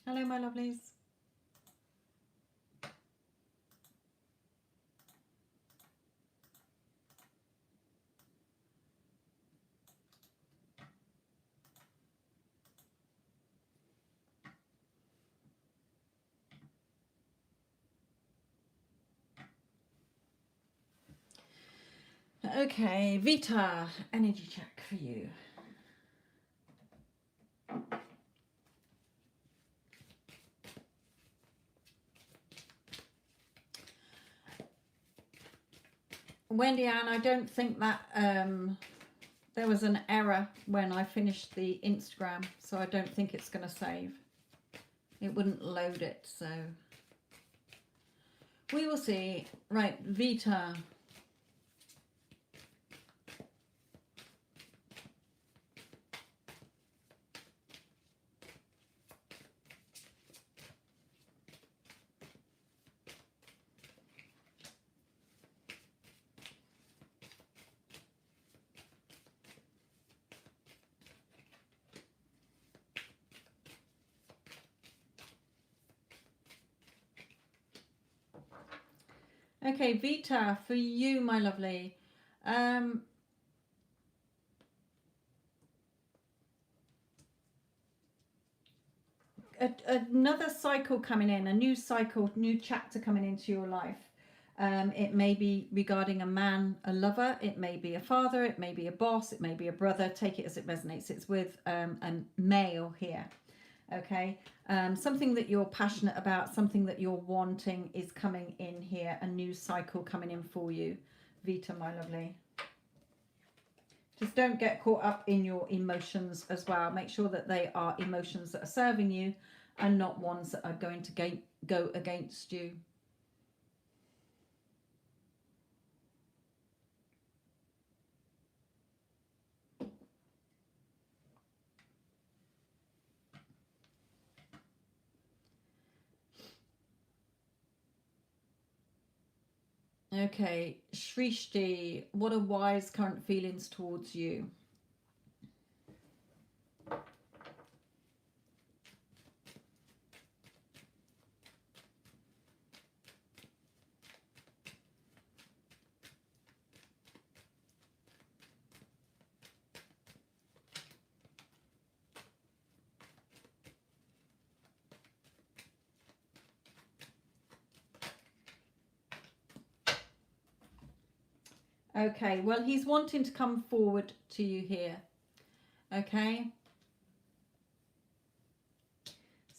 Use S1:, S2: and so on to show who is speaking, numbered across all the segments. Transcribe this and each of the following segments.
S1: Hello, my lovelies. Okay, Vita, energy check for you. Wendy Ann, I don't think that there was an error when I finished the Instagram, so I don't think it's going to save. It wouldn't load it, so we will see. Right, Vita. Okay, Vita, for you, my lovely. Another cycle coming in, a new cycle, new chapter coming into your life. It may be regarding a man, a lover. It may be a father. It may be a boss. It may be a brother. Take it as it resonates. It's with a male here. Okay. Something that you're passionate about, something that you're wanting is coming in here. A new cycle coming in for you, Vita, my lovely. Just don't get caught up in your emotions as well. Make sure that they are emotions that are serving you and not ones that are going to go against you. Okay, Shrishti, what are wise current feelings towards you? Okay, well, he's wanting to come forward to you here. Okay.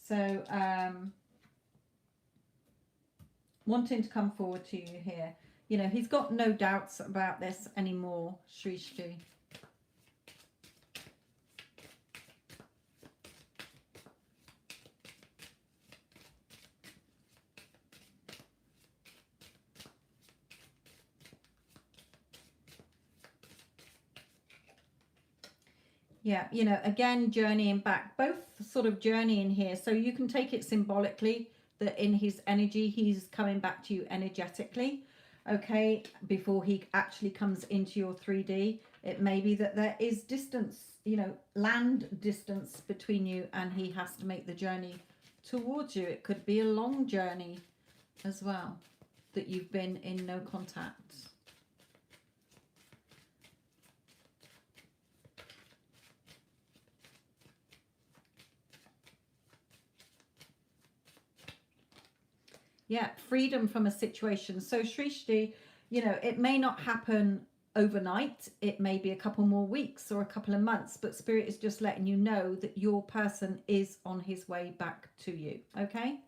S1: So, wanting to come forward to you here. You know, he's got no doubts about this anymore, Shrishti. Yeah, you know, again, journeying back, both sort of journeying here. So you can take it symbolically that in his energy, he's coming back to you energetically, okay, before he actually comes into your 3D. It may be that there is distance, you know, land distance between you, and he has to make the journey towards you. It could be a long journey as well, that you've been in no contact. Yeah, freedom from a situation. So Shrishti, you know, it may not happen overnight. It may be a couple more weeks or a couple of months, but Spirit is just letting you know that your person is on his way back to you. Okay?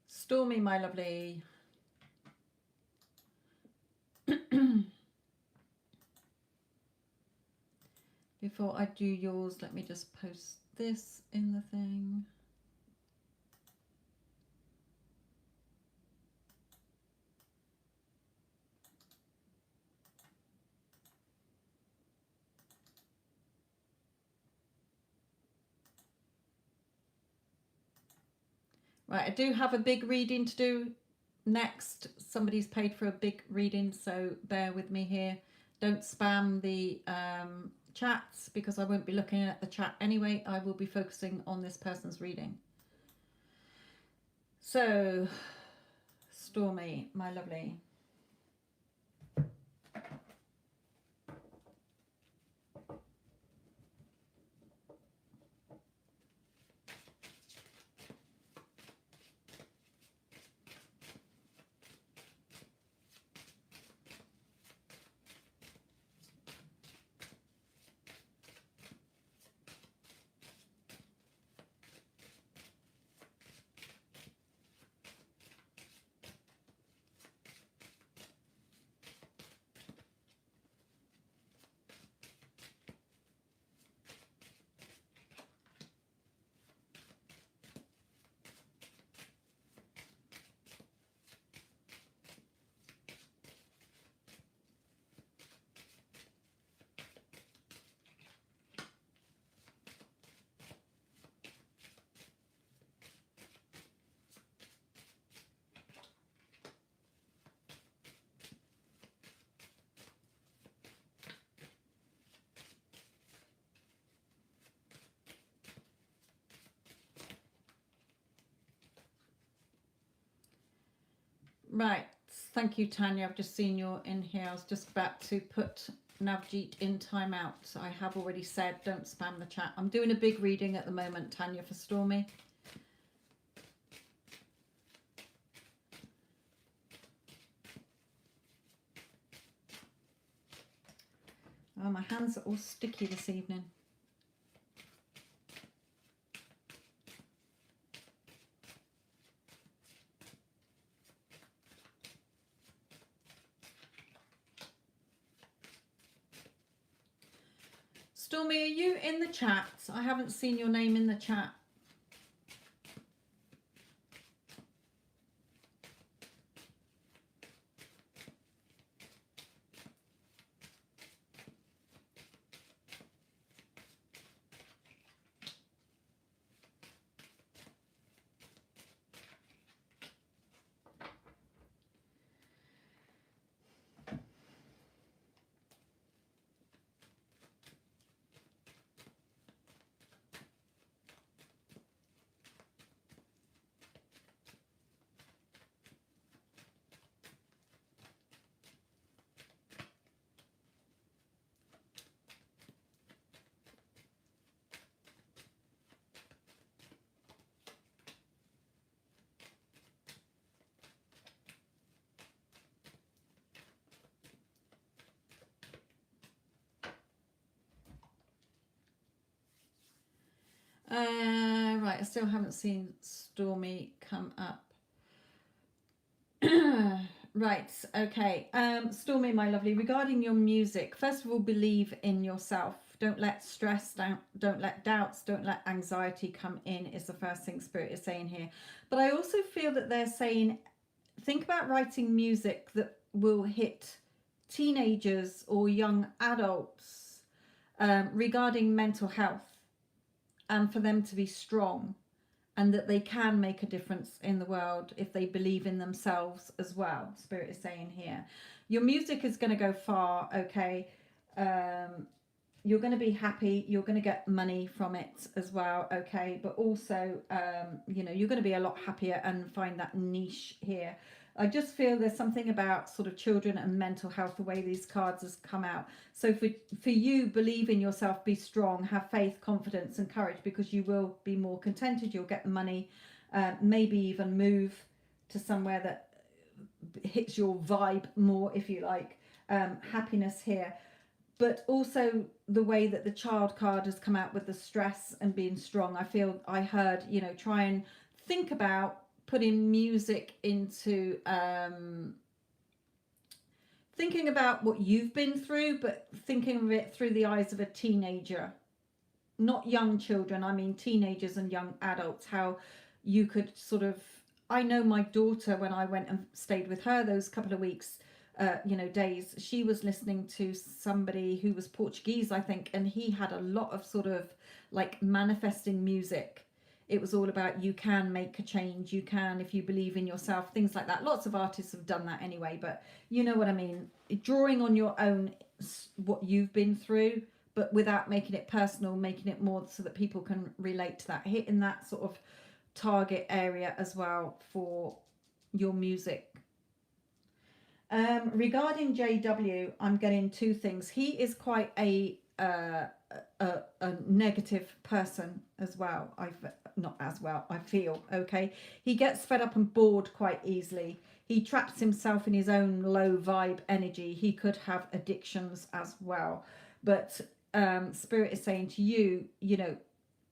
S1: Stormy, my lovely. Before I do yours, let me just post this in the thing. Right, I do have a big reading to do next. Somebody's paid for a big reading, so bear with me here. Don't spam the chats because I won't be looking at the chat anyway. I will be focusing on this person's reading. So, Stormy, my lovely. Right, thank you, Tanya. I've just seen you're in here. I was just about to put Navjeet in timeout. I have already said don't spam the chat. I'm doing a big reading at the moment, Tanya, for Stormy. Oh, my hands are all sticky this evening. Stormy, are you in the chat? I haven't seen your name in the chat. Right, I still haven't seen Stormy come up. Right, okay. Stormy, my lovely, regarding your music, first of all, believe in yourself. Don't let stress down, don't let doubts, don't let anxiety come in, is the first thing Spirit is saying here. But I also feel that they're saying, think about writing music that will hit teenagers or young adults regarding mental health, and for them to be strong, and that they can make a difference in the world if they believe in themselves as well. Spirit is saying here, your music is going to go far, okay? You're going to be happy, you're going to get money from it as well, okay? But also, you know, you're going to be a lot happier and find that niche here. I just feel there's something about sort of children and mental health, the way these cards has come out. So for you, believe in yourself, be strong, have faith, confidence and courage, because you will be more contented, you'll get the money, maybe even move to somewhere that hits your vibe more, if you like. Happiness here. But also the way that the child card has come out with the stress and being strong. I feel I heard, you know, try and think about putting music into thinking about what you've been through, but thinking of it through the eyes of a teenager, not young children. I mean teenagers and young adults, how you could sort of, I know my daughter, when I went and stayed with her those couple of weeks, you know, days, she was listening to somebody who was Portuguese, I think, and he had a lot of sort of like manifesting music it was all about you can make a change, you can, if you believe in yourself, things like that. Lots of artists have done that anyway, but you know what I mean. Drawing on your own, what you've been through, but without making it personal, making it more so that people can relate to that, hitting that sort of target area as well for your music. Regarding JW, I'm getting two things. He is quite a negative person as well. Not as well, I feel. Okay, he gets fed up and bored quite easily. He traps himself in his own low vibe energy. He could have addictions as well. But Spirit is saying to you, you know,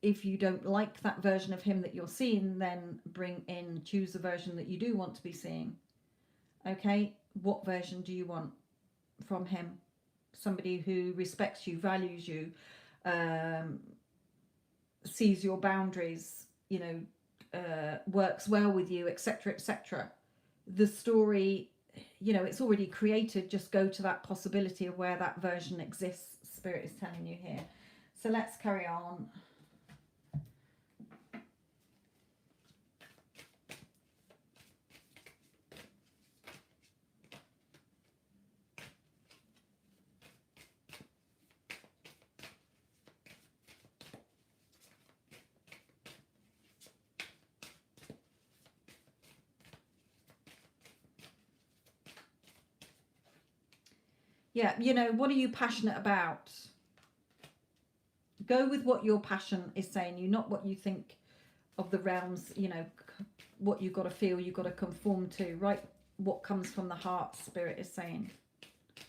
S1: if you don't like that version of him that you're seeing, then choose the version that you do want to be seeing. Okay, what version do you want from him? Somebody who respects you, values you, sees your boundaries, you know, works well with you, etc., etc. The story, you know, it's already created. Just go to that possibility of where that version exists. Spirit is telling you here. So let's carry on. Yeah, you know, what are you passionate about? Go with what your passion is saying you, not what you think of the realms, you know, what you've got to feel, you've got to conform to, right? What comes from the heart, Spirit is saying.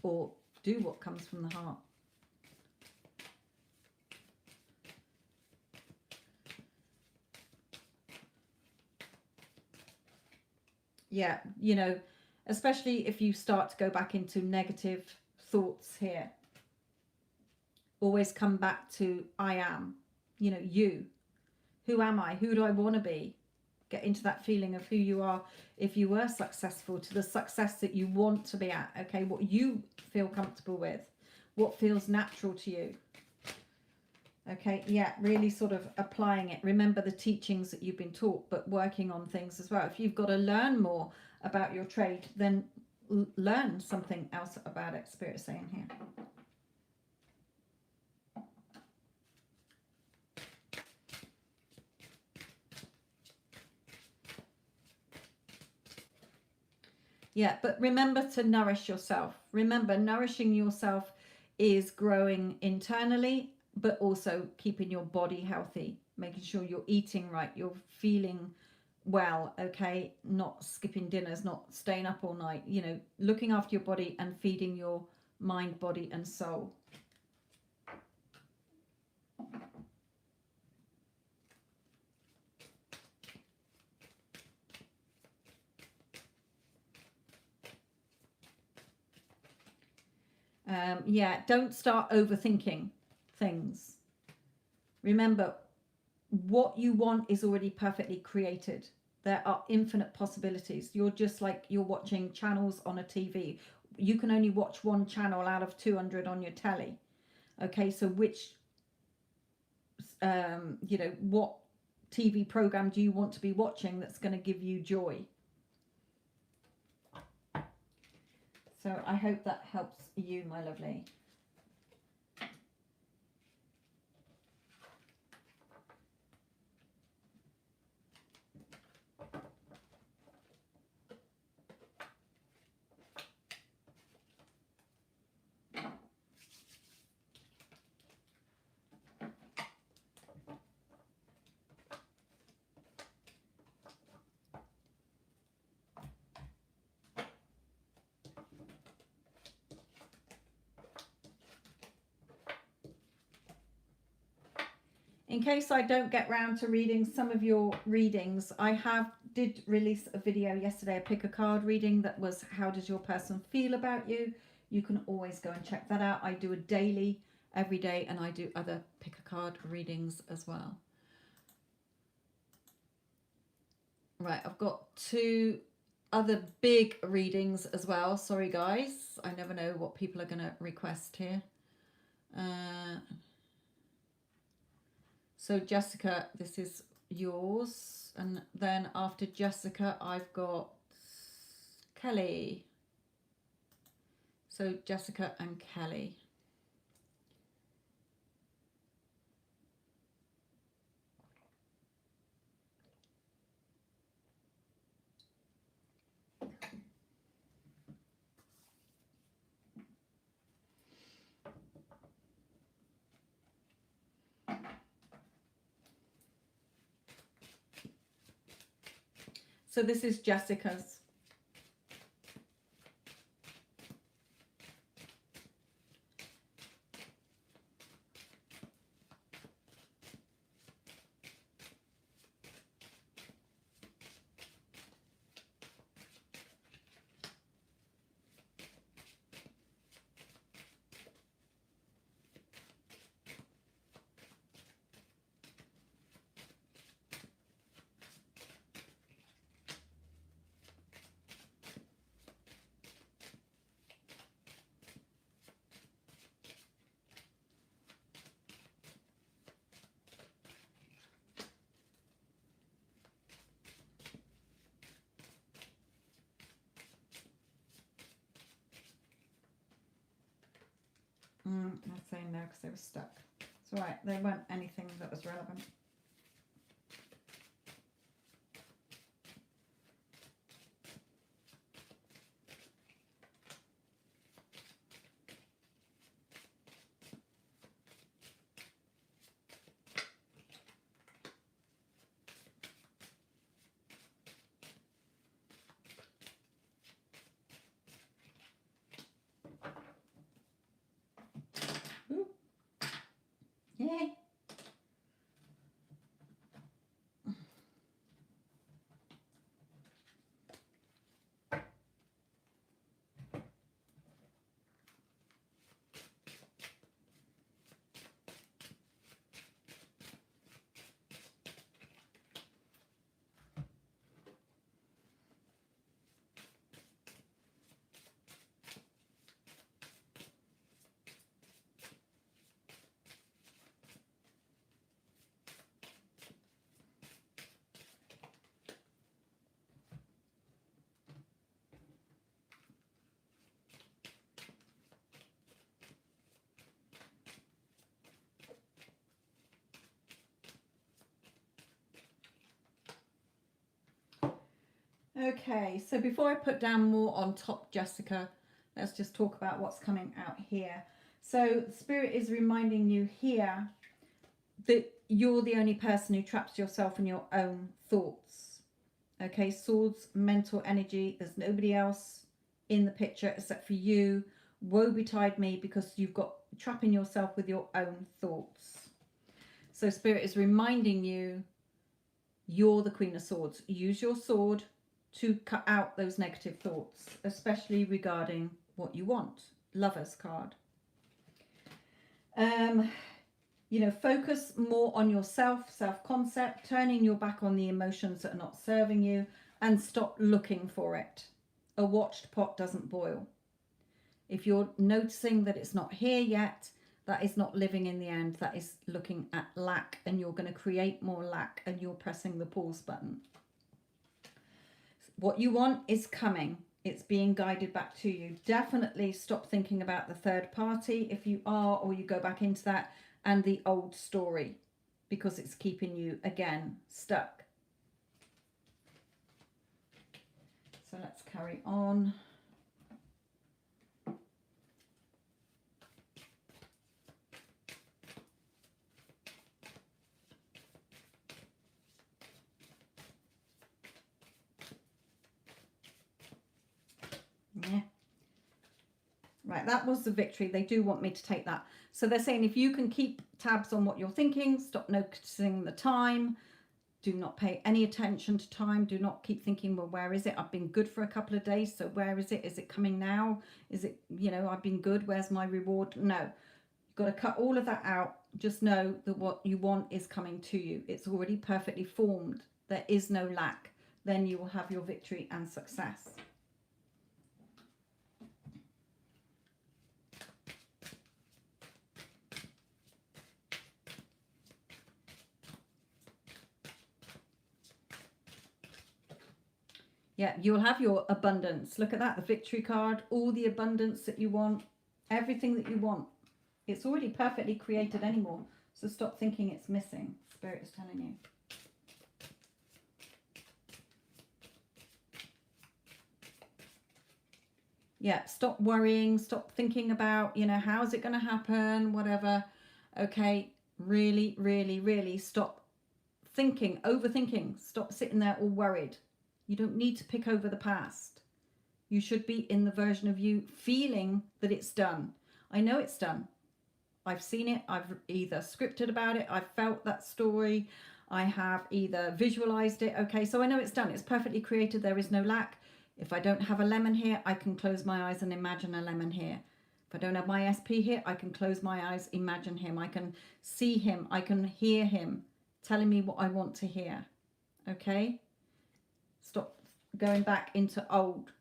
S1: Or do what comes from the heart. Yeah, you know, especially if you start to go back into negative thoughts here. Always come back to I am, you know, you. Who am I? Who do I want to be? Get into that feeling of who you are if you were successful, to the success that you want to be at. Okay, what you feel comfortable with, what feels natural to you. Okay, yeah, really sort of applying it. Remember the teachings that you've been taught, but working on things as well. If you've got to learn more about your trade, then learn something else about it, Spirit is saying here. Yeah, but remember to nourish yourself. Remember, nourishing yourself is growing internally, but also keeping your body healthy, making sure you're eating right, you're feeling well, okay, not skipping dinners, not staying up all night, you know, looking after your body and feeding your mind, body and soul. Yeah, don't start overthinking things. Remember, what you want is already perfectly created. There are infinite possibilities. You're just like you're watching channels on a TV. You can only watch one channel out of 200 on your telly. Okay, so which, you know, what TV program do you want to be watching that's going to give you joy? So I hope that helps you, my lovely. In case I don't get round to reading some of your readings, I did release a video yesterday, a pick a card reading that was how does your person feel about you? You can always go and check that out. I do a daily every day, and I do other pick a card readings as well. Right, I've got two other big readings as well. Sorry guys, I never know what people are going to request here. So Jessica, this is yours, and then after Jessica I've got Kelly. So Jessica and Kelly. So this is Jessica's. I'm saying no because they were stuck. It's all right. There weren't anything that was relevant. Ooh. Yay. Okay, so before I put down more on top, Jessica, let's just talk about what's coming out here. So Spirit is reminding you here that you're the only person who traps yourself in your own thoughts. Okay, Swords, mental energy. There's nobody else in the picture except for you. Woe betide me, because you've got trapping yourself with your own thoughts. So Spirit is reminding you you're the Queen of Swords. Use your sword to cut out those negative thoughts, especially regarding what you want. Lover's card. You know, focus more on yourself, self-concept, turning your back on the emotions that are not serving you, and stop looking for it. A watched pot doesn't boil. If you're noticing that it's not here yet, that is not living in the end. That is looking at lack, and you're going to create more lack, and you're pressing the pause button. What you want is coming. It's being guided back to you. Definitely stop thinking about the third party if you are, or you go back into that, and the old story, because it's keeping you, again, stuck. So let's carry on. Yeah. Right, that was the victory. They do want me to take that. So they're saying if you can keep tabs on what you're thinking, stop noticing the time, do not pay any attention to time, do not keep thinking, well, where is it? I've been good for a couple of days, so where is it? Is it coming now? Is it, you know, I've been good, where's my reward? No, you've got to cut all of that out. Just know that what you want is coming to you. It's already perfectly formed. There is no lack. Then you will have your victory and success. Yeah, you'll have your abundance. Look at that, the victory card, all the abundance that you want, everything that you want. It's already perfectly created anymore. So stop thinking it's missing. Spirit is telling you. Yeah, stop worrying, stop thinking about, you know, how's it going to happen, whatever. Okay, really, really, really stop thinking, overthinking. Stop sitting there all worried. You don't need to pick over the past. You should be in the version of you feeling that it's done. I know it's done. I've seen it. I've either scripted about it. I've felt that story. I have either visualized it. Okay, so I know it's done. It's perfectly created. There is no lack. If I don't have a lemon here, I can close my eyes and imagine a lemon here. If I don't have my SP here, I can close my eyes, imagine him. I can see him. I can hear him telling me what I want to hear. Okay? Stop going back into old.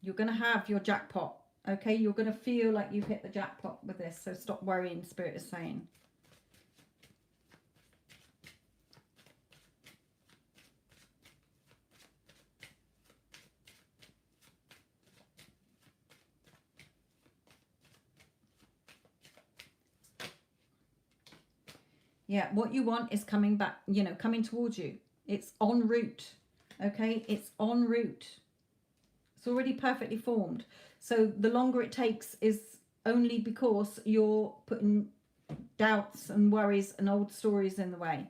S1: You're going to have your jackpot. Okay? You're going to feel like you've hit the jackpot with this. So stop worrying, Spirit is saying. Yeah, what you want is coming back, you know, coming towards you. It's en route. Okay? It's en route. It's already perfectly formed. So the longer it takes is only because you're putting doubts and worries and old stories in the way.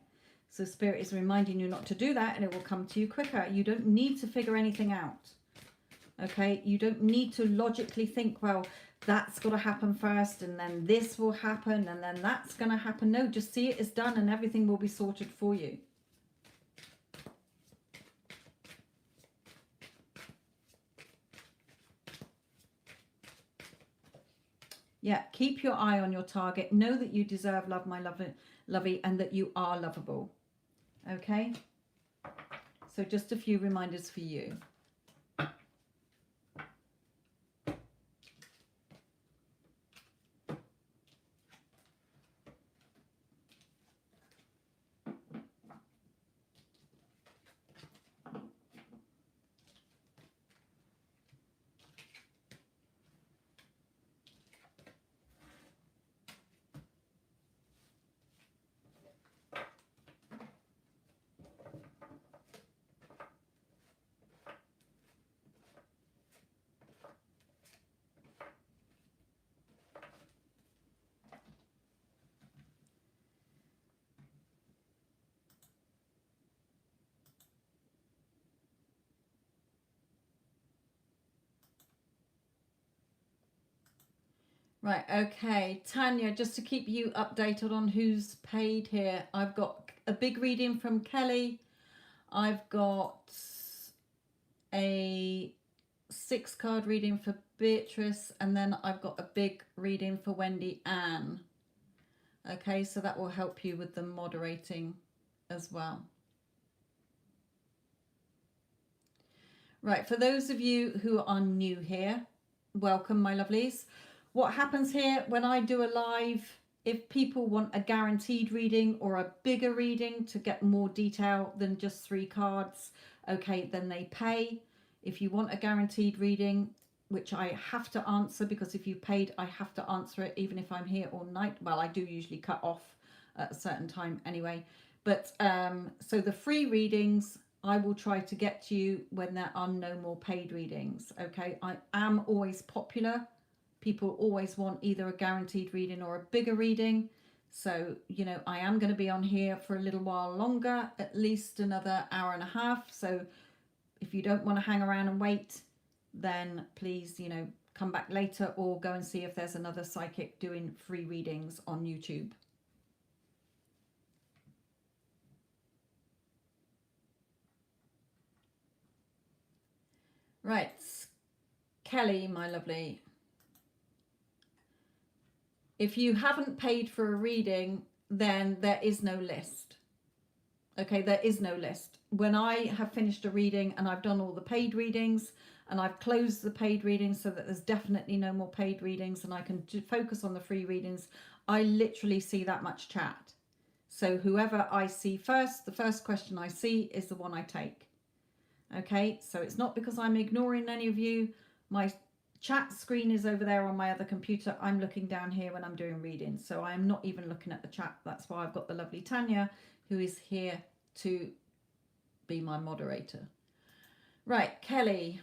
S1: So Spirit is reminding you not to do that, and it will come to you quicker. You don't need to figure anything out. Okay? You don't need to logically think, well, that's got to happen first, and then this will happen, and then that's going to happen. No, just see it as done, and everything will be sorted for you. Yeah, keep your eye on your target. Know that you deserve love, my lovey, and that you are lovable. Okay? So just a few reminders for you. Right, okay. Tanya, just to keep you updated on who's paid here, I've got a big reading from Kelly. I've got a 6-card reading for Beatrice, and then I've got a big reading for Wendy Ann. Okay, so that will help you with the moderating as well. Right, for those of you who are new here, welcome, my lovelies. What happens here when I do a live, if people want a guaranteed reading or a bigger reading to get more detail than just 3 cards, okay, then they pay. If you want a guaranteed reading, which I have to answer, because if you paid, I have to answer it even if I'm here all night. Well, I do usually cut off at a certain time anyway. But so the free readings, I will try to get to you when there are no more paid readings. Okay, I am always popular. People always want either a guaranteed reading or a bigger reading. So, you know, I am going to be on here for a little while longer, at least another hour and a half. So if you don't want to hang around and wait, then please, you know, come back later or go and see if there's another psychic doing free readings on YouTube. Right, Kelly, my lovely. If you haven't paid for a reading, then there is no list. Okay, there is no list. When I have finished a reading and I've done all the paid readings and I've closed the paid readings so that there's definitely no more paid readings and I can focus on the free readings, I literally see that much chat. So whoever I see first, the first question I see is the one I take. Okay, so it's not because I'm ignoring any of you. My chat screen is over there on my other computer. I'm looking down here when I'm doing readings, so I'm not even looking at the chat. That's why I've got the lovely Tanya, who is here to be my moderator. Right, Kelly.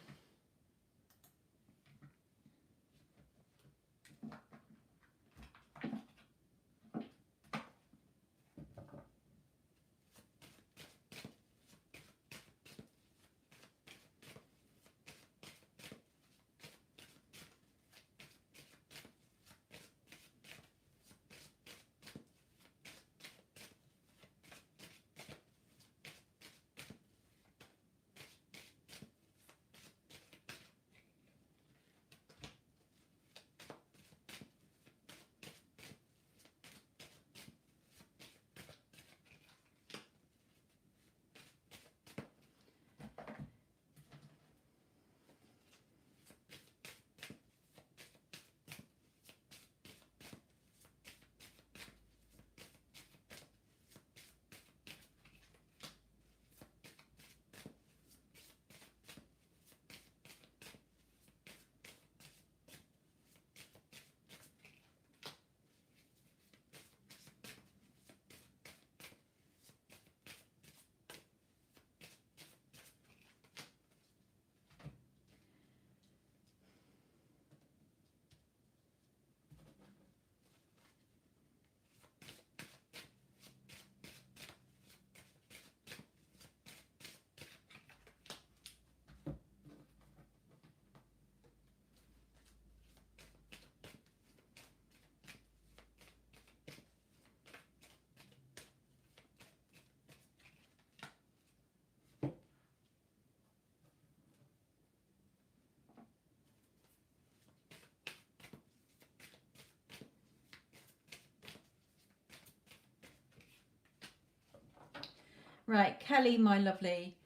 S1: Right, Kelly, my lovely.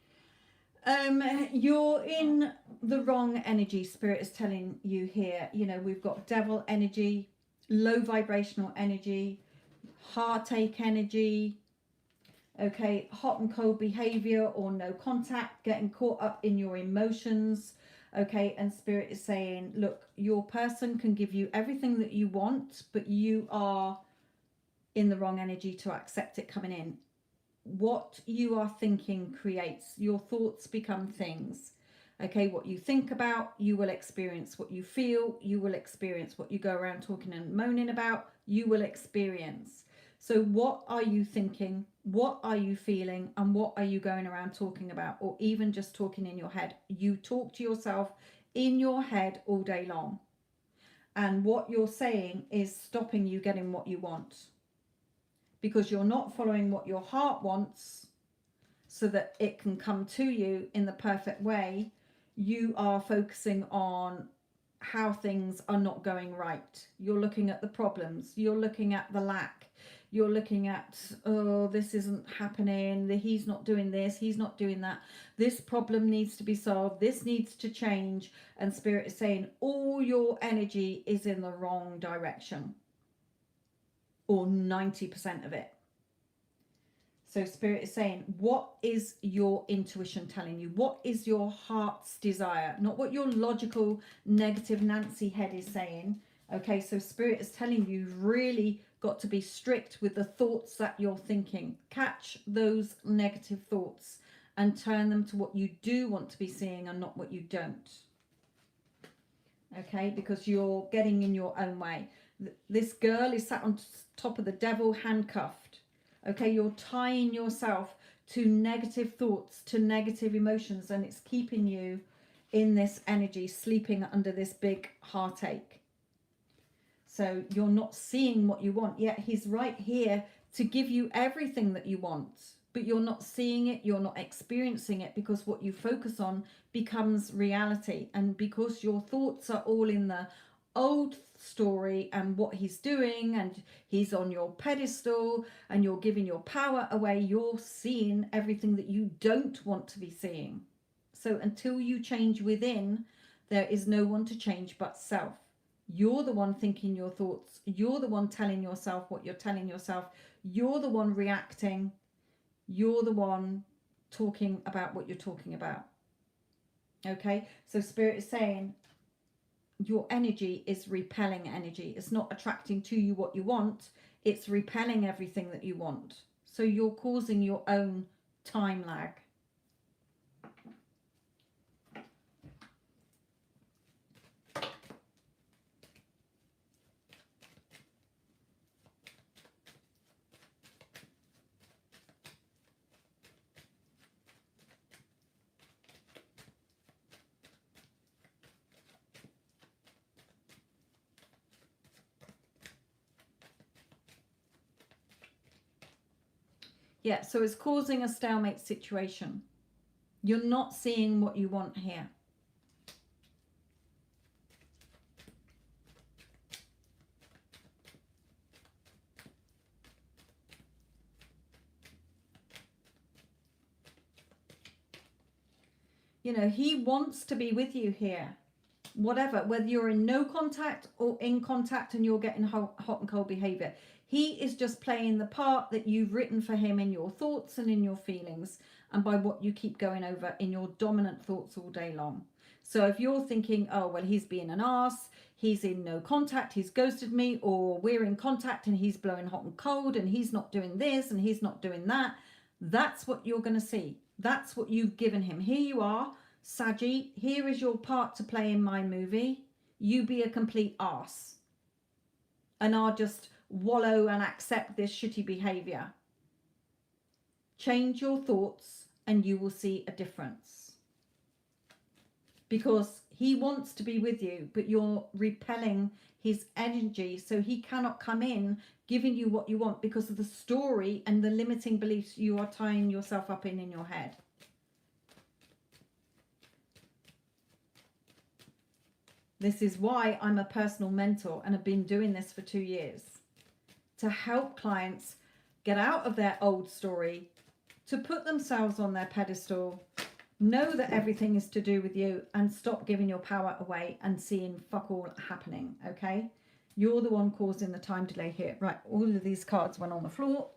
S1: You're in the wrong energy. Spirit is telling you here. You know, we've got devil energy, low vibrational energy, heartache energy. Okay, hot and cold behavior or no contact, getting caught up in your emotions. Okay, and Spirit is saying, look, your person can give you everything that you want, but you are in the wrong energy to accept it coming in. What you are thinking creates. Your thoughts become things. Okay, what you think about, you will experience. What you feel, you will experience. What you go around talking and moaning about, you will experience. So what are you thinking? What are you feeling? And what are you going around talking about? Or even just talking in your head? You talk to yourself in your head all day long. And what you're saying is stopping you getting what you want, because you're not following what your heart wants so that it can come to you in the perfect way. You are focusing on how things are not going right. You're looking at the problems. You're looking at the lack. You're looking at, oh, this isn't happening. He's not doing this. He's not doing that. This problem needs to be solved. This needs to change. And Spirit is saying all your energy is in the wrong direction, or 90% of it. So Spirit is saying, what is your intuition telling you? What is your heart's desire? Not what your logical negative Nancy head is saying. Okay, so Spirit is telling you you've really got to be strict with the thoughts that you're thinking. Catch those negative thoughts and turn them to what you do want to be seeing and not what you don't. Okay, because you're getting in your own way. This girl is sat on top of the devil, handcuffed. Okay, you're tying yourself to negative thoughts, to negative emotions, and it's keeping you in this energy, sleeping under this big heartache. So you're not seeing what you want, yet he's right here to give you everything that you want, but you're not seeing it, you're not experiencing it, because what you focus on becomes reality. And because your thoughts are all in the old story and what he's doing, and he's on your pedestal and you're giving your power away, you're seeing everything that you don't want to be seeing. So until you change within, there is no one to change but self. You're the one thinking your thoughts. You're the one telling yourself what you're telling yourself. You're the one reacting. You're the one talking about what you're talking about. Okay, so Spirit is saying your energy is repelling energy. It's not attracting to you what you want, it's repelling everything that you want. So you're causing your own time lag. Yeah, so it's causing a stalemate situation. You're not seeing what you want here. You know, he wants to be with you here. Whatever, whether you're in no contact or in contact and you're getting hot and cold behavior, he is just playing the part that you've written for him in your thoughts and in your feelings, and by what you keep going over in your dominant thoughts all day long. So if you're thinking, oh well, he's being an arse, he's in no contact, he's ghosted me, or we're in contact and he's blowing hot and cold and he's not doing this and he's not doing that, that's what you're going to see. That's what you've given him. Here you are, Saji, here is your part to play in my movie. You be a complete arse. And I'll just wallow and accept this shitty behavior. Change your thoughts and you will see a difference. Because he wants to be with you, but you're repelling his energy, so he cannot come in giving you what you want because of the story and the limiting beliefs you are tying yourself up in your head. This is why I'm a personal mentor and have been doing this for 2 years, to help clients get out of their old story, to put themselves on their pedestal, know that everything is to do with you, and stop giving your power away and seeing fuck all happening. Okay, you're the one causing the time delay here. Right, all of these cards went on the floor.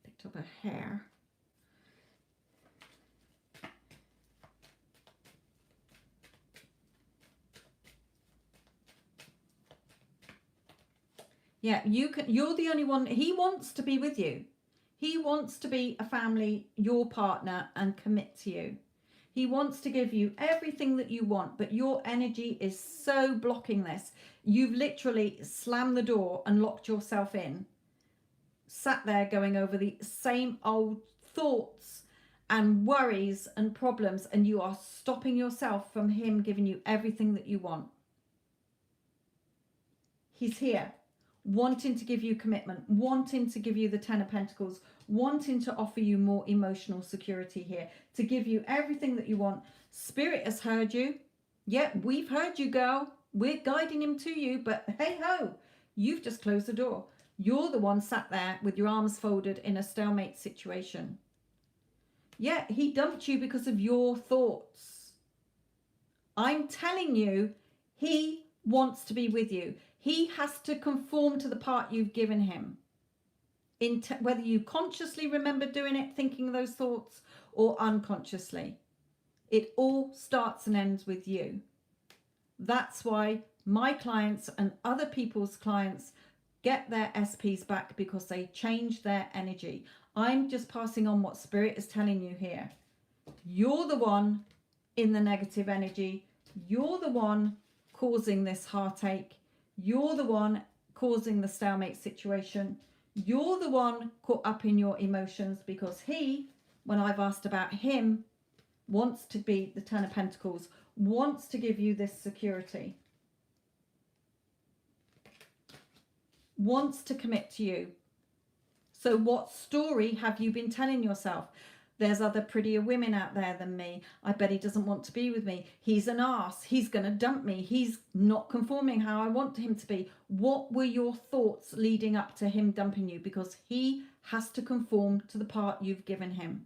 S1: Picked up a hair. Yeah, you're the only one. He wants to be with you. He wants to be a family, your partner, and commit to you. He wants to give you everything that you want, but your energy is so blocking this. You've literally slammed the door and locked yourself in. Sat there going over the same old thoughts and worries and problems, and you are stopping yourself from him giving you everything that you want. He's here, wanting to give you commitment, wanting to give you the 10 of Pentacles, wanting to offer you more emotional security here, to give you everything that you want. Spirit has heard you. Yeah, we've heard you, girl. We're guiding him to you, but hey ho, you've just closed the door. You're the one sat there with your arms folded in a stalemate situation. Yeah, he dumped you because of your thoughts. I'm telling you, he wants to be with you. He has to conform to the part you've given him. Whether you consciously remember doing it, thinking those thoughts, or unconsciously. It all starts and ends with you. That's why my clients and other people's clients get their SPs back, because they change their energy. I'm just passing on what Spirit is telling you here. You're the one in the negative energy. You're the one causing this heartache. You're the one causing the stalemate situation. You're the one caught up in your emotions, because he, when I've asked about him, wants to be the 10 of Pentacles, wants to give you this security, wants to commit to you. So what story have you been telling yourself? There's other prettier women out there than me. I bet he doesn't want to be with me. He's an arse. He's going to dump me. He's not conforming how I want him to be. What were your thoughts leading up to him dumping you? Because he has to conform to the part you've given him.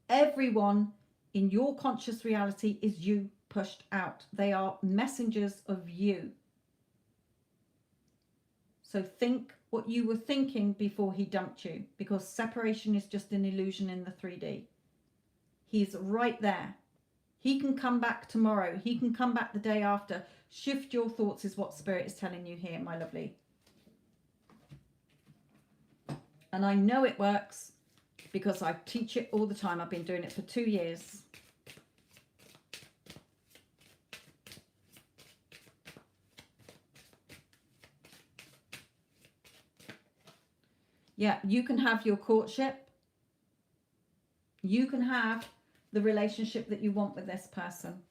S1: Everyone in your conscious reality is you pushed out. They are messengers of you. So think what you were thinking before he dumped you, because separation is just an illusion in the 3D. He's right there. He can come back tomorrow. He can come back the day after. Shift your thoughts is what Spirit is telling you here, my lovely. And I know it works because I teach it all the time. I've been doing it for 2 years. Yeah, you can have your courtship. You can have the relationship that you want with this person.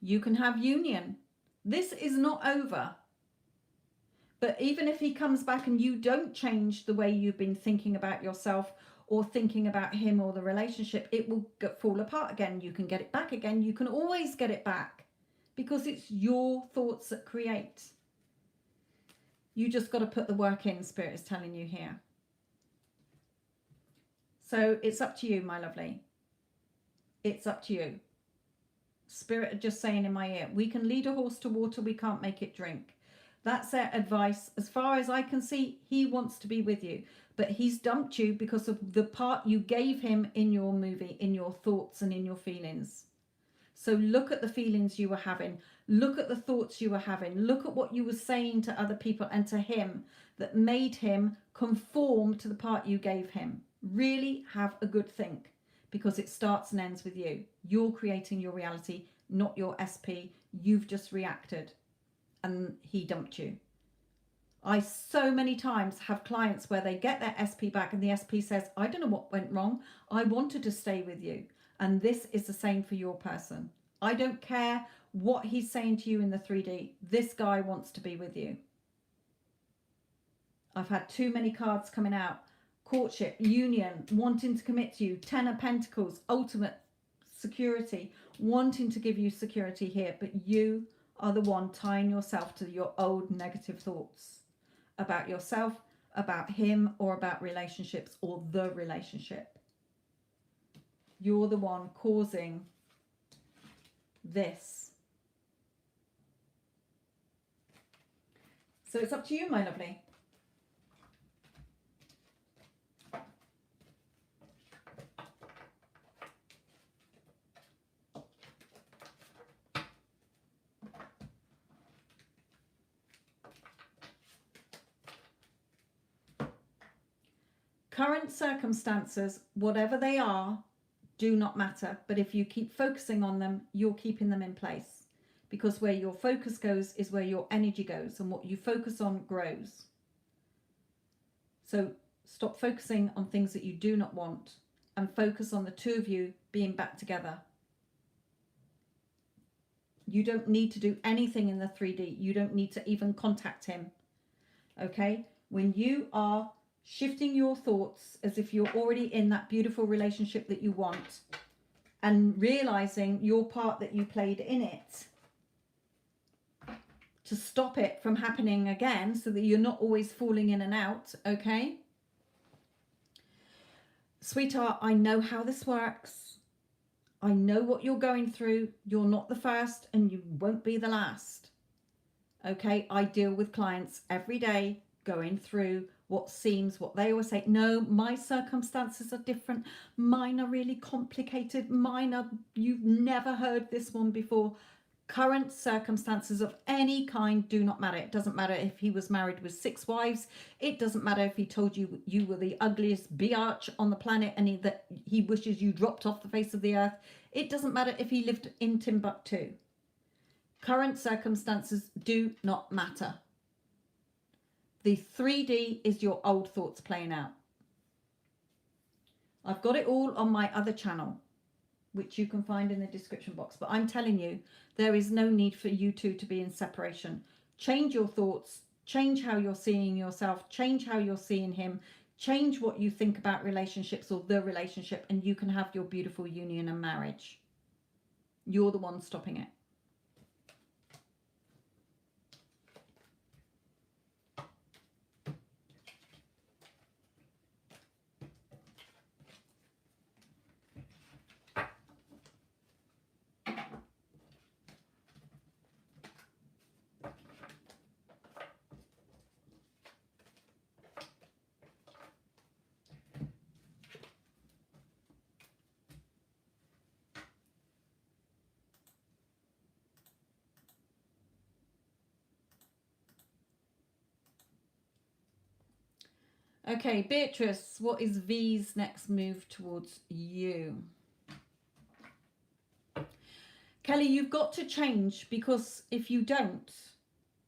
S1: You can have union. This is not over. But even if he comes back and you don't change the way you've been thinking about yourself or thinking about him or the relationship, it will fall apart again. You can get it back again. You can always get it back because it's your thoughts that create. You just got to put the work in, Spirit is telling you here. So it's up to you, my lovely. It's up to you. Spirit are just saying in my ear, we can lead a horse to water, we can't make it drink. That's their advice. As far as I can see, he wants to be with you, but he's dumped you because of the part you gave him in your movie, in your thoughts and in your feelings. So look at the feelings you were having. Look at the thoughts you were having. Look at what you were saying to other people and to him that made him conform to the part you gave him. Really have a good think, because it starts and ends with you. You're creating your reality, not your SP. You've just reacted. And he dumped you. I so many times have clients where they get their SP back and the SP says, I don't know what went wrong. I wanted to stay with you. And this is the same for your person. I don't care what he's saying to you in the 3D. This guy wants to be with you. I've had too many cards coming out. Courtship, union, wanting to commit to you, 10 of Pentacles, ultimate security, wanting to give you security here, but you are the one tying yourself to your old negative thoughts about yourself, about him, or about relationships or the relationship. You're the one causing this. So it's up to you, my lovely. Current circumstances, whatever they are, do not matter. But if you keep focusing on them, you're keeping them in place. Because where your focus goes is where your energy goes, and what you focus on grows. So stop focusing on things that you do not want and focus on the two of you being back together. You don't need to do anything in the 3D. You don't need to even contact him. Okay? When you are shifting your thoughts as if you're already in that beautiful relationship that you want and realizing your part that you played in it to stop it from happening again so that you're not always falling in and out, okay? Sweetheart, I know how this works. I know what you're going through. You're not the first and you won't be the last. Okay, I deal with clients every day going through what they always say, no, my circumstances are different. Mine are really complicated. You've never heard this one before. Current circumstances of any kind do not matter. It doesn't matter if he was married with 6 wives. It doesn't matter if he told you you were the ugliest biatch on the planet and that he wishes you dropped off the face of the earth. It doesn't matter if he lived in Timbuktu. Current circumstances do not matter. The 3D is your old thoughts playing out. I've got it all on my other channel. which you can find in the description box. But I'm telling you, there is no need for you two to be in separation. Change your thoughts, change how you're seeing yourself, change how you're seeing him, change what you think about relationships or the relationship, and you can have your beautiful union and marriage. You're the one stopping it. Okay, Beatrice, what is V's next move towards you? Kelly, you've got to change, because if you don't,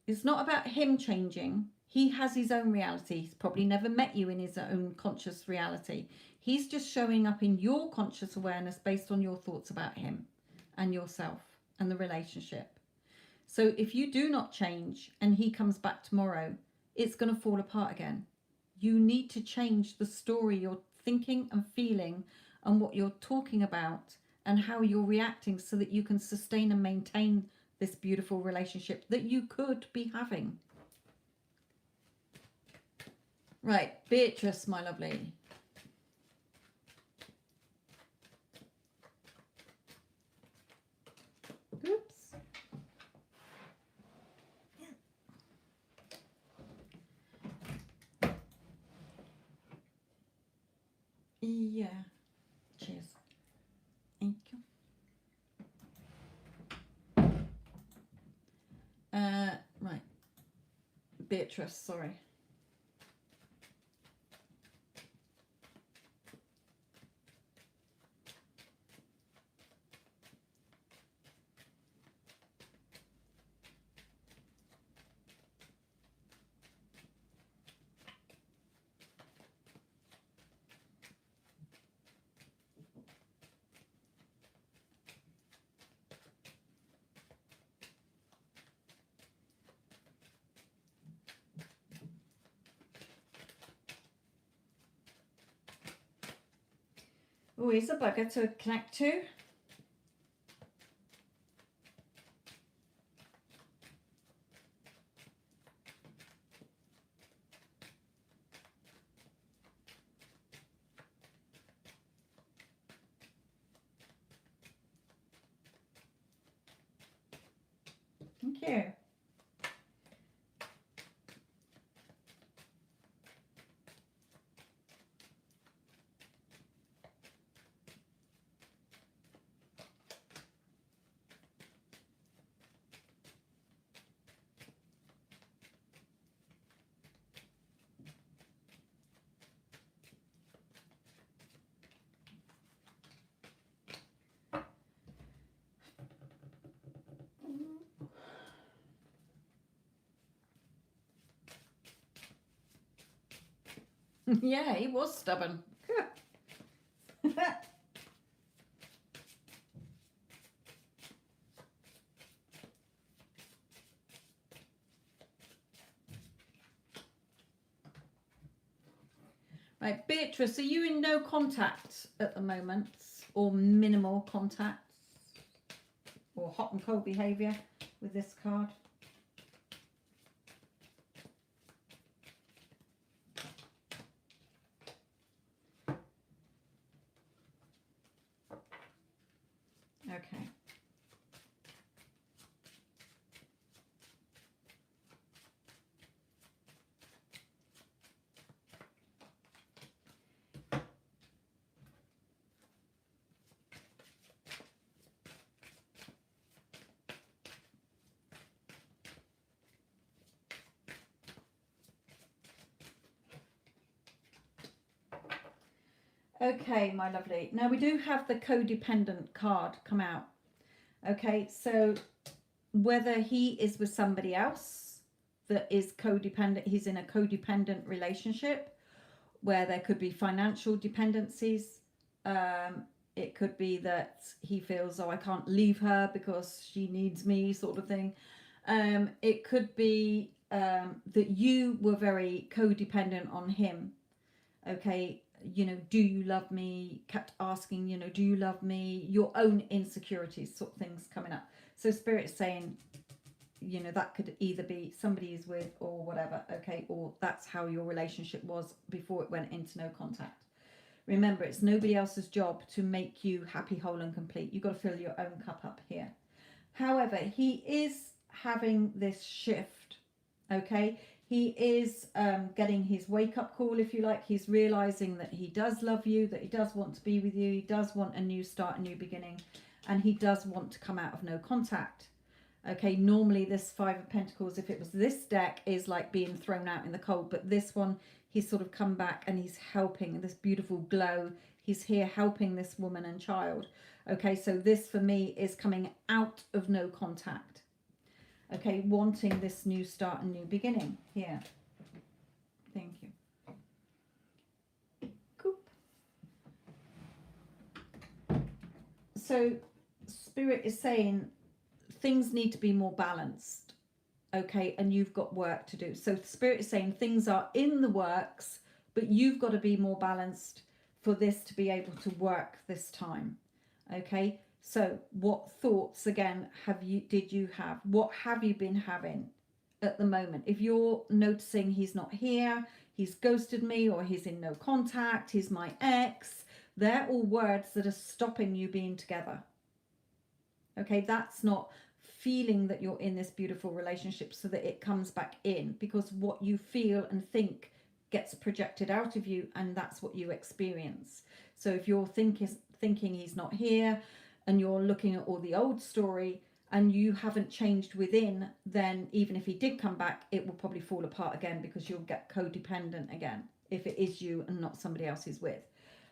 S1: it's not about him changing. He has his own reality. He's probably never met you in his own conscious reality. He's just showing up in your conscious awareness based on your thoughts about him and yourself and the relationship. So if you do not change and he comes back tomorrow, it's going to fall apart again. You need to change the story you're thinking and feeling and what you're talking about and how you're reacting, so that you can sustain and maintain this beautiful relationship that you could be having. Right, Beatrice, my lovely. Oops. Yeah. Cheers. Thank you. Right. Beatrice, sorry. Oh, here's a bugger to connect to. Thank you. Yeah, he was stubborn. Right, Beatrice, are you in no contact at the moment, or minimal contact, or hot and cold behaviour with this card? Okay. Okay, my lovely. Now we do have the codependent card come out. Okay, so whether he is with somebody else that is codependent, he's in a codependent relationship where there could be financial dependencies. It could be that he feels, oh, I can't leave her because she needs me, sort of thing. It could be that you were very codependent on him. Okay, you know, do you love me? Kept asking, you know, do you love me? Your own insecurities, sort of things coming up. So Spirit's saying, you know, that could either be somebody he's with or whatever, okay, or that's how your relationship was before it went into no contact. Remember, it's nobody else's job to make you happy, whole and complete. You've got to fill your own cup up here. However, he is having this shift, okay? He is getting his wake-up call, if you like. He's realizing that he does love you, that he does want to be with you, he does want a new start, a new beginning, and he does want to come out of no contact. Okay, normally this Five of Pentacles, if it was this deck, is like being thrown out in the cold, but this one, he's sort of come back and he's helping, this beautiful glow. He's here helping this woman and child. Okay, so this for me is coming out of no contact. Okay, wanting this new start and new beginning here. Thank you. Cool. So Spirit is saying things need to be more balanced. Okay, and you've got work to do. So Spirit is saying things are in the works, but you've got to be more balanced for this to be able to work this time. Okay, so what thoughts again did you have? What have you been having at the moment? If you're noticing he's not here, he's ghosted me, or he's in no contact, he's my ex, they're all words that are stopping you being together. Okay, that's not feeling that you're in this beautiful relationship so that it comes back in, because what you feel and think gets projected out of you, and that's what you experience. So if you're thinking he's not here and you're looking at all the old story and you haven't changed within, then even if he did come back, it will probably fall apart again, because you'll get codependent again if it is you and not somebody else he's with.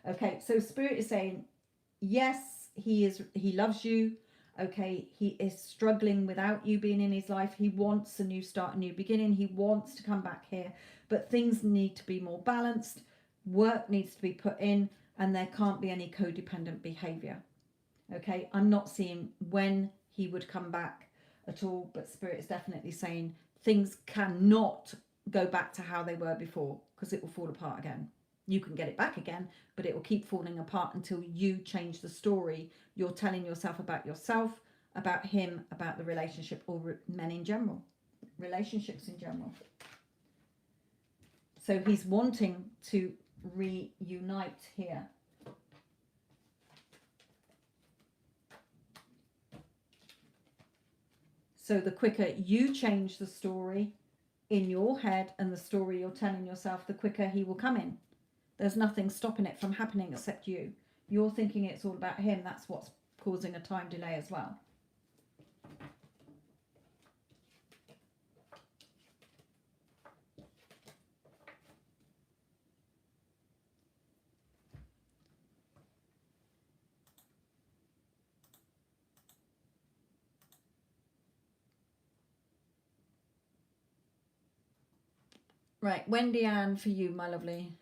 S1: Okay, so Spirit is saying yes, he loves you. Okay, he is struggling without you being in his life. He wants a new start, a new beginning. He wants to come back here, but things need to be more balanced. Work needs to be put in, and there can't be any codependent behavior. Okay, I'm not seeing when he would come back at all, but Spirit is definitely saying things cannot go back to how they were before, because it will fall apart again. You can get it back again, but it will keep falling apart until you change the story you're telling yourself about yourself, about him, about the relationship, or men in general, relationships in general. So he's wanting to reunite here. So the quicker you change the story in your head and the story you're telling yourself, the quicker he will come in. There's nothing stopping it from happening except you. You're thinking it's all about him. That's what's causing a time delay as well. Right, Wendy Ann, for you, my lovely.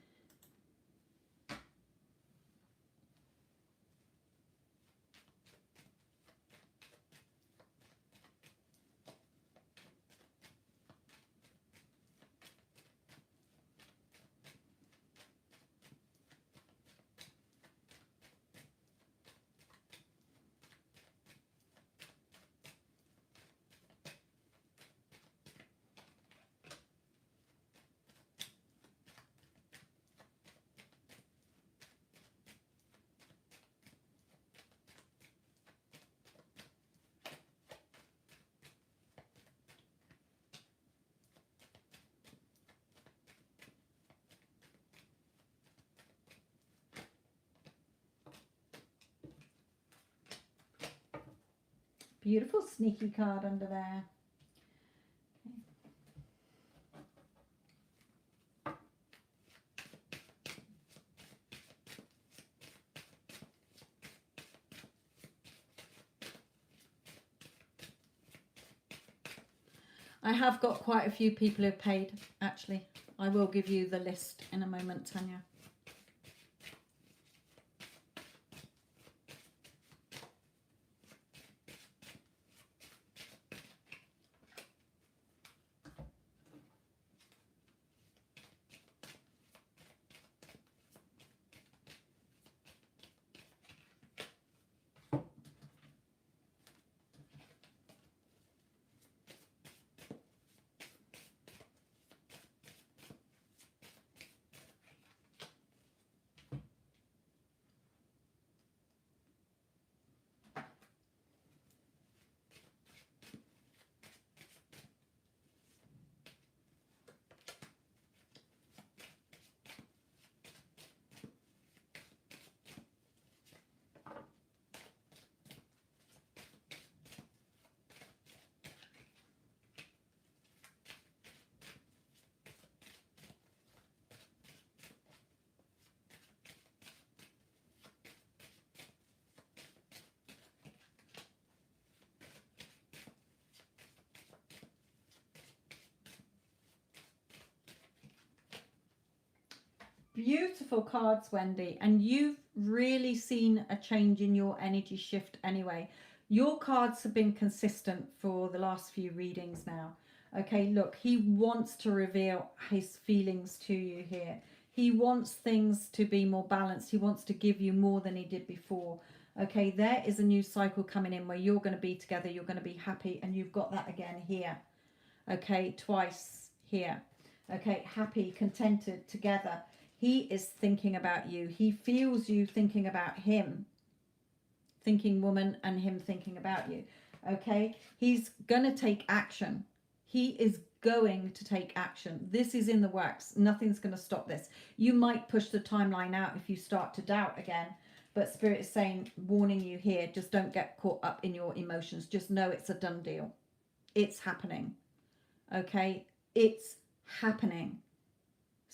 S1: Beautiful sneaky card under there. I have got quite a few people who've paid, actually. I will give you the list in a moment, Tanya. Beautiful cards, Wendy. And you've really seen a change in your energy shift anyway. Your cards have been consistent for the last few readings now. Okay, look, he wants to reveal his feelings to you here. He wants things to be more balanced. He wants to give you more than he did before. Okay, there is a new cycle coming in where you're going to be together, you're going to be happy, and you've got that again here. Okay, twice here. Okay, happy, contented, together. He is thinking about you. He feels you thinking about him, thinking woman, and him thinking about you. Okay, he's going to take action. He is going to take action. This is in the works. Nothing's going to stop this. You might push the timeline out if you start to doubt again, but Spirit is saying, warning you here, just don't get caught up in your emotions. Just know it's a done deal. It's happening. Okay, it's happening.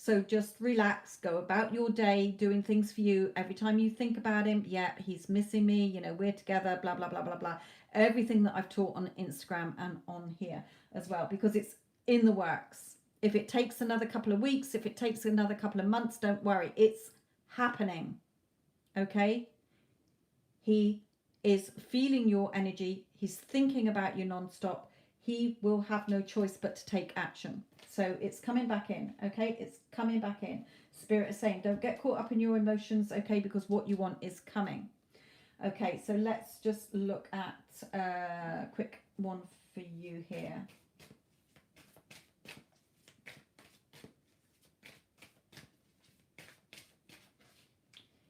S1: So just relax, go about your day, doing things for you. Every time you think about him, yeah, he's missing me, you know, we're together, blah, blah, blah, blah, blah. Everything that I've taught on Instagram and on here as well, because it's in the works. If it takes another couple of weeks, if it takes another couple of months, don't worry. It's happening. Okay? He is feeling your energy. He's thinking about you nonstop. He will have no choice but to take action. So it's coming back in, okay? It's coming back in. Spirit is saying, don't get caught up in your emotions, okay? Because what you want is coming. Okay, so let's just look at a quick one for you here.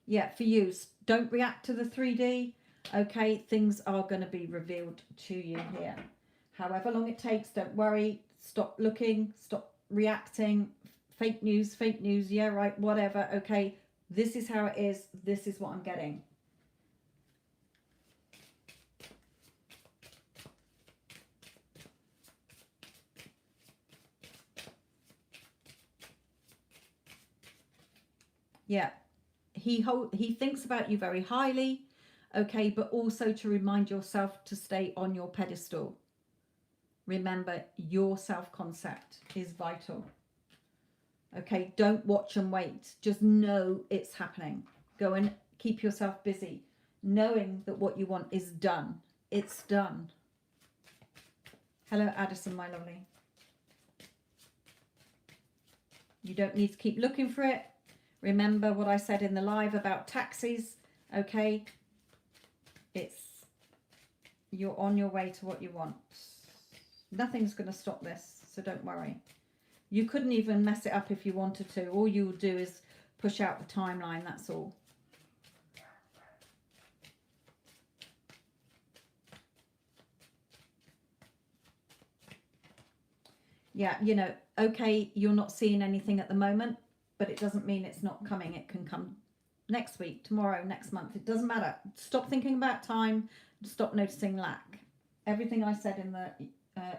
S1: Yeah, for you, don't react to the 3D. Okay, things are going to be revealed to you here. However long it takes, don't worry. Stop looking, stop reacting. Fake news, yeah, right, whatever. Okay, this is how it is. This is what I'm getting. Yeah, he thinks about you very highly. Okay, but also to remind yourself to stay on your pedestal. Remember, your self-concept is vital. Okay, don't watch and wait. Just know it's happening. Go and keep yourself busy, knowing that what you want is done. It's done. Hello, Addison, my lovely. You don't need to keep looking for it. Remember what I said in the live about taxis. Okay, you're on your way to what you want. Nothing's going to stop this, so don't worry. You couldn't even mess it up if you wanted to. All you will do is push out the timeline, that's all. Yeah, you know, okay, you're not seeing anything at the moment, but it doesn't mean it's not coming. It can come next week, tomorrow, next month. It doesn't matter. Stop thinking about time. Stop noticing lack. Everything I said in the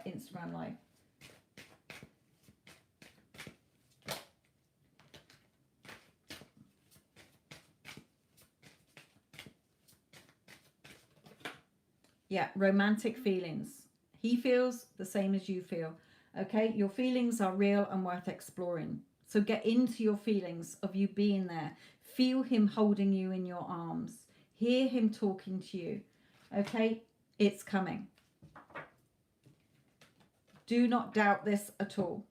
S1: Instagram live. Yeah, romantic feelings. He feels the same as you feel. Okay, your feelings are real and worth exploring. So get into your feelings of you being there. Feel him holding you in your arms. Hear him talking to you. Okay, it's coming. Do not doubt this at all.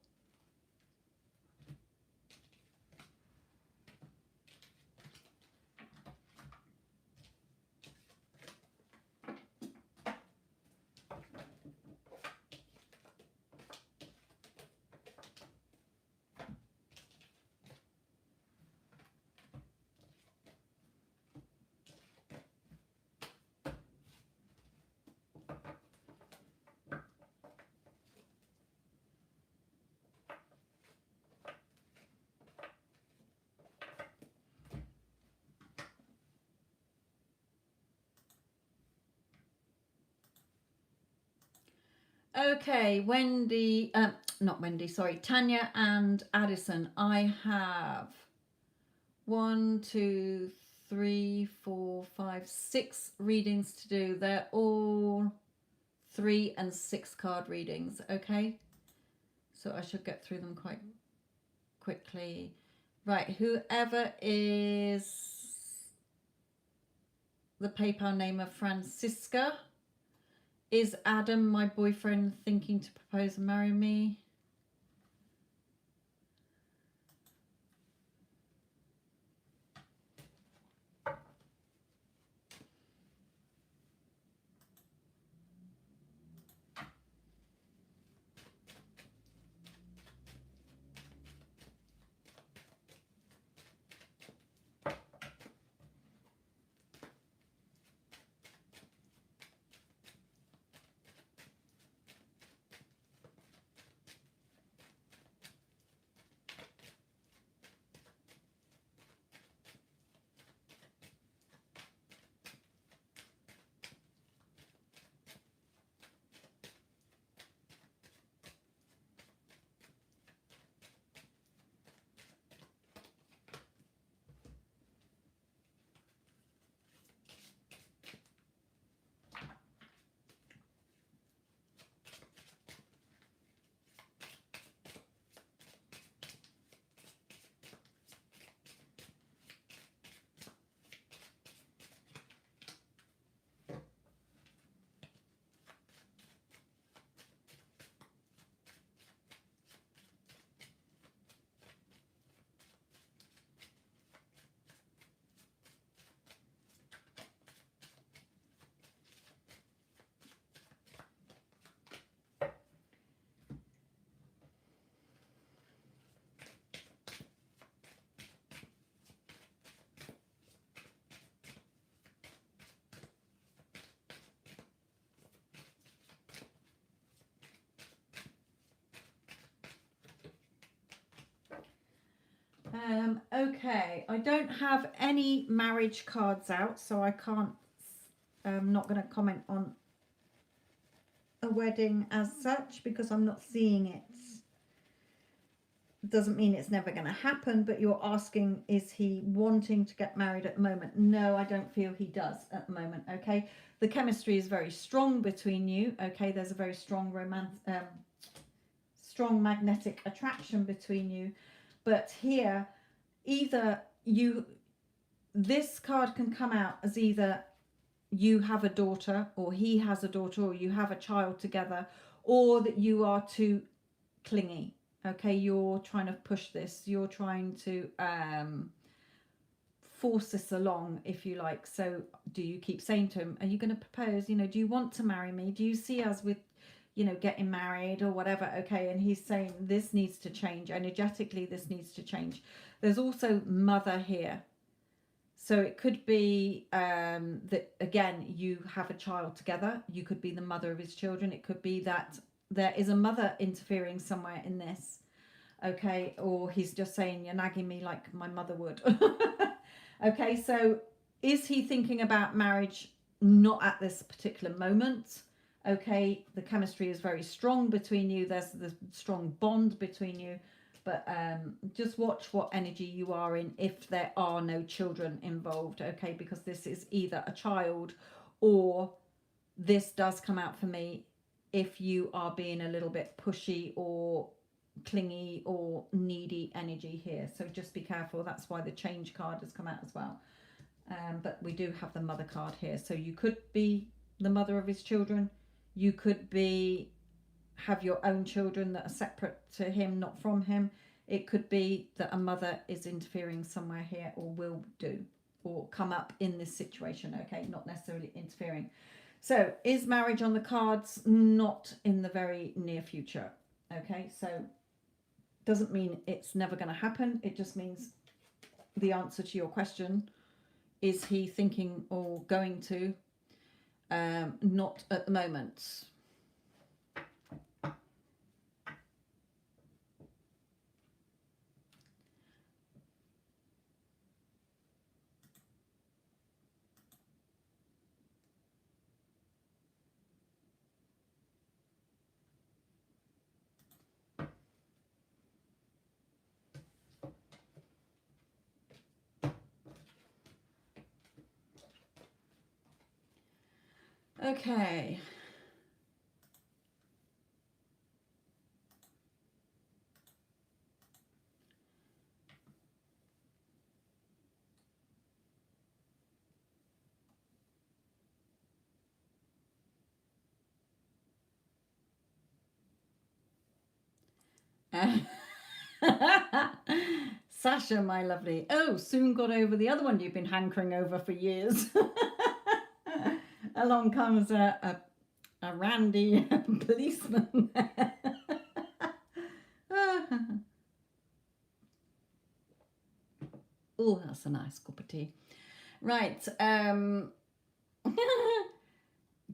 S1: Okay, Wendy, not Wendy, sorry, Tanya and Addison. I have 1, 2, 3, 4, 5, 6 readings to do. They're all 3 and 6 card readings, okay? So I should get through them quite quickly. Right, whoever is the PayPal name of Francisca, is Adam my boyfriend thinking to propose and marry me? Okay, I don't have any marriage cards out, so I can't, I'm not going to comment on a wedding as such because I'm not seeing it. Doesn't mean it's never going to happen, but you're asking, is he wanting to get married at the moment? No, I don't feel he does at the moment. Okay, the chemistry is very strong between you. Okay, there's a very strong strong magnetic attraction between you, but here, either you, this card can come out as either you have a daughter or he has a daughter or you have a child together, or that you are too clingy. Okay, you're trying to push this, you're trying to force this along, if you like. So do you keep saying to him, are you going to propose, you know, do you want to marry me, do you see us with, you know, getting married or whatever? Okay, and he's saying this needs to change energetically, this needs to change. There's also mother here. So it could be that, again, you have a child together. You could be the mother of his children. It could be that there is a mother interfering somewhere in this. Okay, or he's just saying, you're nagging me like my mother would. Okay, so is he thinking about marriage? Not at this particular moment. Okay, the chemistry is very strong between you. There's the strong bond between you. But just watch what energy you are in if there are no children involved, okay? Because this is either a child, or this does come out for me if you are being a little bit pushy or clingy or needy energy here. So just be careful. That's why the change card has come out as well. But we do have the mother card here. So you could be the mother of his children. You could be have your own children that are separate to him, not from him. It could be that a mother is interfering somewhere here, or will do, or come up in this situation. Okay, not necessarily interfering. So is marriage on the cards? Not in the very near future. Okay, so doesn't mean it's never going to happen. It just means the answer to your question, is he thinking or going to? Not at the moment. Okay. Sasha, my lovely. Oh, soon got over the other one you've been hankering over for years. Along comes a randy policeman. Oh, that's a nice cup of tea. Right.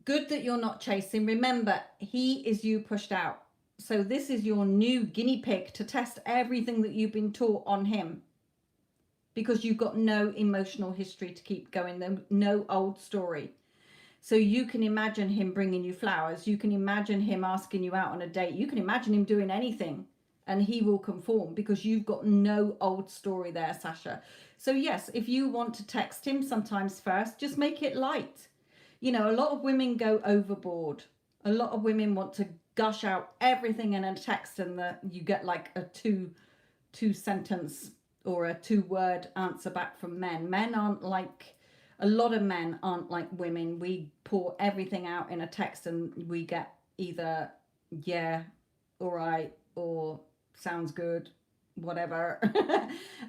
S1: Good that you're not chasing. Remember, he is you pushed out. So this is your new guinea pig to test everything that you've been taught on him, because you've got no emotional history to keep going, no old story. So you can imagine him bringing you flowers. You can imagine him asking you out on a date. You can imagine him doing anything and he will conform, because you've got no old story there, Sasha. So yes, if you want to text him sometimes first, just make it light. You know, a lot of women go overboard. A lot of women want to gush out everything in a text, and you get like a two sentence or a 2-word answer back from men. Men aren't like, a lot of men aren't like women. We pour everything out in a text and we get either yeah, all right, or sounds good, whatever.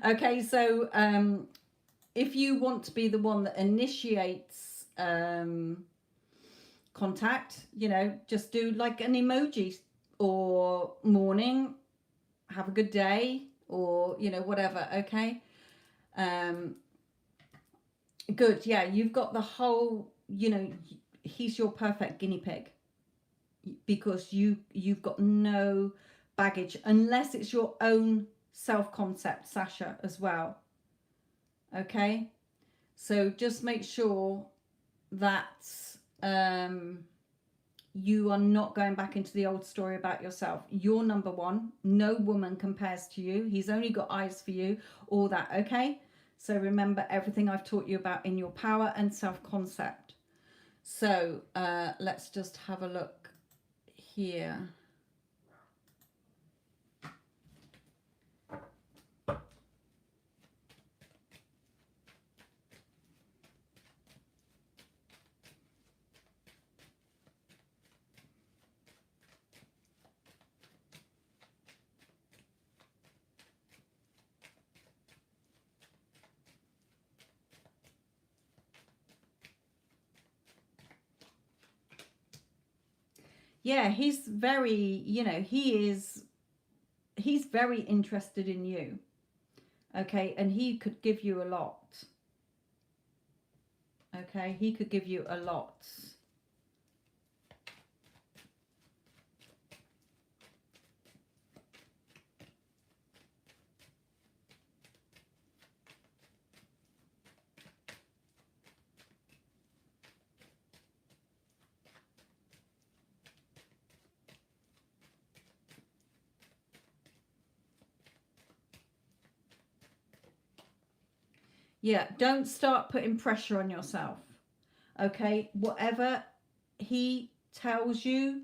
S1: Okay, so if you want to be the one that initiates contact, you know, just do like an emoji, or morning, have a good day, or you know, whatever. Okay. Good. Yeah, you've got the whole, you know, he's your perfect guinea pig, because you've got no baggage, unless it's your own self-concept, Sasha, as well. Okay, so just make sure that you are not going back into the old story about yourself. You're number one. No woman compares to you. He's only got eyes for you. All that. Okay, so remember everything I've taught you about in your power and self-concept. So let's just have a look here. Yeah, he's very, you know, he's very interested in you. Okay, and he could give you a lot. Okay, he could give you a lot. Yeah, don't start putting pressure on yourself. Okay, whatever he tells you,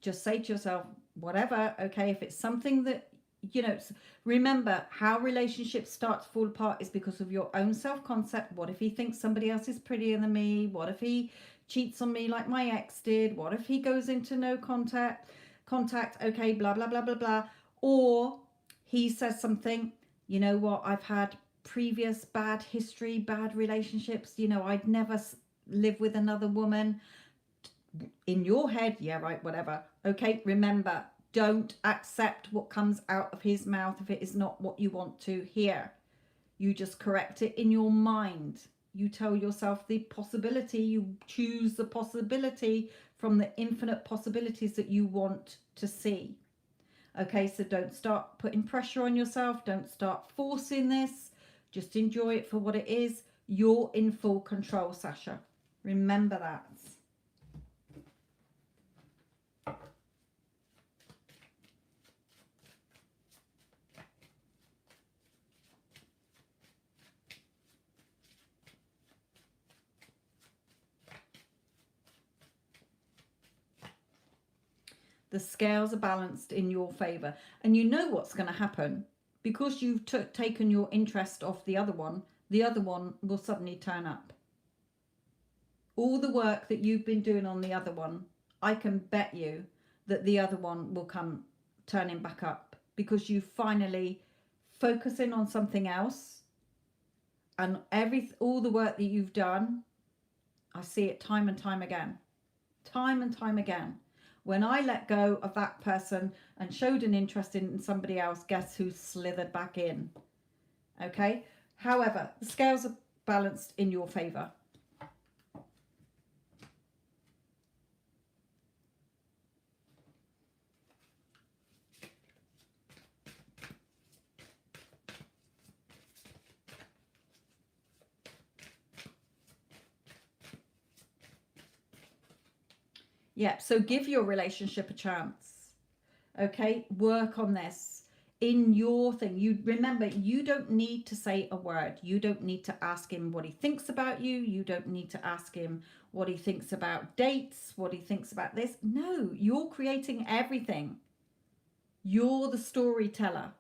S1: just say to yourself, whatever. Okay, if it's something that, you know, remember how relationships start to fall apart is because of your own self-concept. What if he thinks somebody else is prettier than me? What if he cheats on me like my ex did? What if he goes into no contact, okay, blah blah blah blah blah. Or he says something, you know what, I've had previous bad history, bad relationships, you know, I'd never live with another woman. In your head, yeah, right, whatever. Okay, remember, don't accept what comes out of his mouth if it is not what you want to hear. You just correct it in your mind. You tell yourself the possibility, you choose the possibility from the infinite possibilities that you want to see. Okay, so don't start putting pressure on yourself. Don't start forcing this. Just enjoy it for what it is. You're in full control, Sasha. Remember that. The scales are balanced in your favor, and you know what's going to happen, because you've taken your interest off the other one will suddenly turn up. All the work that you've been doing on the other one, I can bet you that the other one will come turning back up, because you finally focusing on something else, and all the work that you've done, I see it time and time again. Time and time again. When I let go of that person and showed an interest in somebody else, guess who slithered back in? Okay. However, the scales are balanced in your favor. Yeah, so give your relationship a chance. Okay, work on this in your thing. You remember, you don't need to say a word. You don't need to ask him what he thinks about you. You don't need to ask him what he thinks about dates, what he thinks about this. No, you're creating everything. You're the storyteller.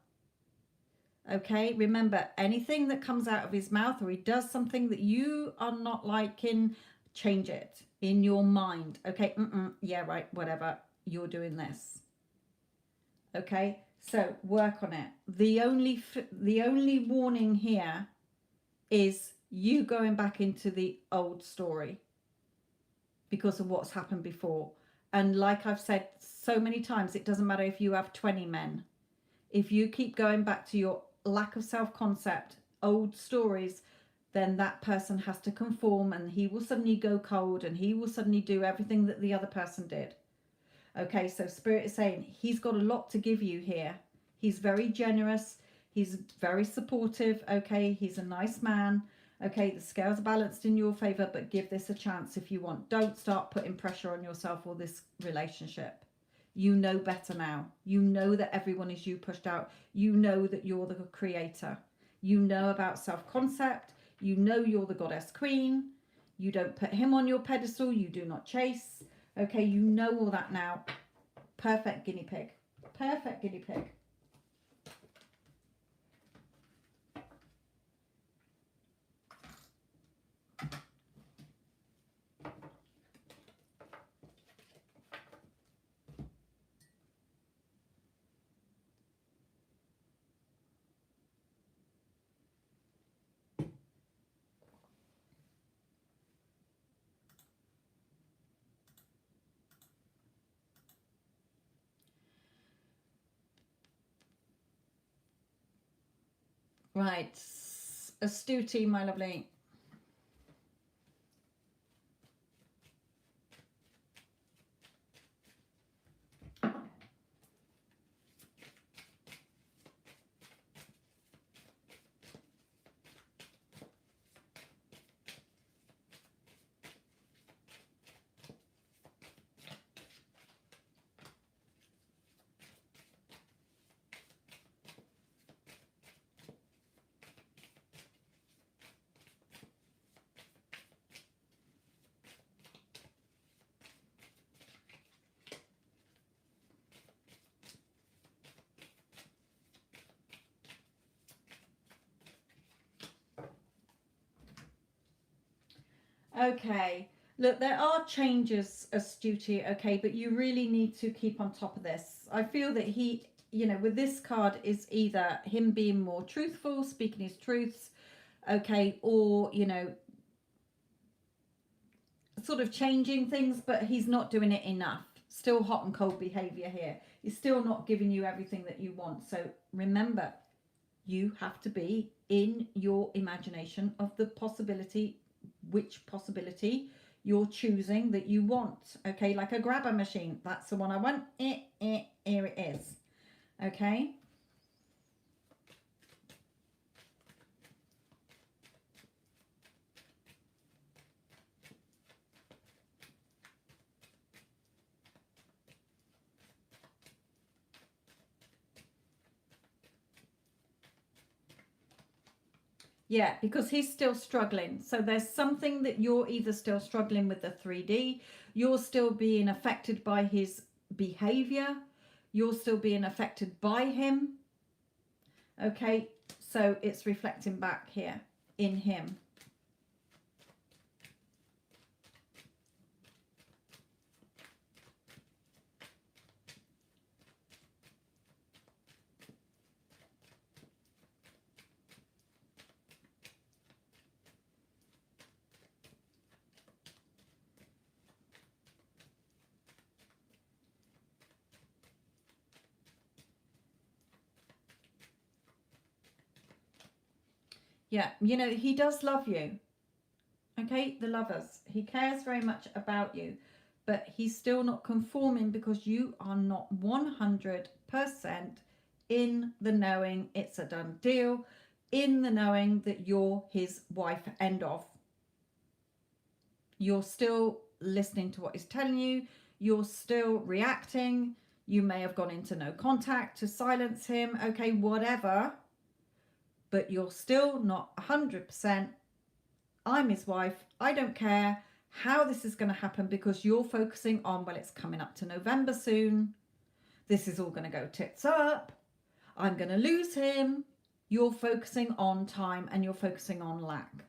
S1: Okay, remember, anything that comes out of his mouth, or he does something that you are not liking, change it in your mind. Okay, yeah, right, whatever, you're doing this. Okay, so work on it. The only warning here is you going back into the old story because of what's happened before. And like I've said so many times, it doesn't matter if you have 20 men. If you keep going back to your lack of self-concept, old stories, then that person has to conform, and he will suddenly go cold, and he will suddenly do everything that the other person did. Okay, so Spirit is saying he's got a lot to give you here. He's very generous. He's very supportive. Okay, he's a nice man. Okay, the scales are balanced in your favor, but give this a chance if you want. Don't start putting pressure on yourself or this relationship. You know better now. You know that everyone is you pushed out. You know that you're the creator. You know about self-concept. You know you're the goddess queen. You don't put him on your pedestal. You do not chase. Okay, you know all that now. Perfect guinea pig. Perfect guinea pig. Right. Astuti, my lovely. Okay. Look, there are changes, Astuti, okay, but you really need to keep on top of this. I feel that he, with this card is either him being more truthful, speaking his truths, okay, or, sort of changing things, but he's not doing it enough. Still hot and cold behavior here. He's still not giving you everything that you want. So remember, you have to be in your imagination of the possibility, which possibility you're choosing that you want. Okay, like a grabber machine. That's the one I want. Here it is. Okay. Yeah, because he's still struggling. So there's something that you're either still struggling with the 3D, you're still being affected by his behavior, you're still being affected by him. Okay, so it's reflecting back here in him. Yeah, he does love you. Okay, the lovers. He cares very much about you, but he's still not conforming because you are not 100% in the knowing it's a done deal, in the knowing that you're his wife, end of. You're still listening to what he's telling you. You're still reacting. You may have gone into no contact to silence him. Okay, whatever. But you're still not 100%. I'm his wife. I don't care how this is going to happen because you're focusing on, well, it's coming up to November soon. This is all going to go tits up. I'm going to lose him. You're focusing on time and you're focusing on lack.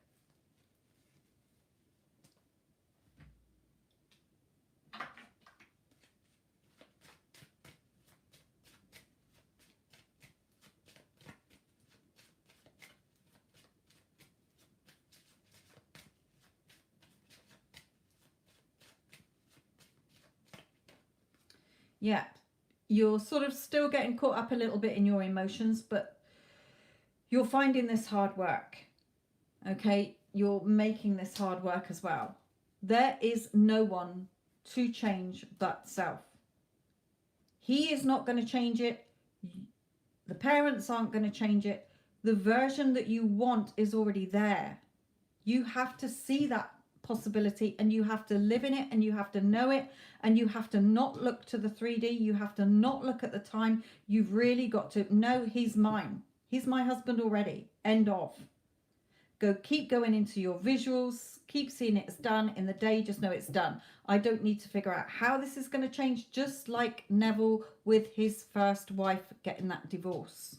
S1: Yeah, you're sort of still getting caught up a little bit in your emotions, but you're finding this hard work. Okay, you're making this hard work as well. There is no one to change but self. He is not going to change it. The parents aren't going to change it. The version that you want is already there. You have to see that possibility and you have to live in it and you have to know it and you have to not look to the 3D. You have to not look at the time. You've really got to know he's mine. He's my husband already. End of. Keep going into your visuals. Keep seeing it as done in the day. Just know it's done. I don't need to figure out how this is going to change, just like Neville with his first wife getting that divorce.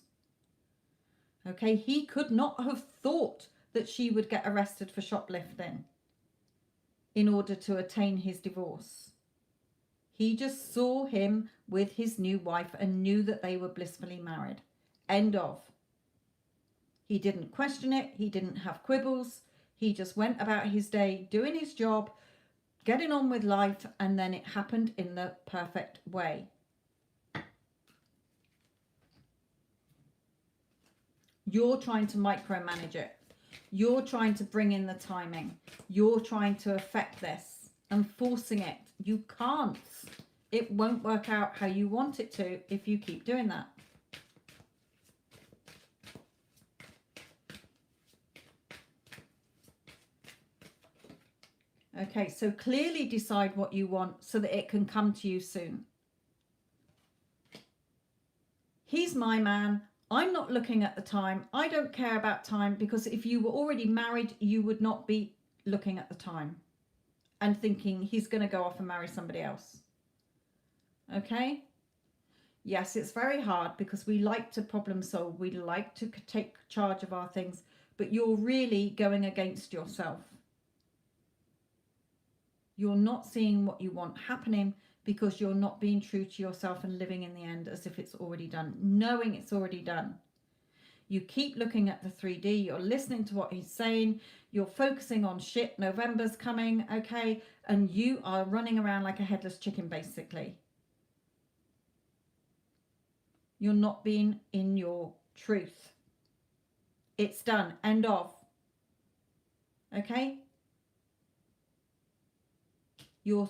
S1: Okay, he could not have thought that she would get arrested for shoplifting in order to attain his divorce. He just saw him with his new wife and knew that they were blissfully married. End of. He didn't question it. He didn't have quibbles. He just went about his day doing his job, getting on with life, and then it happened in the perfect way. You're trying to micromanage it. You're trying to bring in the timing. You're trying to affect this and forcing it. You can't. It won't work out how you want it to if you keep doing that. Okay, so clearly decide what you want so that it can come to you soon. He's my man. I'm not looking at the time. I don't care about time because if you were already married, you would not be looking at the time and thinking he's going to go off and marry somebody else. Okay? Yes, it's very hard because we like to problem solve. We like to take charge of our things, but you're really going against yourself. You're not seeing what you want happening because you're not being true to yourself and living in the end as if it's already done, knowing it's already done. You keep looking at the 3D, you're listening to what he's saying, you're focusing on shit, November's coming, okay, and you are running around like a headless chicken, basically. You're not being in your truth. It's done, end of. Okay? You're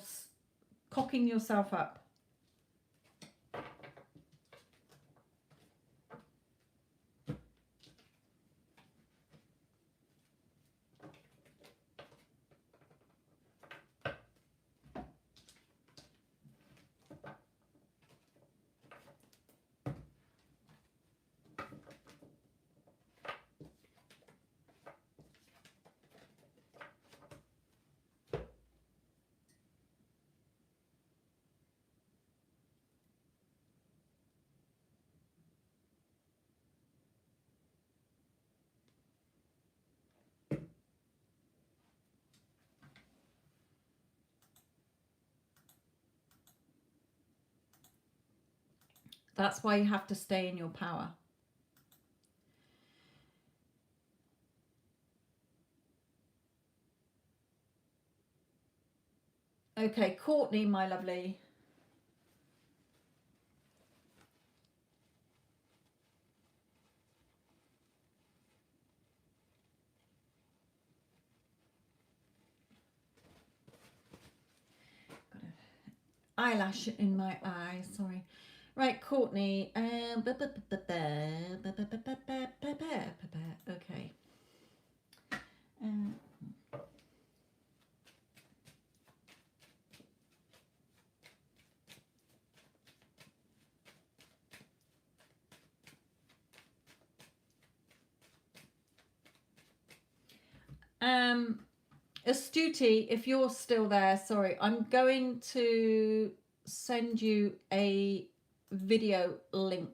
S1: cocking yourself up. That's why you have to stay in your power. Okay, Courtney, my lovely. eyelash in my eye. Sorry. Right, Courtney. Okay. Astuti, if you're still there, sorry, I'm going to send you a video link.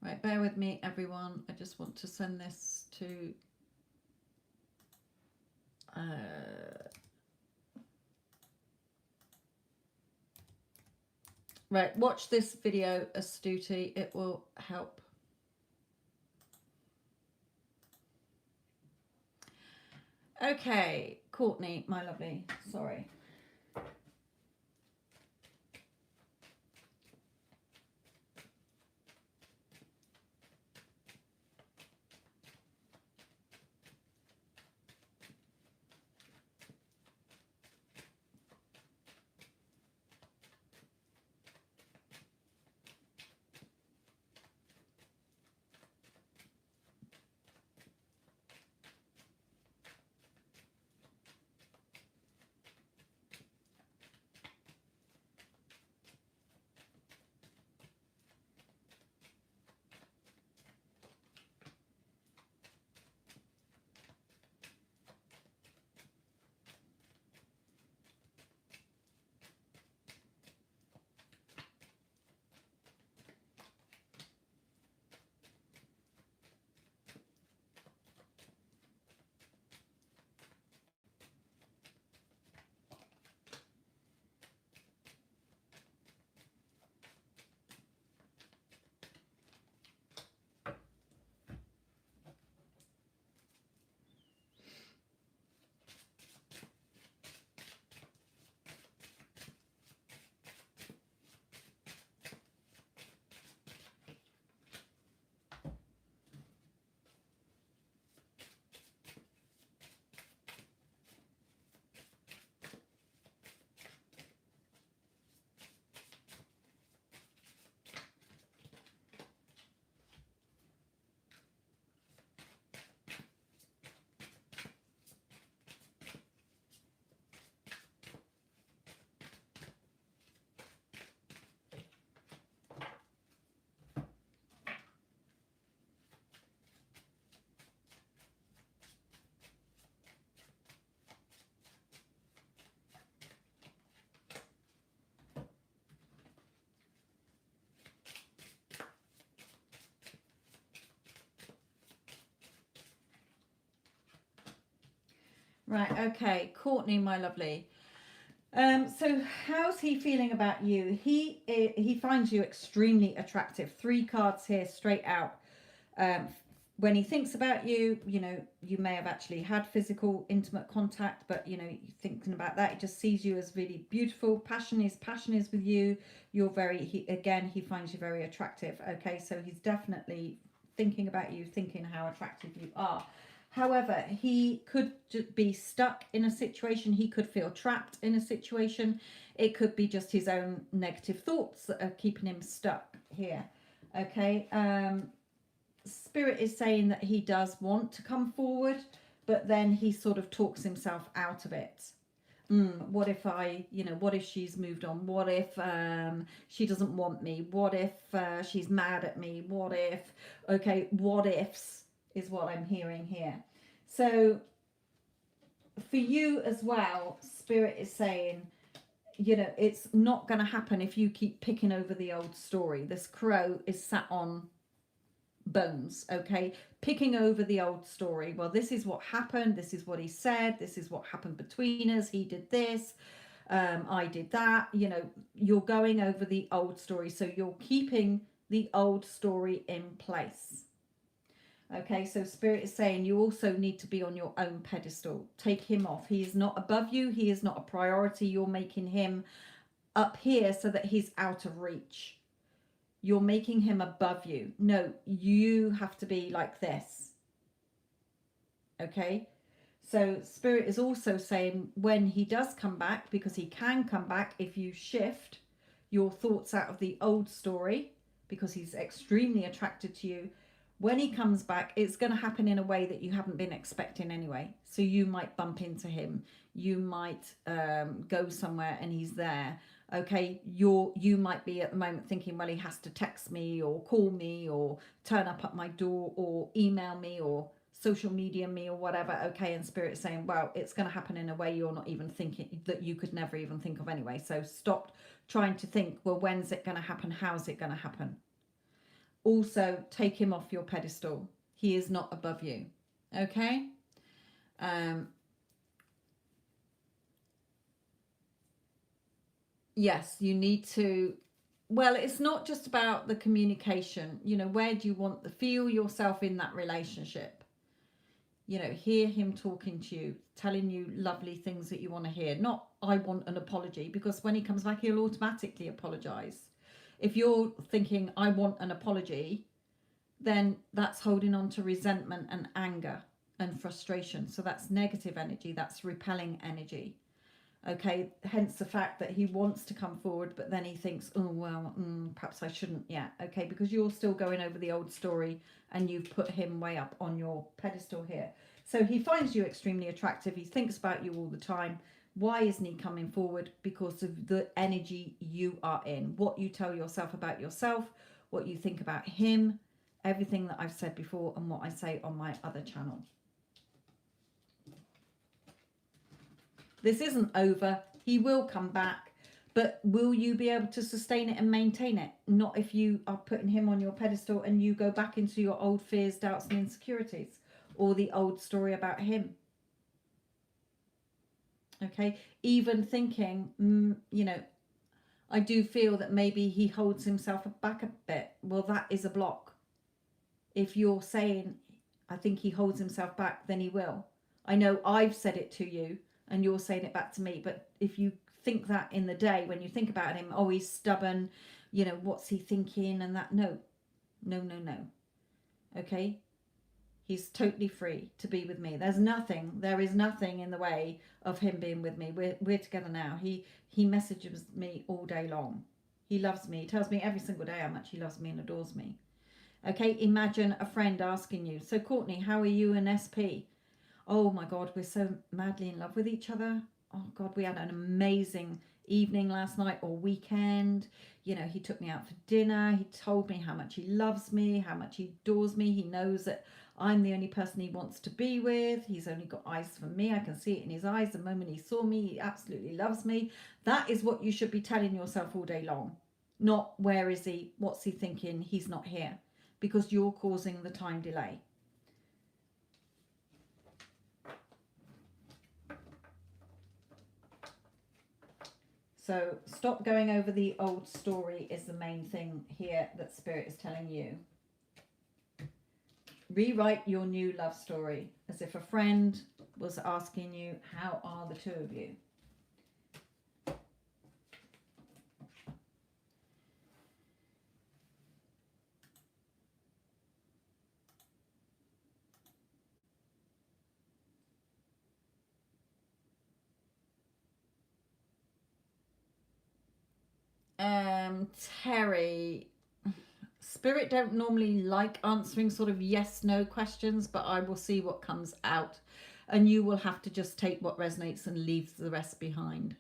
S1: Right, bear with me, everyone. I just want to send this to right, watch this video, Astuti. It will help. Okay, Courtney, my lovely. Sorry. Right, okay, Courtney, my lovely. So how's he feeling about you? He finds you extremely attractive. 3 cards here, straight out. When he thinks about you, you know, you may have actually had physical, intimate contact, but you know, thinking about that, he just sees you as really beautiful. Passion is with you. You're very. He finds you very attractive. Okay, so he's definitely thinking about you, thinking how attractive you are. However, he could be stuck in a situation. He could feel trapped in a situation. It could be just his own negative thoughts that are keeping him stuck here. Okay. Spirit is saying that he does want to come forward, but then he sort of talks himself out of it. What if what if she's moved on? What if she doesn't want me? What if she's mad at me? What if, what ifs is what I'm hearing here. So for you as well, Spirit is saying, it's not going to happen if you keep picking over the old story. This crow is sat on bones, okay, picking over the old story. Well, this is what happened, this is what he said, this is what happened between us, he did this, I did that. You're going over the old story, so you're keeping the old story in place. Okay, so Spirit is saying you also need to be on your own pedestal. Take him off. He is not above you. He is not a priority. You're making him up here so that he's out of reach. You're making him above you. No, you have to be like this. Okay? So Spirit is also saying when he does come back, because he can come back if you shift your thoughts out of the old story, because he's extremely attracted to you. When he comes back, it's going to happen in a way that you haven't been expecting anyway. So you might bump into him. You might go somewhere and he's there. Okay, you might be at the moment thinking, well, he has to text me or call me or turn up at my door or email me or social media me or whatever. Okay, and Spirit saying, well, it's going to happen in a way you're not even thinking, that you could never even think of anyway. So stop trying to think, well, when's it going to happen? How's it going to happen? Also, take him off your pedestal. He is not above you. Okay? Yes, you need to. Well, it's not just about the communication. You know, where do you want to feel yourself in that relationship? You know, hear him talking to you, telling you lovely things that you want to hear. Not, I want an apology, because when he comes back, he'll automatically apologize. If you're thinking, I want an apology, then that's holding on to resentment and anger and frustration. So that's negative energy, that's repelling energy. Okay, hence the fact that he wants to come forward, but then he thinks, oh, well, perhaps I shouldn't yet. Okay, because you're still going over the old story and you've put him way up on your pedestal here. So he finds you extremely attractive. He thinks about you all the time. Why isn't he coming forward? Because of the energy you are in, what you tell yourself about yourself, what you think about him, everything that I've said before and what I say on my other channel. This isn't over. He will come back, but will you be able to sustain it and maintain it? Not if you are putting him on your pedestal and you go back into your old fears, doubts and insecurities, or the old story about him. Okay, even thinking, you know, I do feel that maybe he holds himself back a bit. Well, that is a block. If you're saying, I think he holds himself back, then he will. I know I've said it to you and you're saying it back to me, but if you think that in the day, when you think about him, oh, he's stubborn, you know, what's he thinking and that, no. Okay, he's totally free to be with me. There is nothing in the way of him being with me. We're together now. He messages me all day long. He loves me. He tells me every single day how much he loves me and adores me. Okay, imagine a friend asking you, so Courtney, how are you and SP? Oh my God, we're so madly in love with each other. Oh God, we had an amazing evening last night or weekend. You know, he took me out for dinner. He told me how much he loves me, how much he adores me. He knows that I'm the only person he wants to be with. He's only got eyes for me. I can see it in his eyes. The moment he saw me, he absolutely loves me. That is what you should be telling yourself all day long. Not where is he? What's he thinking? He's not here. Because you're causing the time delay. So stop going over the old story is the main thing here that Spirit is telling you. Rewrite your new love story as if a friend was asking you, how are the two of you? Terry, Spirit don't normally like answering sort of yes no questions, but I will see what comes out and you will have to just take what resonates and leave the rest behind.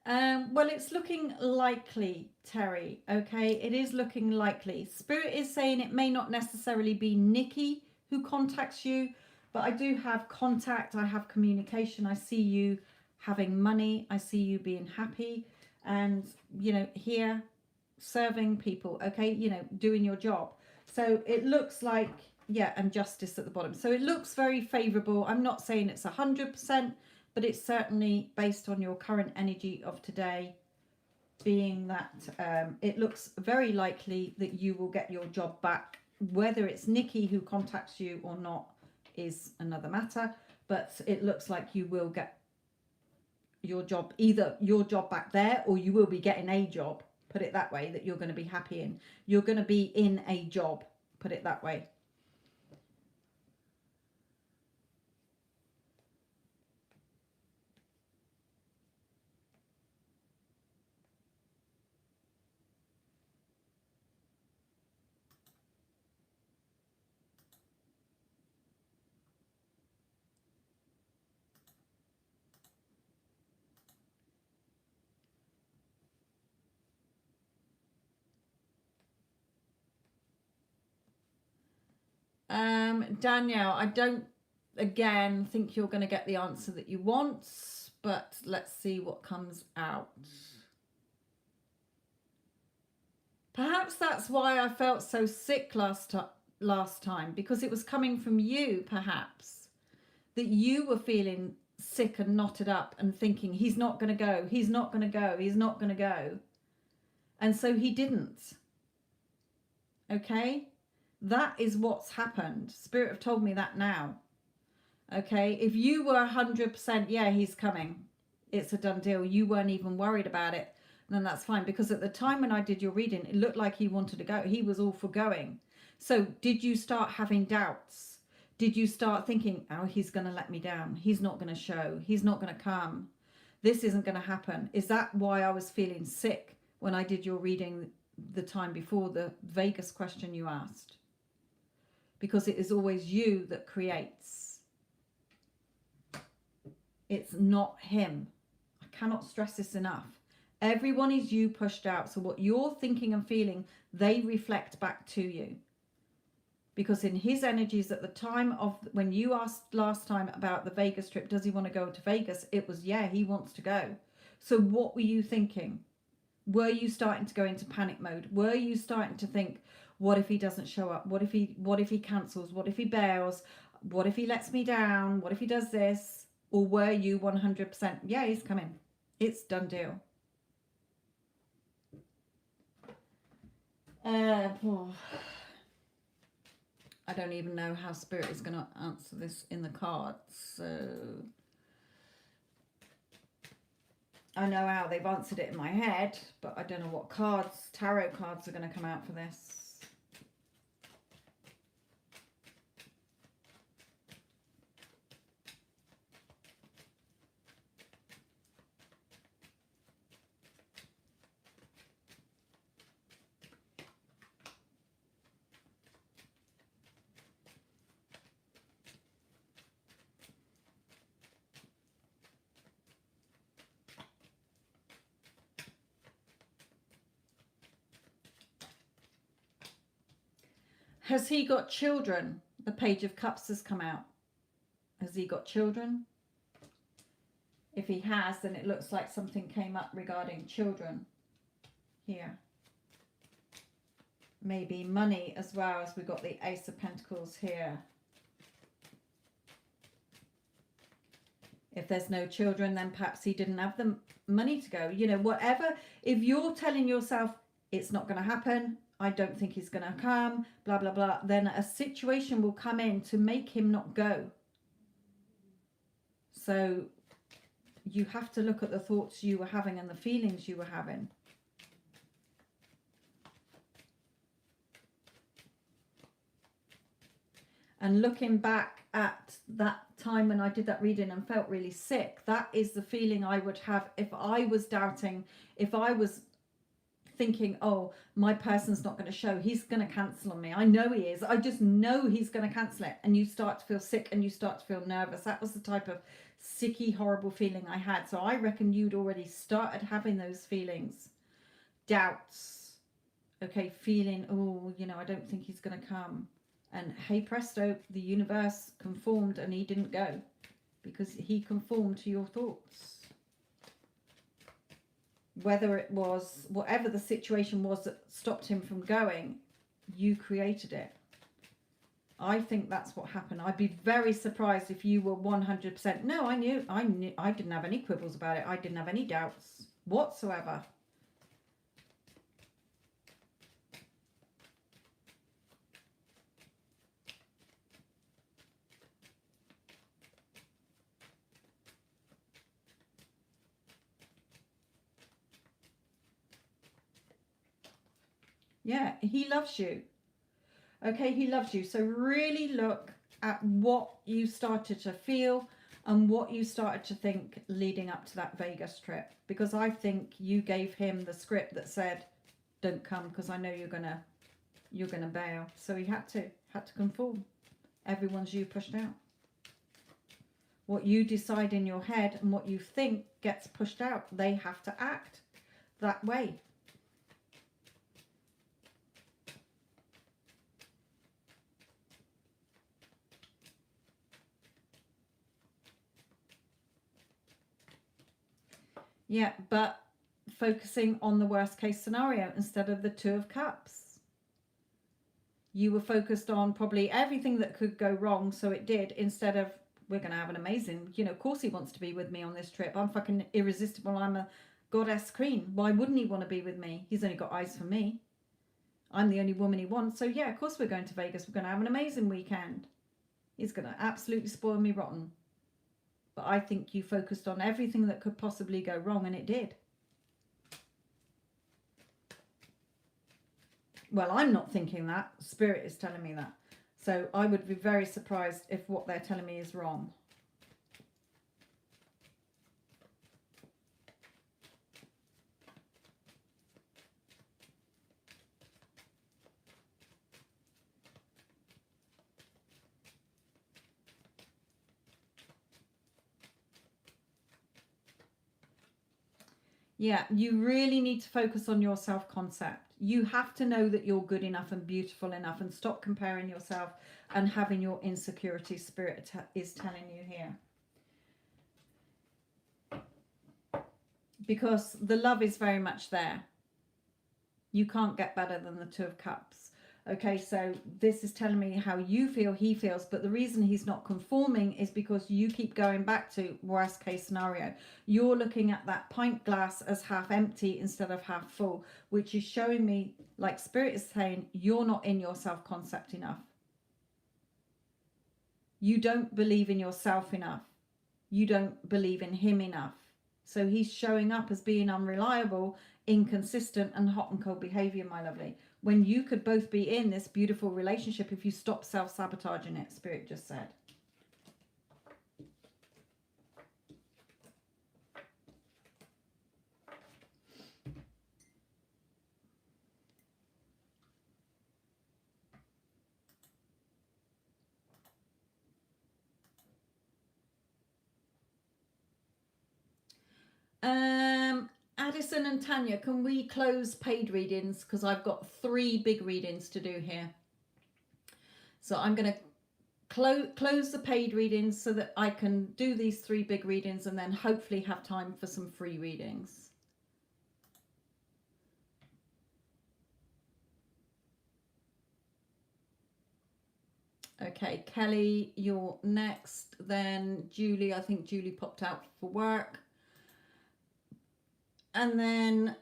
S1: Well, it's looking likely, Terry. Okay, it is looking likely. Spirit is saying it may not necessarily be Nikki who contacts you, but I do have contact. I have communication. I see you having money. I see you being happy, and here serving people. Okay, doing your job. So it looks like, yeah, and justice at the bottom. So it looks very favorable. I'm not saying it's 100%. But it's certainly based on your current energy of today, being that it looks very likely that you will get your job back. Whether it's Nikki who contacts you or not is another matter, but it looks like you will get your job, either your job back there, or you will be getting a job, put it that way, that you're going to be happy in. You're going to be in a job, put it that way. Danielle, I don't again think you're going to get the answer that you want, but let's see what comes out. Perhaps that's why I felt so sick last time, because it was coming from you, perhaps, that you were feeling sick and knotted up and thinking, he's not going to go, he's not going to go, he's not going to go. And so he didn't. Okay? That is what's happened. Spirit have told me that now. Okay? If you were 100%, yeah, he's coming, it's a done deal, you weren't even worried about it, then that's fine. Because at the time when I did your reading, it looked like he wanted to go. He was all for going. So did you start having doubts? Did you start thinking, oh, he's going to let me down, he's not going to show, he's not going to come, this isn't going to happen? Is that why I was feeling sick when I did your reading the time before, the Vegas question you asked? Because it is always you that creates. It's not him. I cannot stress this enough. Everyone is you pushed out. So what you're thinking and feeling, they reflect back to you. Because in his energies at the time of when you asked last time about the Vegas trip, does he want to go to Vegas? It was, yeah, he wants to go. So what were you thinking? Were you starting to go into panic mode? Were you starting to think, what if he doesn't show up? What if he cancels? What if he bails? What if he lets me down? What if he does this? Or were you 100%, yeah, he's coming, it's done deal? I don't even know how Spirit is going to answer this in the cards. So I know how they've answered it in my head, but I don't know what cards, tarot cards, are going to come out for this. Has he got children? The Page of Cups has come out. Has he got children? If he has, then it looks like something came up regarding children here. Maybe money as well, as we got the Ace of Pentacles here. If there's no children, then perhaps he didn't have the money to go. You know, whatever. If you're telling yourself it's not going to happen, I don't think he's going to come, blah, blah, blah, then a situation will come in to make him not go. So you have to look at the thoughts you were having and the feelings you were having. And looking back at that time when I did that reading and felt really sick, that is the feeling I would have if I was doubting, if I was thinking, oh, my person's not going to show, he's going to cancel on me, I know he is, I just know he's going to cancel it, and you start to feel sick and you start to feel nervous. That was the type of sicky, horrible feeling I had. So I reckon you'd already started having those feelings, doubts, okay, feeling, oh, you know, I don't think he's going to come. And hey presto, the universe conformed and he didn't go because he conformed to your thoughts. Whether it was, whatever the situation was that stopped him from going, you created it. I think that's what happened. I'd be very surprised if you were 100%. No, I knew, I didn't have any quibbles about it. I didn't have any doubts whatsoever. Yeah, he loves you. Okay, he loves you. So really look at what you started to feel and what you started to think leading up to that Vegas trip. Because I think you gave him the script that said, don't come because I know you're gonna bail. So he had to conform. Everyone's you pushed out. What you decide in your head and what you think gets pushed out. They have to act that way. Yeah, but focusing on the worst case scenario instead of the Two of Cups. You were focused on probably everything that could go wrong, so it did, instead of, we're going to have an amazing, you know, of course he wants to be with me on this trip. I'm fucking irresistible. I'm a goddess queen. Why wouldn't he want to be with me? He's only got eyes for me. I'm the only woman he wants. So yeah, of course we're going to Vegas. We're going to have an amazing weekend. He's going to absolutely spoil me rotten. But I think you focused on everything that could possibly go wrong, and it did. Well, I'm not thinking that. Spirit is telling me that. So I would be very surprised if what they're telling me is wrong. Yeah, you really need to focus on your self-concept. You have to know that you're good enough and beautiful enough, and stop comparing yourself and having your insecurity. Spirit is telling you here. Because the love is very much there. You can't get better than the Two of Cups. Okay, so this is telling me how you feel, he feels, but the reason he's not conforming is because you keep going back to worst case scenario. You're looking at that pint glass as half empty instead of half full, which is showing me, like Spirit is saying, you're not in your self-concept enough. You don't believe in yourself enough. You don't believe in him enough. So he's showing up as being unreliable, inconsistent, and hot and cold behavior, my lovely. When you could both be in this beautiful relationship if you stop self-sabotaging it, Spirit just said. Addison and Tanya, can we close paid readings? Because I've got 3 big readings to do here. So I'm going to close the paid readings so that I can do these 3 big readings and then hopefully have time for some free readings. Okay, Kelly, you're next. Then Julie, I think Julie popped out for work. And then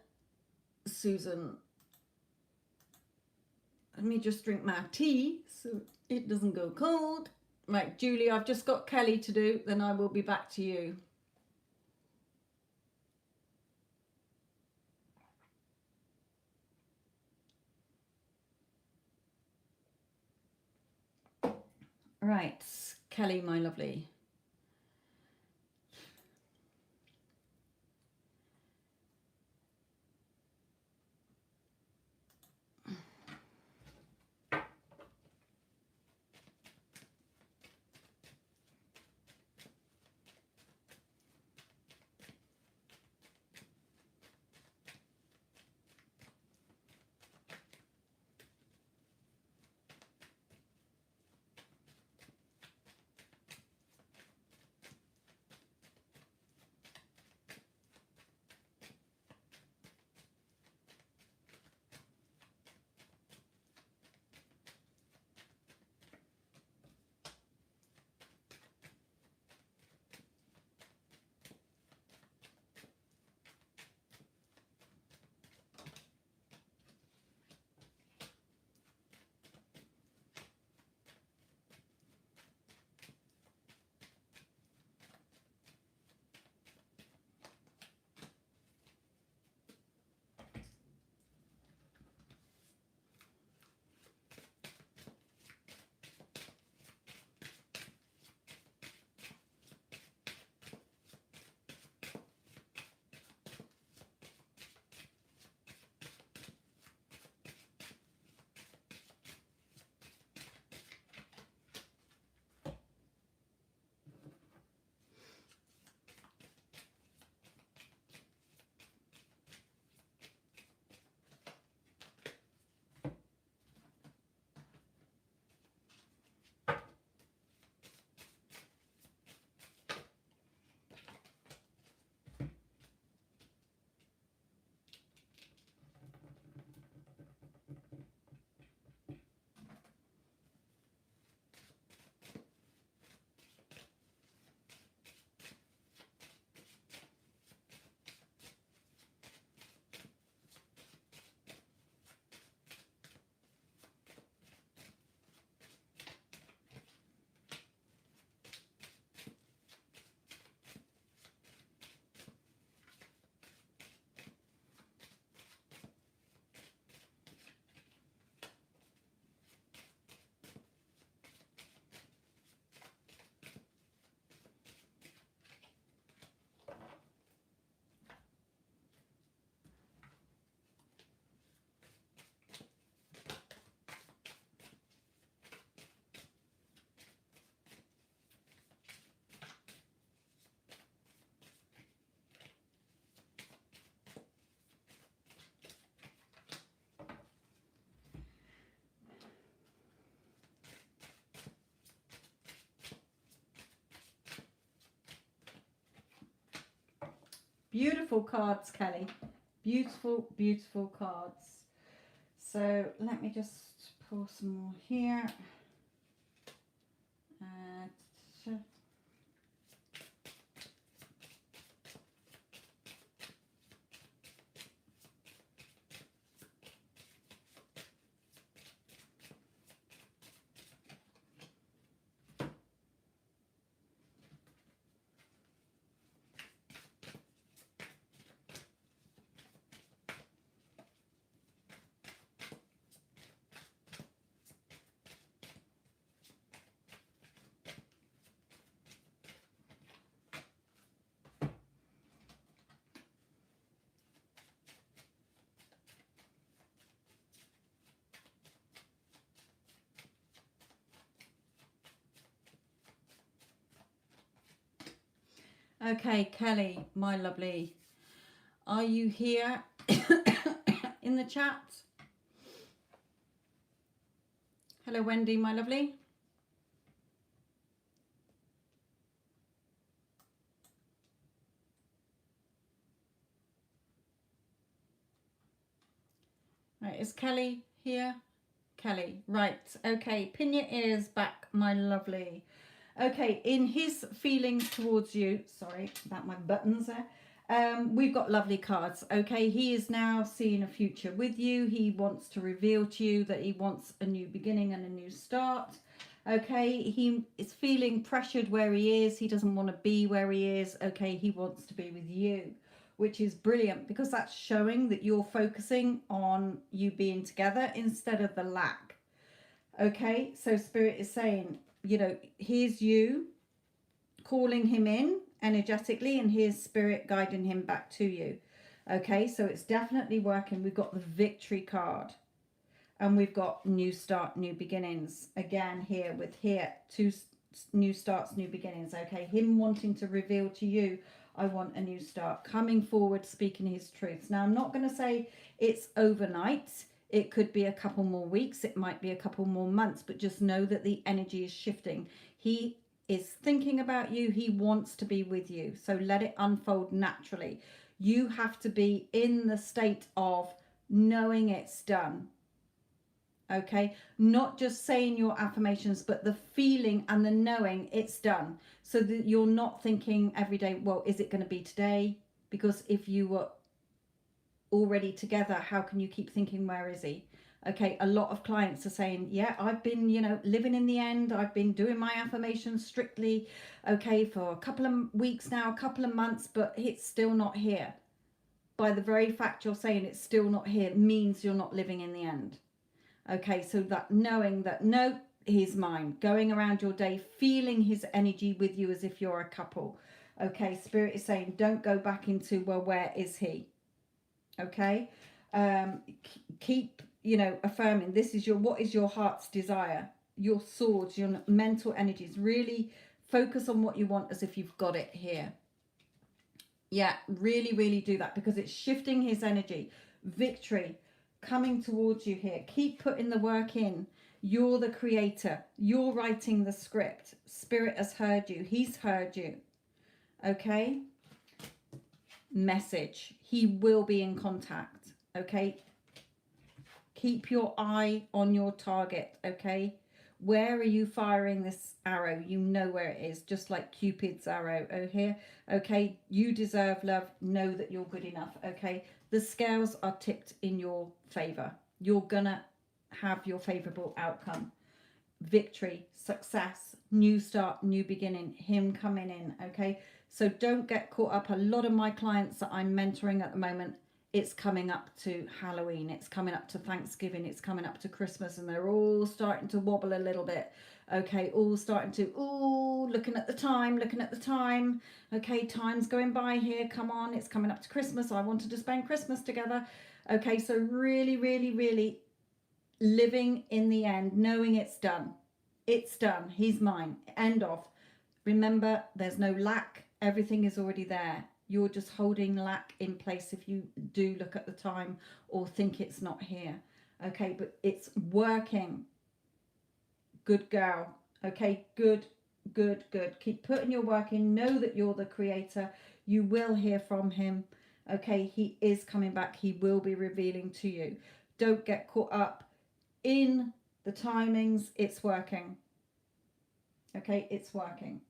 S1: Susan. Let me just drink my tea so it doesn't go cold. Right, Julie, I've just got Kelly to do, then I will be back to you. Right, Kelly, my lovely. Beautiful cards, Kelly. Beautiful, beautiful cards. So let me just pull some more here. Uh, Okay, Kelly, my lovely, are you here in the chat? Hello, Wendy, my lovely. Right, is Kelly here? Kelly, right, okay, pin your ears back, my lovely. Okay, in his feelings towards you, sorry about my buttons there, we've got lovely cards. Okay, he is now seeing a future with you. He wants to reveal to you that he wants a new beginning and a new start. Okay, he is feeling pressured where he is. He doesn't want to be where he is. Okay, he wants to be with you, which is brilliant because that's showing that you're focusing on you being together instead of the lack. Okay, so Spirit is saying, you know, here's you calling him in energetically, and here's Spirit guiding him back to you. Okay, so it's definitely working. We've got the victory card, and we've got new start, new beginnings again here with here two new starts, new beginnings. Okay, him wanting to reveal to you, I want a new start, coming forward, speaking his truths. Now, I'm not going to say it's overnight. It could be a couple more weeks. It might be a couple more months, but just know that the energy is shifting. He is thinking about you. He wants to be with you. So let it unfold naturally. You have to be in the state of knowing it's done. Okay, not just saying your affirmations, but the feeling and the knowing it's done, so that you're not thinking every day, well, is it going to be today? Because if you were already together, how can you keep thinking, where is he? Okay, a lot of clients are saying, yeah, I've been, you know, living in the end. I've been doing my affirmations strictly, okay, for a couple of weeks now, a couple of months, but it's still not here. By the very fact you're saying it's still not here means you're not living in the end. Okay, so that knowing that, no, he's mine, going around your day, feeling his energy with you as if you're a couple. Okay, Spirit is saying, don't go back into, well, where is he? Okay, keep, you know, affirming this is your, what is your heart's desire, your swords, your mental energies. Really focus on what you want as if you've got it here. Yeah, really, really do that, because it's shifting his energy. Victory coming towards you here. Keep putting the work in. You're the creator. You're writing the script. Spirit has heard you. He's heard you. Okay? Message. He will be in contact. Okay? Keep your eye on your target. Okay? Where are you firing this arrow? You know where it is, just like Cupid's arrow. Oh, here. Okay, you deserve love. Know that you're good enough. Okay, the scales are tipped in your favor. You're gonna have your favorable outcome. Victory, success, new start, new beginning, him coming in. Okay, so don't get caught up. A lot of my clients that I'm mentoring at the moment, it's coming up to Halloween, it's coming up to Thanksgiving, it's coming up to Christmas, and they're all starting to wobble a little bit. Okay, all starting to, looking at the time. Okay, time's going by here. Come on, it's coming up to Christmas. I wanted to spend Christmas together. Okay, so really, really, really living in the end, knowing it's done. It's done. He's mine. End of. Remember, there's no lack. Everything is already there. You're just holding lack in place if you do look at the time or think it's not here. Okay, but it's working. Good girl. Okay, good. Keep putting your work in. Know that you're the creator. You will hear from him. Okay, he is coming back. He will be revealing to you. Don't get caught up in the timings. It's working. Okay, it's working.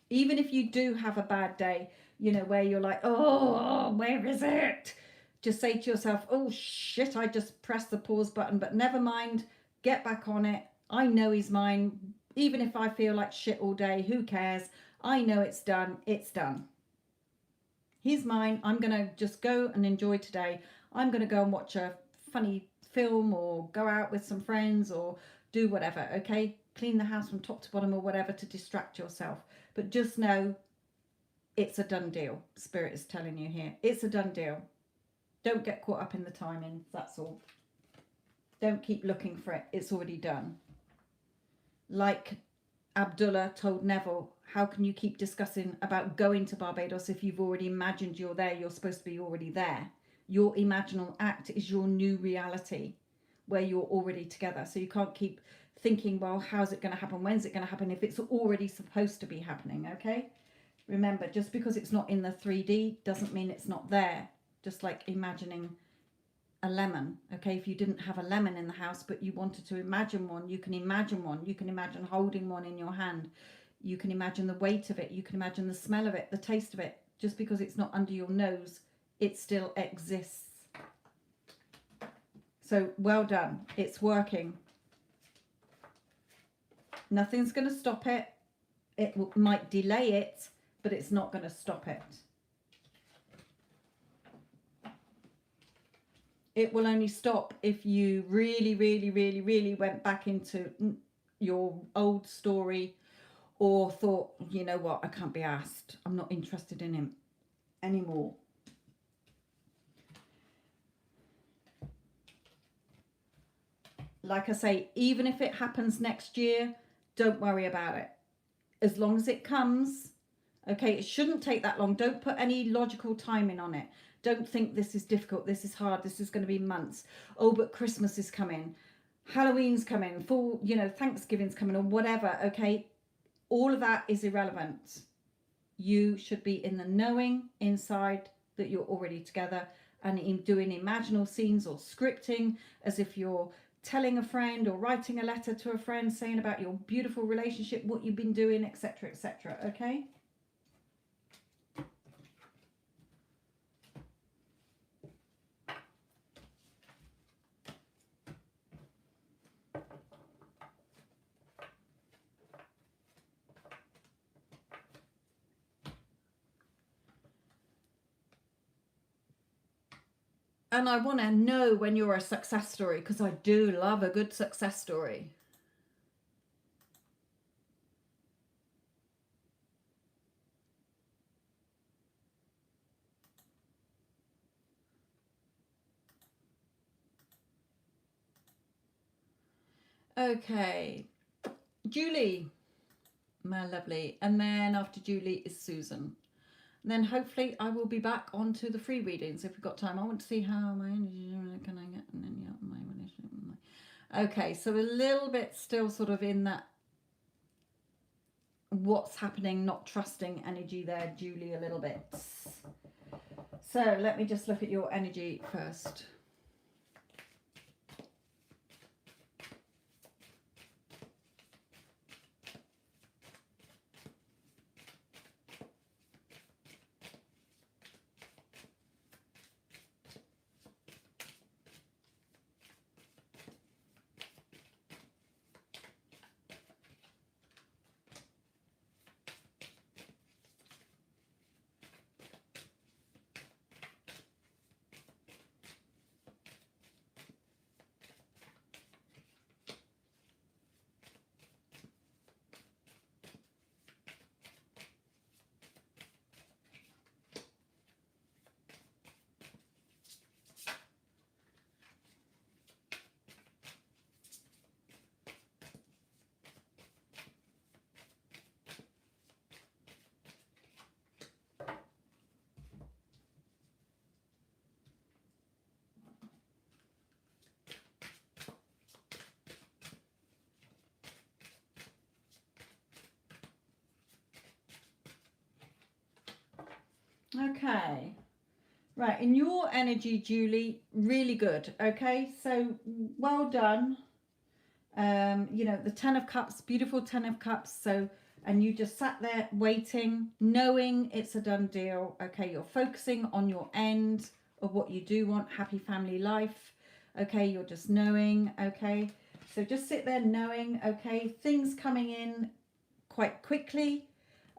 S1: Even if you do have a bad day, you know, where you're like, oh, where is it? Just say to yourself, oh shit, I just pressed the pause button, but never mind, get back on it. I know he's mine. Even if I feel like shit all day, who cares? I know it's done. It's done. He's mine. I'm going to just go and enjoy today. I'm going to go and watch a funny film or go out with some friends or do whatever, okay? Clean the house from top to bottom or whatever to distract yourself. But just know it's a done deal. Spirit is telling you here. It's a done deal. Don't get caught up in the timing. That's all. Don't keep looking for it. It's already done. Like Abdullah told Neville, how can you keep discussing about going to Barbados if you've already imagined you're there? You're supposed to be already there. Your imaginal act is your new reality where you're already together. So you can't keep thinking, well, how's it going to happen? When's it going to happen? If it's already supposed to be happening, okay? Remember, just because it's not in the 3D doesn't mean it's not there. Just like imagining a lemon, okay? If you didn't have a lemon in the house, but you wanted to imagine one, you can imagine one. You can imagine holding one in your hand. You can imagine the weight of it. You can imagine the smell of it, the taste of it. Just because it's not under your nose, it still exists. So well done. It's working. Nothing's going to stop it. It might delay it, but it's not going to stop it. It will only stop if you really, really, really, really went back into your old story or thought, you know what, I can't be asked. I'm not interested in him anymore. Like I say, even if it happens next year, don't worry about it. As long as it comes, okay, it shouldn't take that long. Don't put any logical timing on it. Don't think this is difficult, this is hard, this is going to be months. Oh, but Christmas is coming, Halloween's coming, full, you know, Thanksgiving's coming or whatever, okay? All of that is irrelevant. You should be in the knowing inside that you're already together and in doing imaginal scenes or scripting as if you're telling a friend or writing a letter to a friend saying about your beautiful relationship, what you've been doing, etc., etc., okay? And I want to know when you're a success story, because I do love a good success story. Okay, Julie, my lovely. And then after Julie is Susan. And then hopefully I will be back onto the free readings if we've got time. I want to see how my energy can I get and then my relationship. Okay, so a little bit still sort of in that what's happening, not trusting energy there, Julie, a little bit. So let me just look at your energy first. Okay. Right, in your energy, Julie, really good. Okay, so well done. You know, the 10 of Cups, beautiful 10 of Cups. So, and you just sat there waiting, knowing it's a done deal. Okay, you're focusing on your end of what you do want, happy family life. Okay, you're just knowing. Okay, so just sit there knowing. Okay, things coming in quite quickly.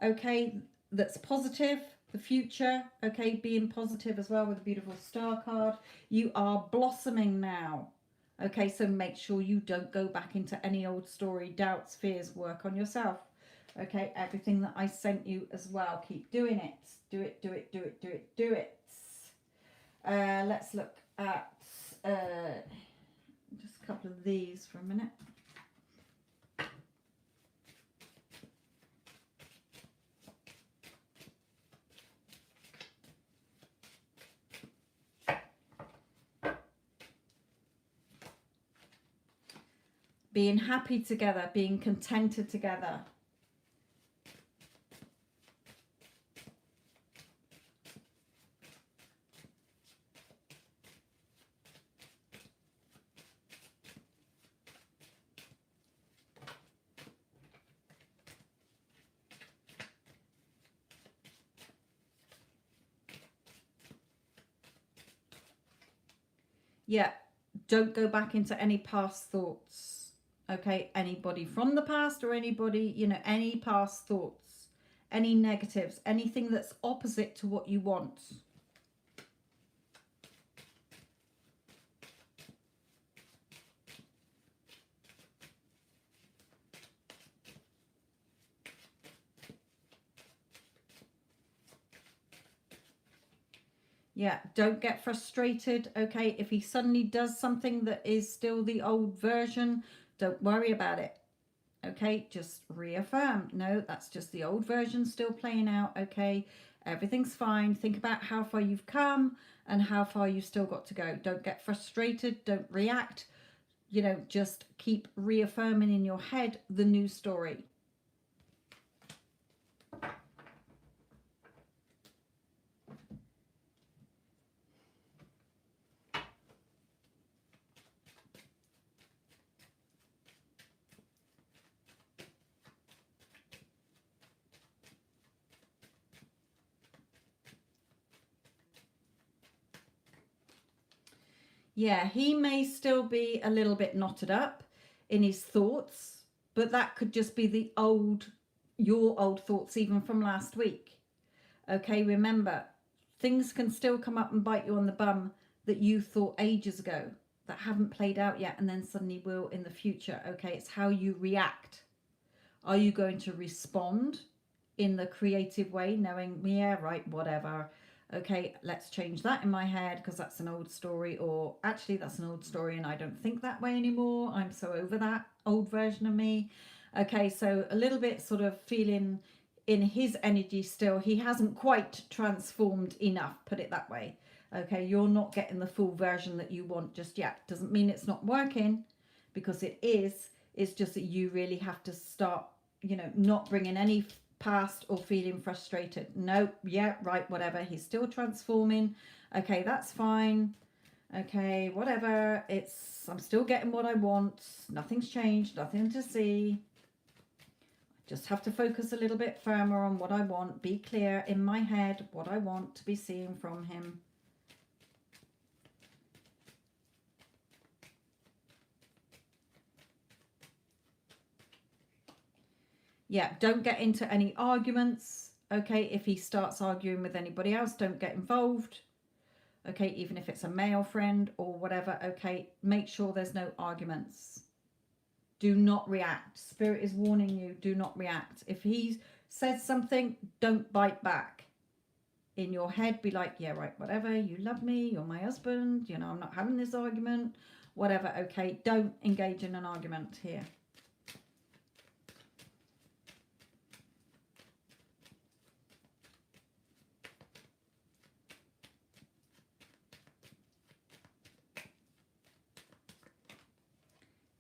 S1: Okay, that's positive. The future. Okay, being positive as well with a beautiful star card. You are blossoming now. Okay, so make sure you don't go back into any old story, doubts, fears, work on yourself. Okay, everything that I sent you as well, keep doing it. Do it, do it, do it, do it, do it. Let's look at just a couple of these for a minute. Being happy together, being contented together. Yeah, don't go back into any past thoughts. Okay, anybody from the past or anybody, you know, any past thoughts, any negatives, anything that's opposite to what you want. Yeah, don't get frustrated. Okay, if he suddenly does something that is still the old version, don't worry about it. Okay, just reaffirm. No, that's just the old version still playing out. Okay, everything's fine. Think about how far you've come and how far you've still got to go. Don't get frustrated. Don't react. You know, just keep reaffirming in your head the new story. Yeah, he may still be a little bit knotted up in his thoughts, but that could just be your old thoughts even from last week. Okay, remember, things can still come up and bite you on the bum that you thought ages ago that haven't played out yet and then suddenly will in the future. Okay, it's how you react. Are you going to respond in the creative way, knowing, yeah, right, whatever. Okay, let's change that in my head because that's an old story, or actually, that's an old story and I don't think that way anymore. I'm so over that old version of me. Okay, so a little bit sort of feeling in his energy still, he hasn't quite transformed enough, put it that way. Okay, you're not getting the full version that you want just yet. Doesn't mean it's not working, because it is. It's just that you really have to start, you know, not bringing any past or feeling frustrated. No, yeah, right, whatever. He's still transforming. Okay, that's fine. Okay, whatever. I'm still getting what I want. Nothing's changed, nothing to see. Just have to focus a little bit firmer on what I want. Be clear in my head what I want to be seeing from him. Yeah, don't get into any arguments. Okay, if he starts arguing with anybody else, don't get involved. Okay, even if it's a male friend or whatever. Okay, make sure there's no arguments. Do not react. Spirit is warning you, do not react. If he says something, don't bite back. In your head, be like, yeah, right, whatever, you love me, you're my husband, you know, I'm not having this argument, whatever. Okay, don't engage in an argument here.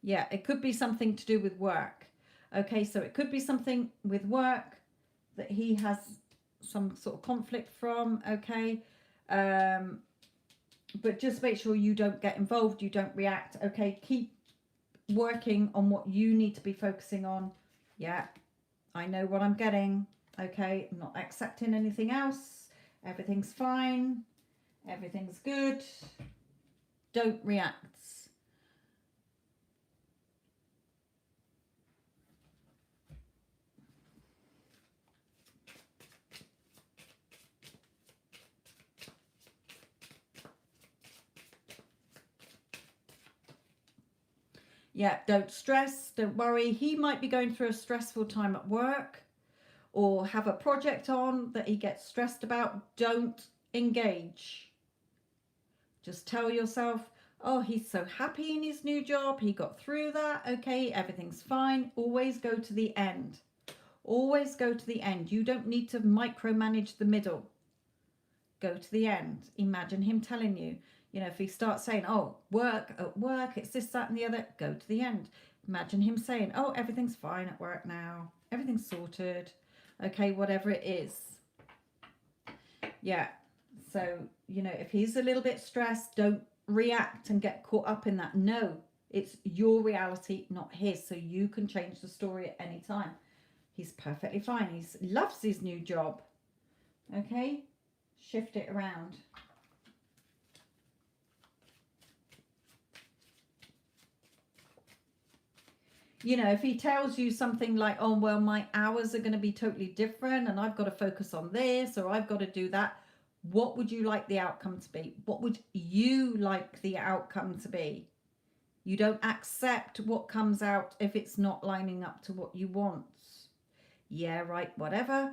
S1: Yeah, it could be something to do with work. Okay, so it could be something with work that he has some sort of conflict from, okay? But just make sure you don't get involved, you don't react, okay? Keep working on what you need to be focusing on. Yeah, I know what I'm getting, okay? I'm not accepting anything else. Everything's fine. Everything's good. Don't react. Yeah, don't stress, don't worry. He might be going through a stressful time at work or have a project on that he gets stressed about. Don't engage. Just tell yourself, oh, he's so happy in his new job. He got through that. Okay, everything's fine. Always go to the end. Always go to the end. You don't need to micromanage the middle. Go to the end. Imagine him telling you, you know, if he starts saying, oh, work, at work, it's this, that, and the other, go to the end. Imagine him saying, oh, everything's fine at work now. Everything's sorted. Okay, whatever it is. Yeah. So, you know, if he's a little bit stressed, don't react and get caught up in that. No, it's your reality, not his. So you can change the story at any time. He's perfectly fine. He loves his new job. Okay? Shift it around. You know, if he tells you something like, oh, well, my hours are going to be totally different and I've got to focus on this or I've got to do that, what would you like the outcome to be? What would you like the outcome to be? You don't accept what comes out if it's not lining up to what you want. Yeah, right, whatever.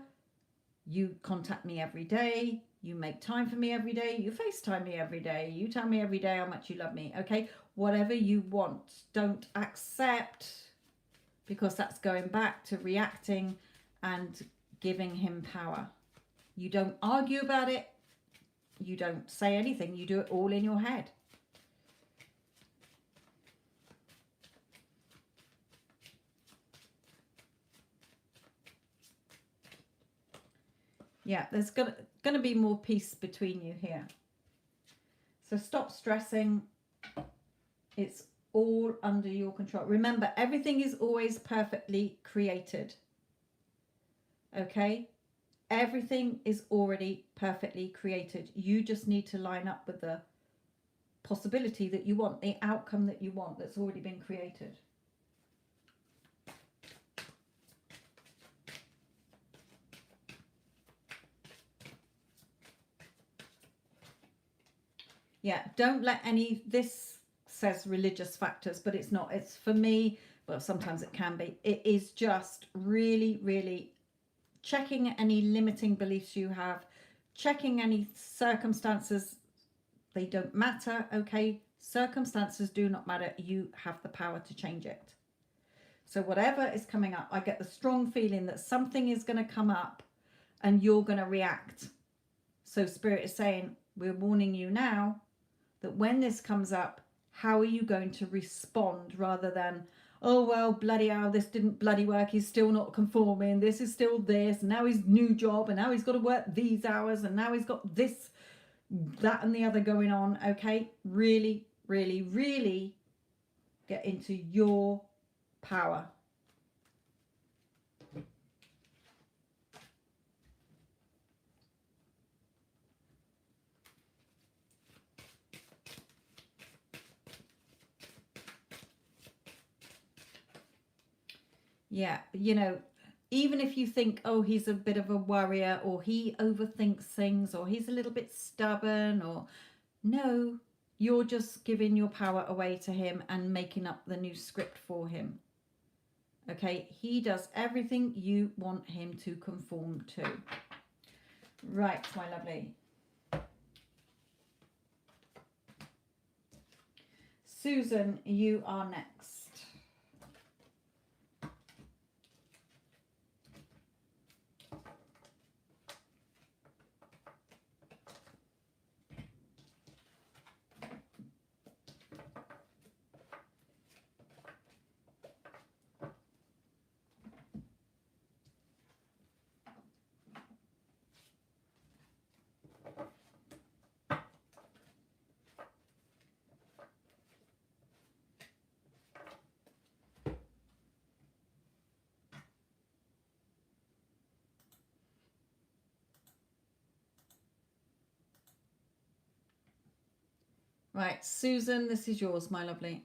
S1: You contact me every day. You make time for me every day. You FaceTime me every day. You tell me every day how much you love me. Okay, whatever you want. Don't accept, because that's going back to reacting and giving him power. You don't argue about it. You don't say anything. You do it all in your head. Yeah, there's going to be more peace between you here. So stop stressing. It's all under your control. Remember, everything is always perfectly created. Okay? Everything is already perfectly created. You just need to line up with the possibility that you want, the outcome that you want that's already been created. Yeah, don't let this says religious factors, but it's not. It's for me, well, sometimes it can be. It is just really, really checking any limiting beliefs you have, checking any circumstances. They don't matter, okay? Circumstances do not matter. You have the power to change it. So whatever is coming up, I get the strong feeling that something is going to come up and you're going to react. So Spirit is saying, we're warning you now that when this comes up, how are you going to respond, rather than, oh, well, bloody hell, this didn't bloody work. He's still not conforming. This is still this. And now his new job. And now he's got to work these hours. And now he's got this, that, and the other going on. Okay. Really, really, really get into your power. Yeah, you know, even if you think, oh, he's a bit of a worrier, or he overthinks things, or he's a little bit stubborn, or no, you're just giving your power away to him and making up the new script for him. Okay, he does everything you want him to conform to. Right, my lovely. Susan, you are next. Right, Susan, this is yours, my lovely.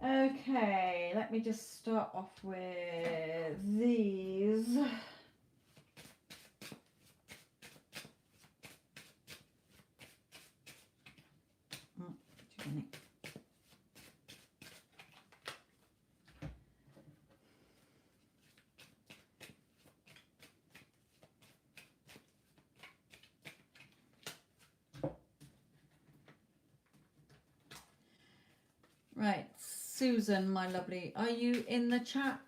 S1: Okay, let me just start off with these. Oh, too many. Right, Susan, my lovely, are you in the chats?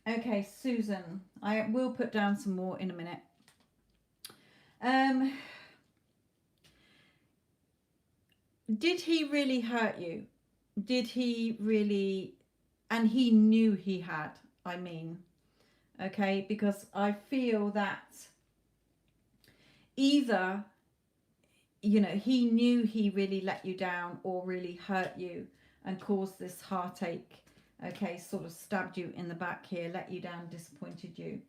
S1: Okay, Susan, I will put down some more in a minute. Did he really hurt you? Did he really, and he knew he had, I mean, okay, because I feel that either, you know, he knew he really let you down or really hurt you and caused this heartache, okay, sort of stabbed you in the back here, let you down, disappointed you.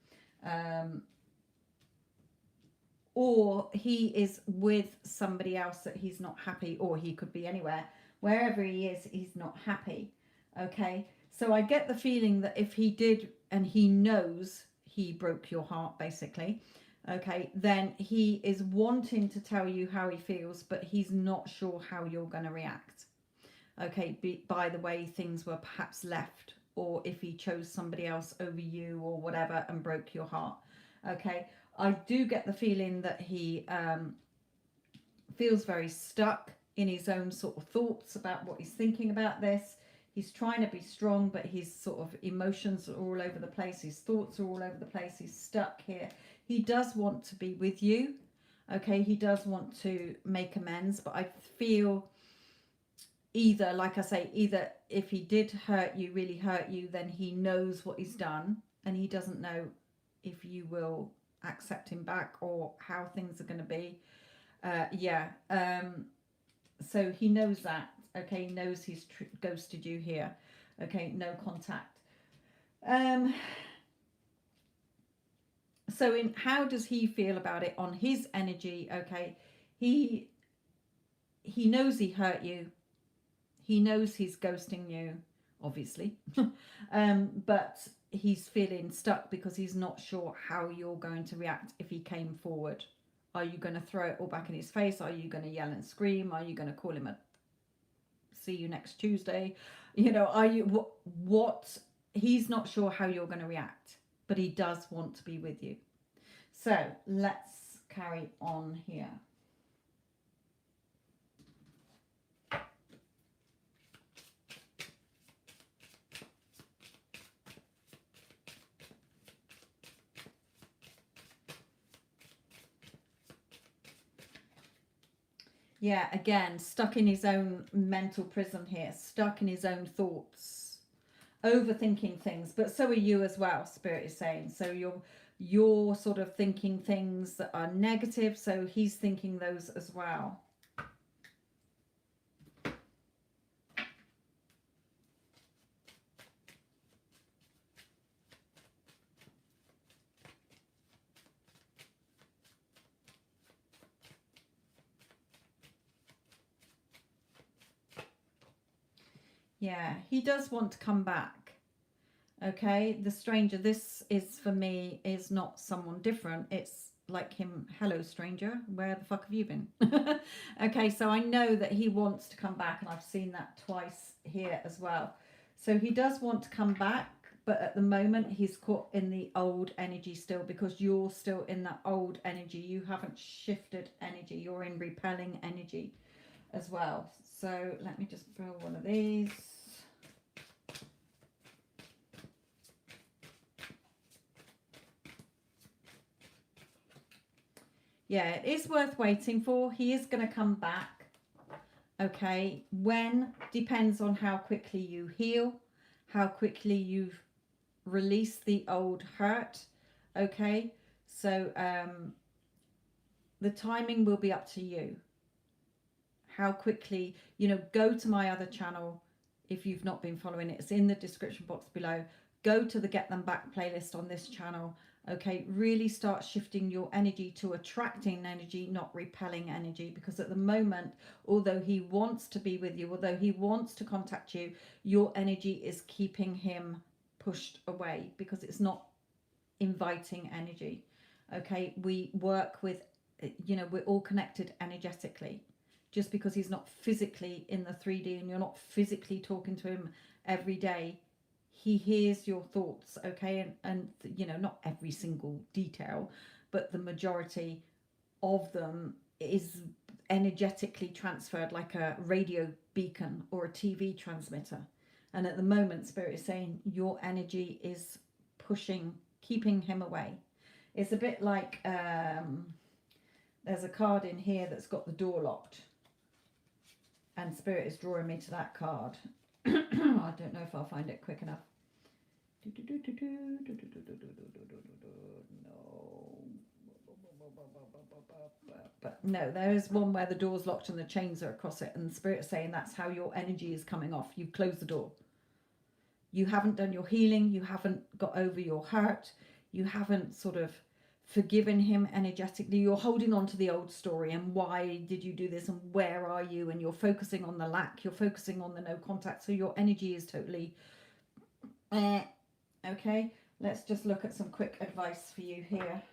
S1: Or he is with somebody else that he's not happy, or he could be anywhere. Wherever he is, he's not happy. Okay, so I get the feeling that if he did, and he knows he broke your heart, basically, okay, then he is wanting to tell you how he feels, but he's not sure how you're going to react. Okay, by the way things were perhaps left, or if he chose somebody else over you or whatever and broke your heart. Okay, I do get the feeling that he feels very stuck in his own sort of thoughts about what he's thinking about this. He's trying to be strong, but his sort of emotions are all over the place. His thoughts are all over the place. He's stuck here. He does want to be with you. Okay, he does want to make amends, but I feel either, like I say, either if he did hurt you, really hurt you, then he knows what he's done and he doesn't know if you will accept him back or how things are going to be. So he knows that. Okay, he knows he's ghosted you here. Okay, no contact. So in how does he feel about it on his energy? Okay, he knows he hurt you. He knows he's ghosting you, obviously. But he's feeling stuck because he's not sure how you're going to react if he came forward. Are you going to throw it all back in his face? Are you going to yell and scream? Are you going to call him a see you next Tuesday? You know, are you what he's not sure how you're going to react, but he does want to be with you. So let's carry on here. Yeah, again, stuck in his own mental prison here, stuck in his own thoughts, overthinking things. But so are you as well, Spirit is saying. So you're sort of thinking things that are negative, so he's thinking those as well. Yeah, he does want to come back. Okay, the stranger, this is for me, is not someone different. It's like him, hello stranger, where the fuck have you been? Okay, so I know that he wants to come back, and I've seen that twice here as well. So he does want to come back, but at the moment he's caught in the old energy still, because you're still in that old energy. You haven't shifted energy. You're in repelling energy as well. So let me just throw one of these. Yeah, it is worth waiting for. He is going to come back. Okay, when depends on how quickly you heal, how quickly you've released the old hurt. Okay, so the timing will be up to you. How quickly, you know, go to my other channel if you've not been following it. It's in the description box below. Go to the Get Them Back playlist on this channel. Okay, really start shifting your energy to attracting energy, not repelling energy, because at the moment, although he wants to be with you, although he wants to contact you, your energy is keeping him pushed away because it's not inviting energy. Okay, we work with, you know, we're all connected energetically. Just because he's not physically in the 3D and you're not physically talking to him every day, he hears your thoughts. Okay, and you know, not every single detail, but the majority of them is energetically transferred like a radio beacon or a TV transmitter. And at the moment, Spirit is saying your energy is pushing, keeping him away. It's a bit like there's a card in here that's got the door locked, and Spirit is drawing me to that card. I don't know if I'll find it quick enough. No, there is one where the door's locked and the chains are across it, and the Spirit is saying that's how your energy is coming off. You've closed the door. You haven't done your healing. You haven't got over your hurt. You haven't sort of forgiven him energetically. You're holding on to the old story and why did you do this and where are you, and you're focusing on the lack, you're focusing on the no contact, so your energy is totally okay. Let's just look at some quick advice for you here.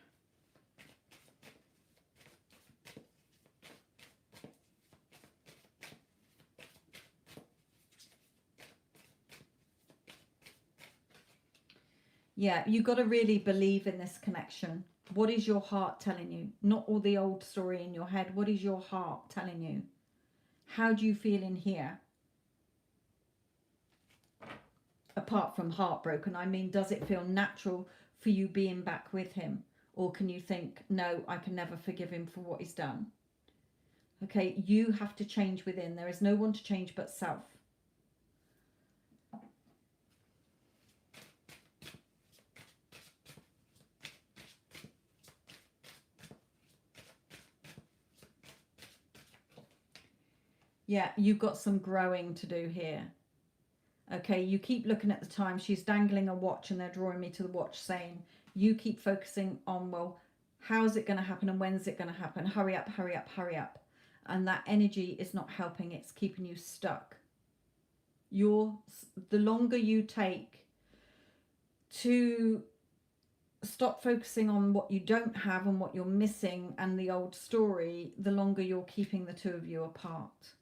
S1: Yeah, you've got to really believe in this connection. What is your heart telling you? Not all the old story in your head. What is your heart telling you? How do you feel in here? Apart from heartbroken, I mean, does it feel natural for you being back with him? Or can you think, no, I can never forgive him for what he's done? Okay, you have to change within. There is no one to change but self. Yeah, you've got some growing to do here. Okay, you keep looking at the time. She's dangling a watch and they're drawing me to the watch saying, you keep focusing on, well, how's it going to happen and when's it going to happen? Hurry up, hurry up, hurry up. And that energy is not helping. It's keeping you stuck. the longer you take to stop focusing on what you don't have and what you're missing and the old story, the longer you're keeping the two of you apart,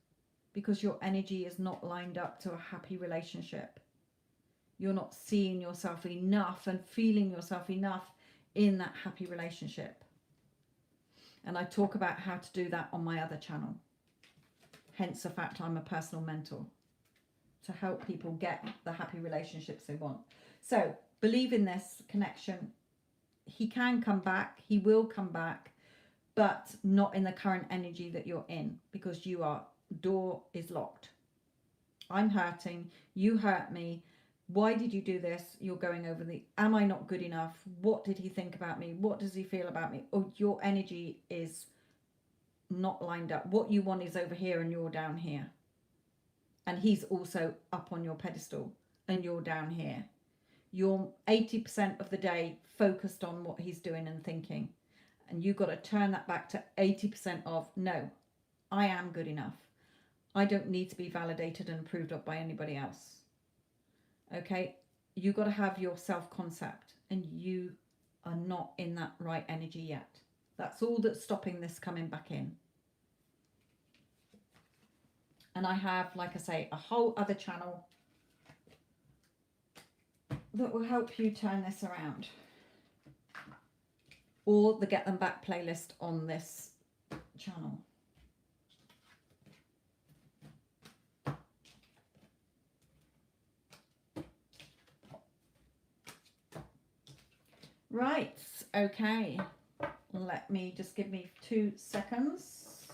S1: because your energy is not lined up to a happy relationship. You're not seeing yourself enough and feeling yourself enough in that happy relationship. And I talk about how to do that on my other channel. Hence the fact I'm a personal mentor, to help people get the happy relationships they want. So believe in this connection. He can come back, he will come back, but not in the current energy that you're in, because door is locked. I'm hurting, you hurt me. Why did you do this? You're going over am I not good enough? What did he think about me? What does he feel about me? Oh, your energy is not lined up. What you want is over here and you're down here. And he's also up on your pedestal and you're down here. You're 80% of the day focused on what he's doing and thinking. And you've got to turn that back to 80% of, no, I am good enough. I don't need to be validated and approved of by anybody else. Okay? You've got to have your self-concept, and you are not in that right energy yet. That's all that's stopping this coming back in. And I have, like I say, a whole other channel that will help you turn this around, or the Get Them Back playlist on this channel. Right, okay, give me 2 seconds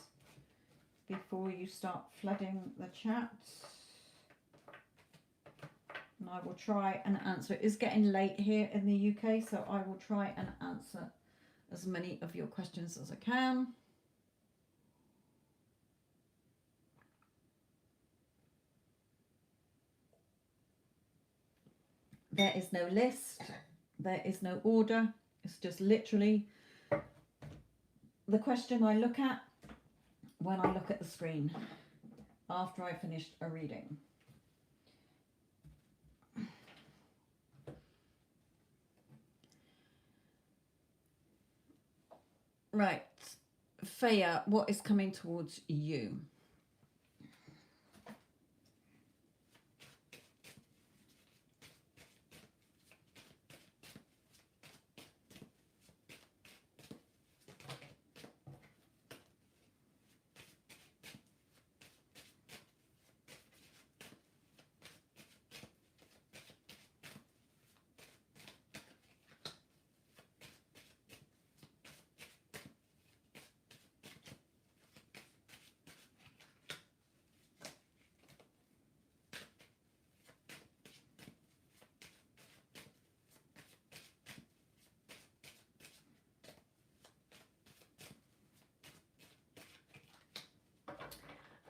S1: before you start flooding the chat. And I will try and answer. It is getting late here in the UK, so I will try and answer as many of your questions as I can. There is no list. There is no order. It's just literally the question I look at when I look at the screen after I finished a reading. Right, Faya, what is coming towards you?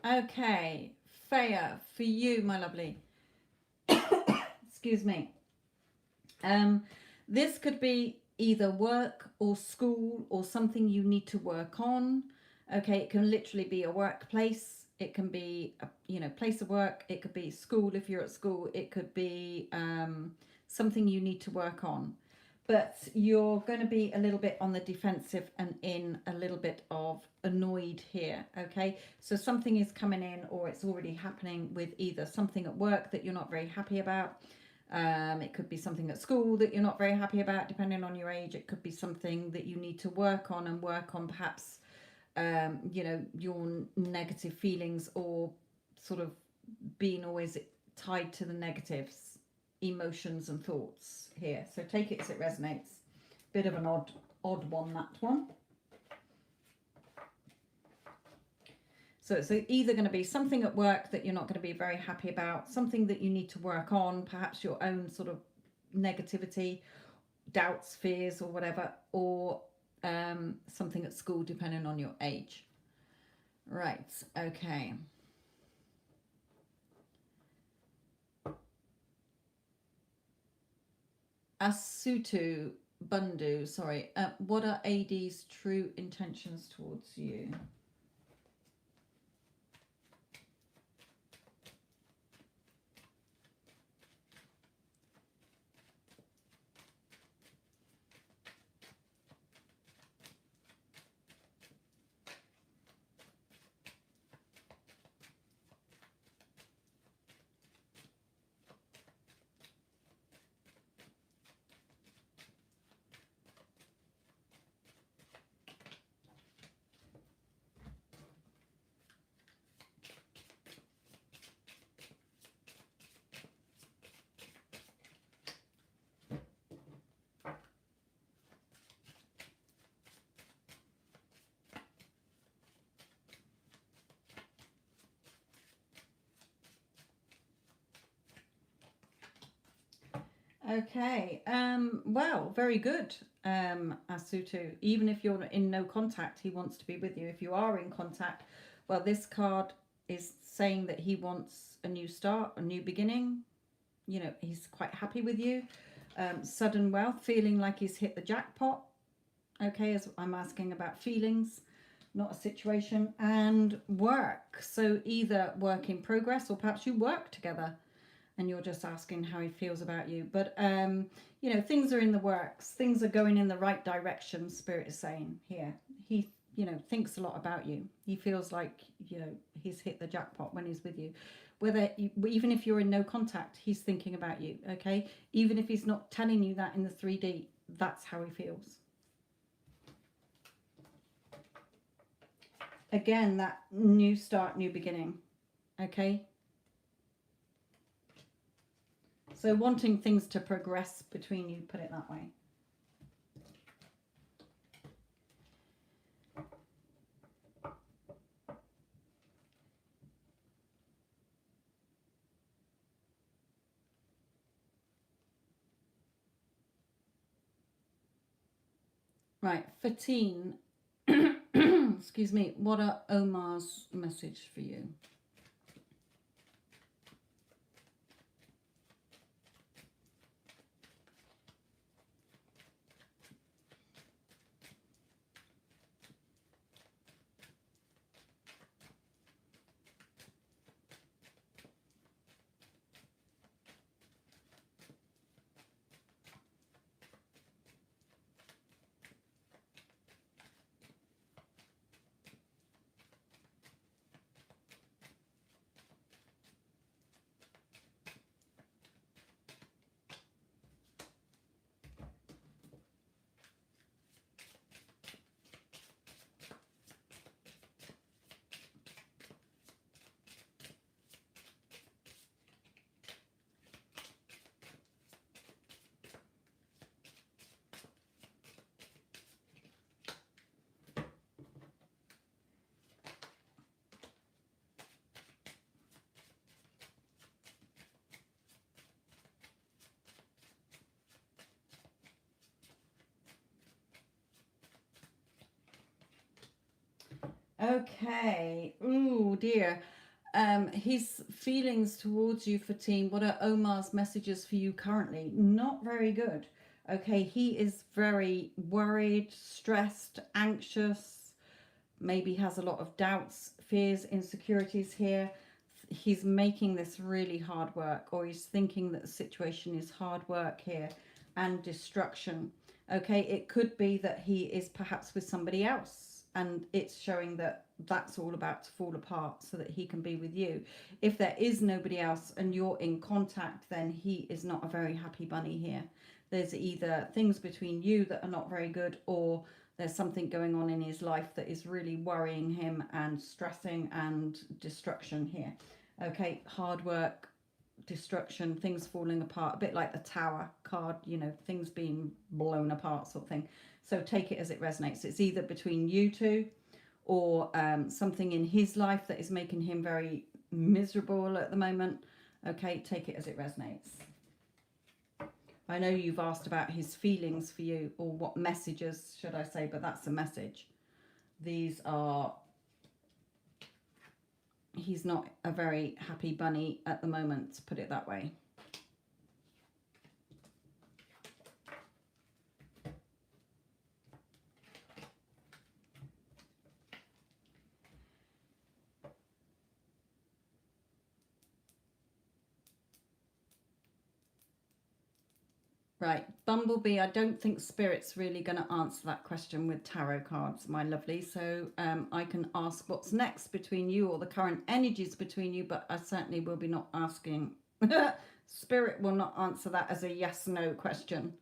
S1: Okay, Faya, for you, my lovely. Excuse me. This could be either work or school or something you need to work on. Okay, it can literally be a workplace. It can be a place of work. It could be school if you're at school. It could be something you need to work on. But you're going to be a little bit on the defensive and in a little bit of annoyed here. Okay, so something is coming in, or it's already happening with either something at work that you're not very happy about. It could be something at school that you're not very happy about, depending on your age. It could be something that you need to work on perhaps, your negative feelings, or sort of being always tied to the negatives, emotions and thoughts here. So take it as it resonates. Bit of an odd one, that one. So it's either going to be something at work that you're not going to be very happy about, something that you need to work on, perhaps your own sort of negativity, doubts, fears or whatever, or something at school, depending on your age. Right, okay. Asutu Bundu, sorry. What are AD's true intentions towards you? Okay. Well, very good, Asutu. Even if you're in no contact, he wants to be with you. If you are in contact, well, this card is saying that he wants a new start, a new beginning. You know, he's quite happy with you. Sudden wealth, feeling like he's hit the jackpot. Okay, as I'm asking about feelings, not a situation. And work. So either work in progress or perhaps you work together and you're just asking how he feels about you. But, you know, things are in the works. Things are going in the right direction, Spirit is saying here. He, you know, thinks a lot about you. He feels like, you know, he's hit the jackpot when he's with you. Even if you're in no contact, he's thinking about you, okay? Even if he's not telling you that in the 3D, that's how he feels. Again, that new start, new beginning, okay? So wanting things to progress between you, put it that way. Right, 15. Excuse me. What are Omar's message for you? Okay. Ooh, dear. His feelings towards you, Fatim. What are Omar's messages for you currently? Not very good. Okay, he is very worried, stressed, anxious, maybe has a lot of doubts, fears, insecurities here. He's making this really hard work, or he's thinking that the situation is hard work here and destruction. Okay, it could be that he is perhaps with somebody else and it's showing that that's all about to fall apart so that he can be with you. If there is nobody else and you're in contact, then he is not a very happy bunny here. There's either things between you that are not very good, or there's something going on in his life that is really worrying him and stressing and destruction here. Okay, hard work, destruction, things falling apart, a bit like the Tower card, you know, things being blown apart sort of thing. So take it as it resonates. It's either between you two or something in his life that is making him very miserable at the moment. Okay, take it as it resonates. I know you've asked about his feelings for you, or what messages should I say, but that's a message. These are, he's not a very happy bunny at the moment, put it that way. Right, Bumblebee, I don't think Spirit's really going to answer that question with tarot cards, my lovely. So I can ask what's next between you, or the current energies between you, but I certainly will be not asking. Spirit will not answer that as a yes-no question.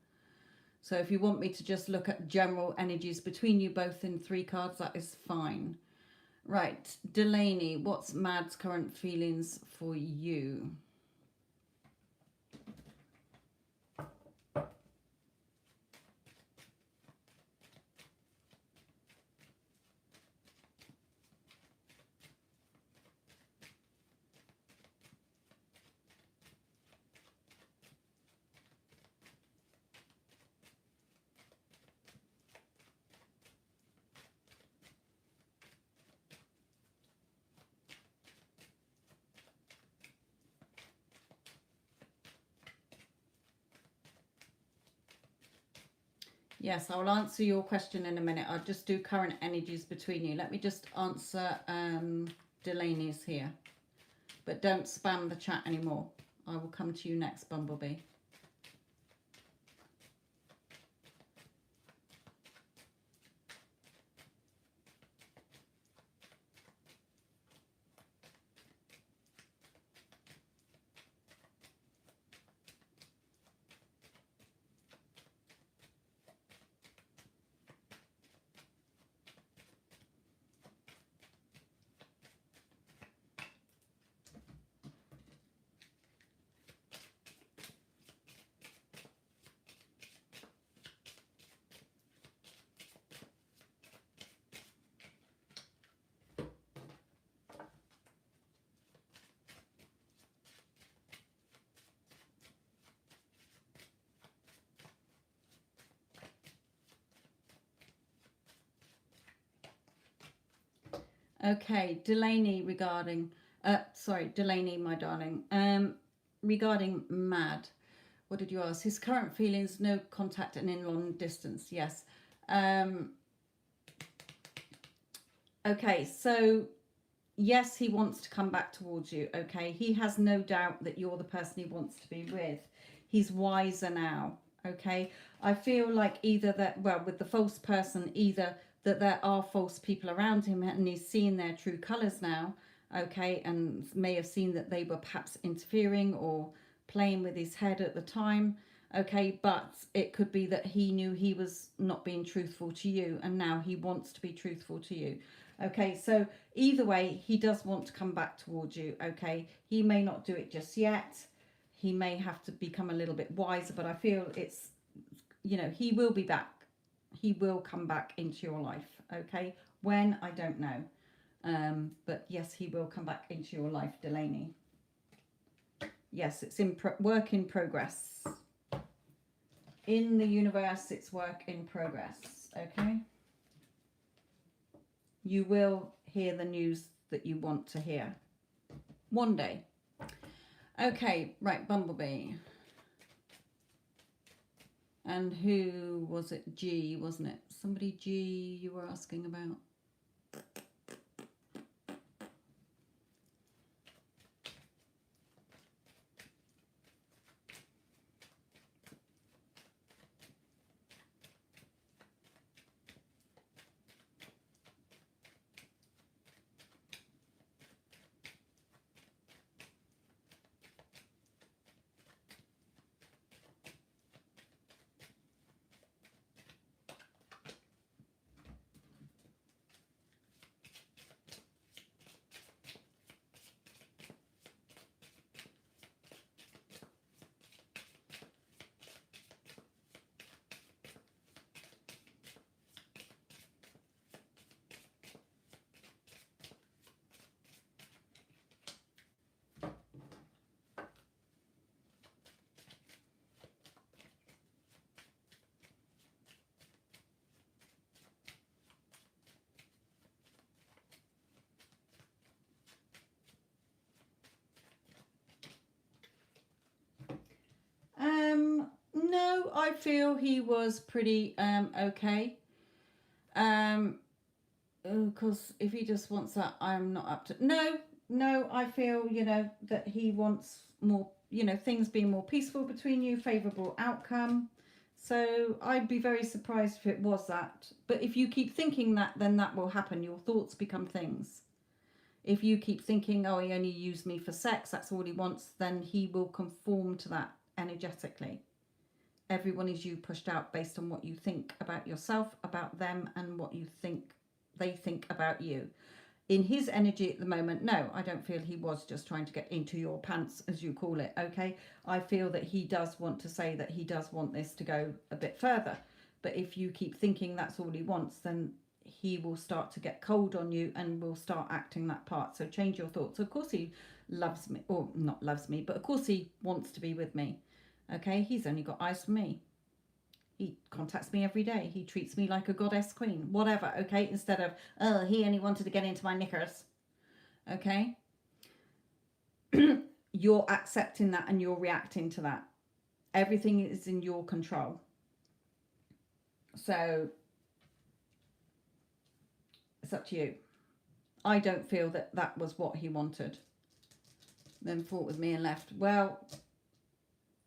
S1: So if you want me to just look at general energies between you both in 3 cards, that is fine. Right, Delaney, what's Mad's current feelings for you? Yes, I'll answer your question in a minute. I'll just do current energies between you. Let me just answer Delaney's here. But don't spam the chat anymore. I will come to you next, Bumblebee. Okay, Delaney regarding, Delaney, my darling, regarding Mad. What did you ask? His current feelings, no contact and in long distance. Yes. Okay, so yes, he wants to come back towards you. Okay, he has no doubt that you're the person he wants to be with. He's wiser now. Okay, I feel like either that, well, with the false person, either that there are false people around him and he's seeing their true colors now. Okay, and may have seen that they were perhaps interfering or playing with his head at the time. Okay, but it could be that he knew he was not being truthful to you and now he wants to be truthful to you. Okay, so either way, he does want to come back towards you. Okay, he may not do it just yet. He may have to become a little bit wiser, but I feel it's, you know, he will be back. He will come back into your life. Okay, when, I don't know. But yes, he will come back into your life, Delaney. Yes, it's in work in progress. In the universe, it's work in progress. Okay. You will hear the news that you want to hear one day. Okay, right, Bumblebee. And who was it? G, wasn't it? Somebody G you were asking about. No, I feel he was pretty okay. Because if he just wants that, I'm not up to. No, I feel, you know, that he wants more, you know, things being more peaceful between you, favourable outcome. So I'd be very surprised if it was that. But if you keep thinking that, then that will happen. Your thoughts become things. If you keep thinking, oh, he only used me for sex, that's all he wants, then he will conform to that energetically. Everyone is you pushed out based on what you think about yourself, about them, and what you think they think about you. In his energy at the moment, no, I don't feel he was just trying to get into your pants, as you call it. Okay, I feel that he does want to say that he does want this to go a bit further. But if you keep thinking that's all he wants, then he will start to get cold on you and will start acting that part. So change your thoughts. Of course he loves me, or not loves me, but of course he wants to be with me. Okay, he's only got eyes for me. He contacts me every day. He treats me like a goddess queen, whatever. Okay, instead of, oh, he only wanted to get into my knickers. Okay, you're accepting that and you're reacting to that. Everything is in your control. So it's up to you. I don't feel that that was what he wanted. Then fought with me and left. Well,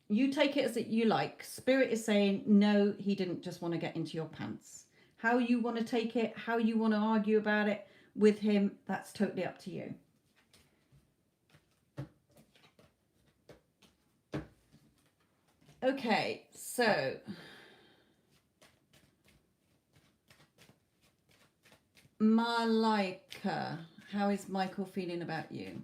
S1: you take it as it you like. Spirit is saying, no, he didn't just want to get into your pants. How you want to take it, how you want to argue about it with him, that's totally up to you. Okay, so Malika, how is Michael feeling about you?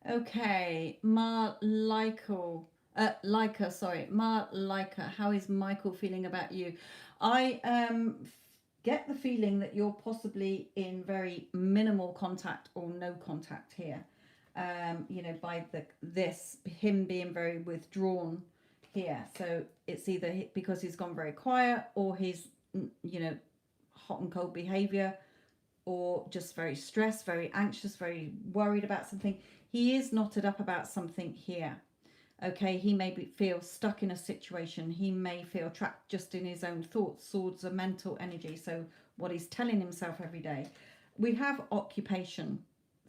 S1: Okay, Malika, how is Michael feeling about you? I get the feeling that you're possibly in very minimal contact or no contact here. You know, by this him being very withdrawn here. So it's either because he's gone very quiet, or he's, you know, hot and cold behavior, or just very stressed, very anxious, very worried about something. He is knotted up about something here. Okay, he may feel stuck in a situation. He may feel trapped just in his own thoughts. Swords are mental energy. So what he's telling himself every day. We have occupation.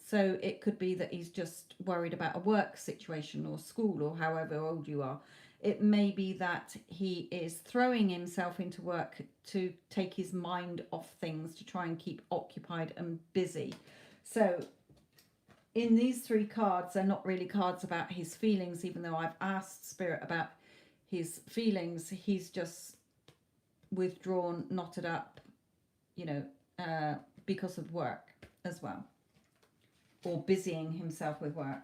S1: So it could be that he's just worried about a work situation or school or however old you are. It may be that he is throwing himself into work to take his mind off things, to try and keep occupied and busy. So in these three cards, they're not really cards about his feelings, even though I've asked Spirit about his feelings. He's just withdrawn, knotted up, you know, because of work as well, or busying himself with work.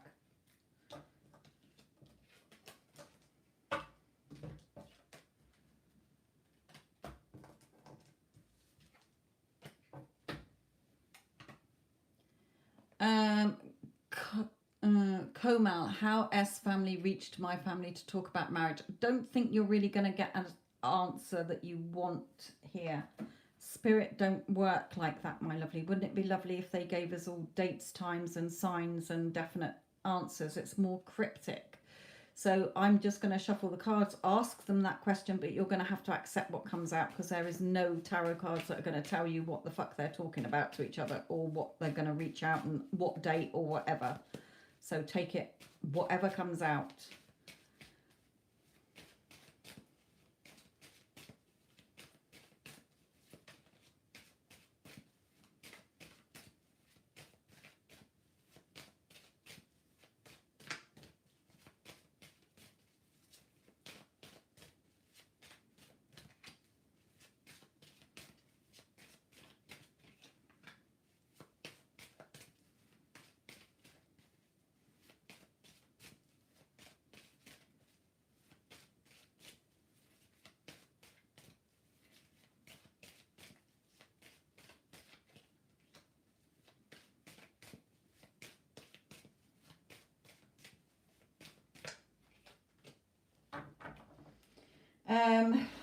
S1: Komal, how S family reached my family to talk about marriage. Don't think you're really going to get an answer that you want here. Spirit don't work like that, my lovely. Wouldn't it be lovely if they gave us all dates, times and signs and definite answers? It's more cryptic. So I'm just going to shuffle the cards, ask them that question, but you're going to have to accept what comes out, because there is no tarot cards that are going to tell you what the fuck they're talking about to each other, or what they're going to reach out and what date or whatever. So take it, whatever comes out.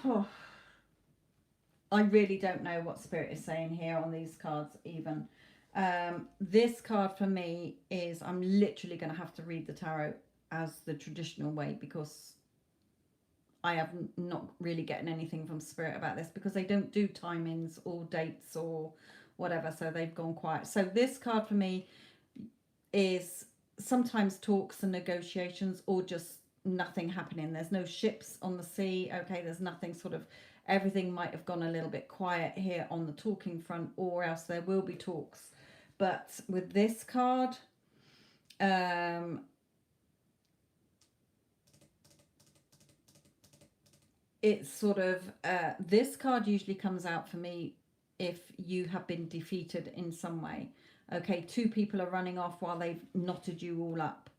S1: Oh, I really don't know what Spirit is saying here on these cards even. This card for me is, I'm literally going to have to read the tarot as the traditional way, because I have not really getting anything from Spirit about this, because they don't do timings or dates or whatever, so they've gone quiet. So this card for me is sometimes talks and negotiations, or just nothing happening. There's no ships on the sea. Okay, there's nothing sort of everything might have gone a little bit quiet here on the talking front, or else there will be talks. But with this card, it's sort of, this card usually comes out for me if you have been defeated in some way. Okay, two people are running off while they've knotted you all up.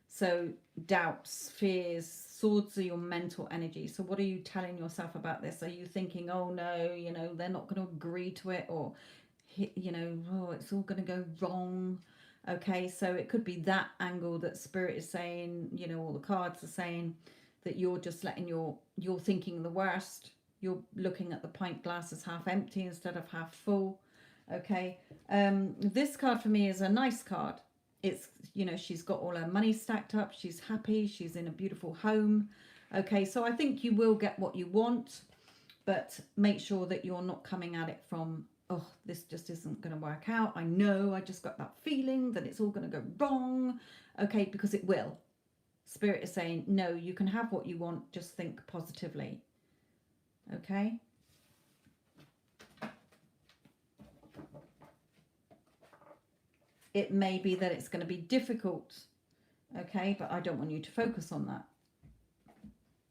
S1: So doubts, fears, swords are your mental energy. So what are you telling yourself about this? Are you thinking, oh no, you know, they're not going to agree to it, or, you know, oh, it's all going to go wrong. Okay, so it could be that angle that Spirit is saying, you know, all the cards are saying that you're just letting you're thinking the worst. You're looking at the pint glass as half empty instead of half full. Okay, this card for me is a nice card. It's, you know, she's got all her money stacked up, she's happy, she's in a beautiful home. Okay, so I think you will get what you want, but make sure that you're not coming at it from, oh, this just isn't going to work out. I know, I just got that feeling that it's all going to go wrong. Okay, because it will. Spirit is saying, no, you can have what you want, just think positively. Okay? It may be that it's going to be difficult, okay, but I don't want you to focus on that.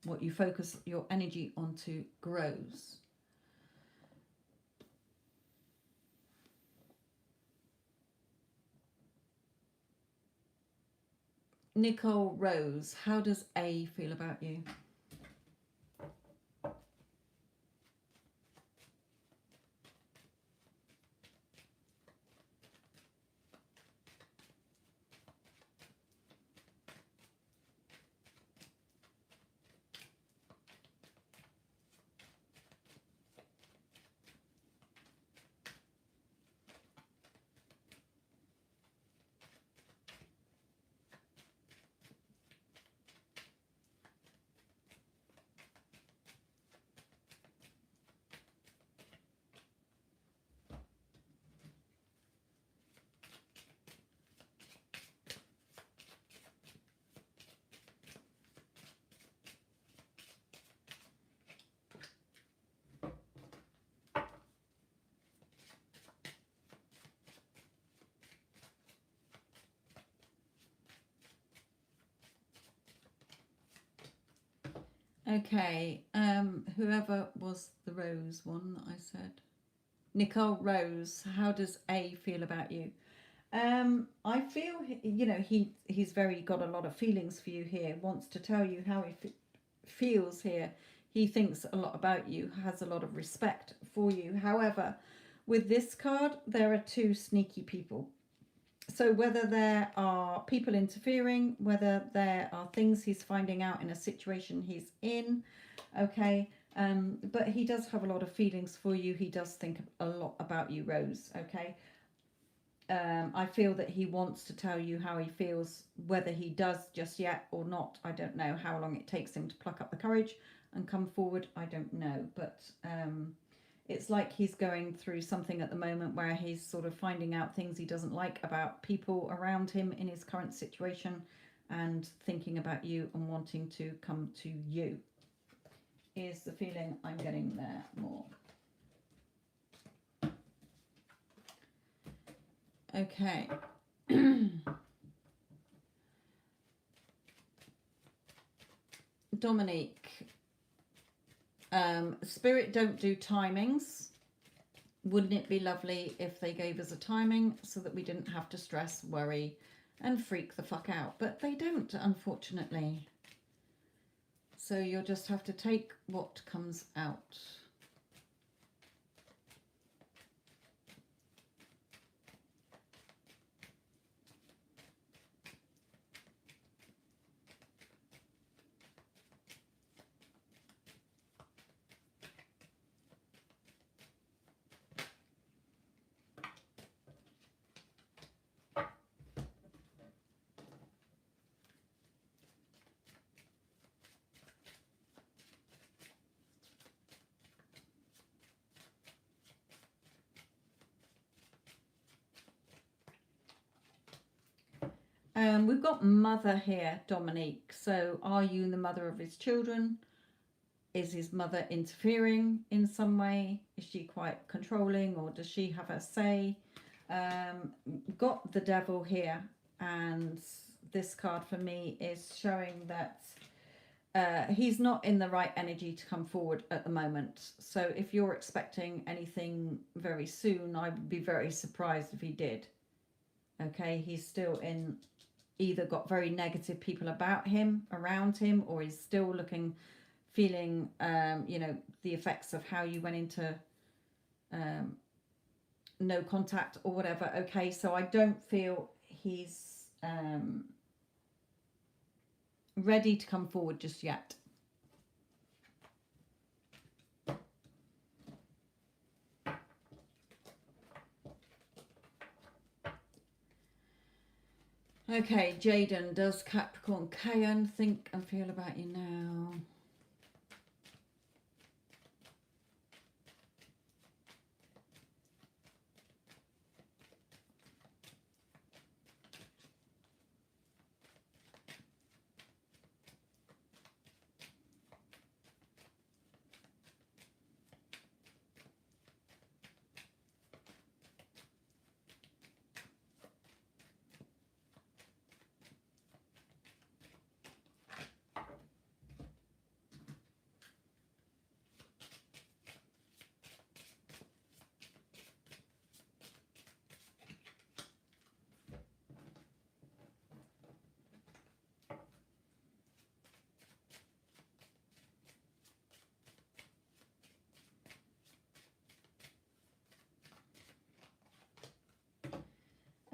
S1: What you focus your energy onto grows. Nicole Rose, how does A feel about you? Okay, whoever was the Rose one that I said. Nicole Rose, how does A feel about you? I feel, you know, he's very got a lot of feelings for you here, wants to tell you how he feels here. He thinks a lot about you, has a lot of respect for you. However, with this card, there are two sneaky people. So whether there are people interfering, whether there are things he's finding out in a situation he's in, okay, but he does have a lot of feelings for you. He does think a lot about you, Rose, okay. I feel that he wants to tell you how he feels. Whether he does just yet or not, I don't know. How long it takes him to pluck up the courage and come forward, I don't know. But it's like he's going through something at the moment where he's sort of finding out things he doesn't like about people around him in his current situation, and thinking about you and wanting to come to you is the feeling I'm getting there more. Okay. Dominique, Spirit don't do timings. Wouldn't it be lovely if they gave us a timing so that we didn't have to stress, worry and freak the fuck out? But they don't, unfortunately. So you'll just have to take what comes out. We've got mother here, Dominique. So are you the mother of his children? Is his mother interfering in some way? Is she quite controlling, or does she have a say? Got the devil here, and this card for me is showing that he's not in the right energy to come forward at the moment. So if you're expecting anything very soon, I would be very surprised if he did. Okay, he's still in, either got very negative people about him, around him, or he's still looking, feeling, you know, the effects of how you went into no contact or whatever. Okay, so I don't feel he's ready to come forward just yet. Okay, Jaden, does Capricorn Kayan think and feel about you now?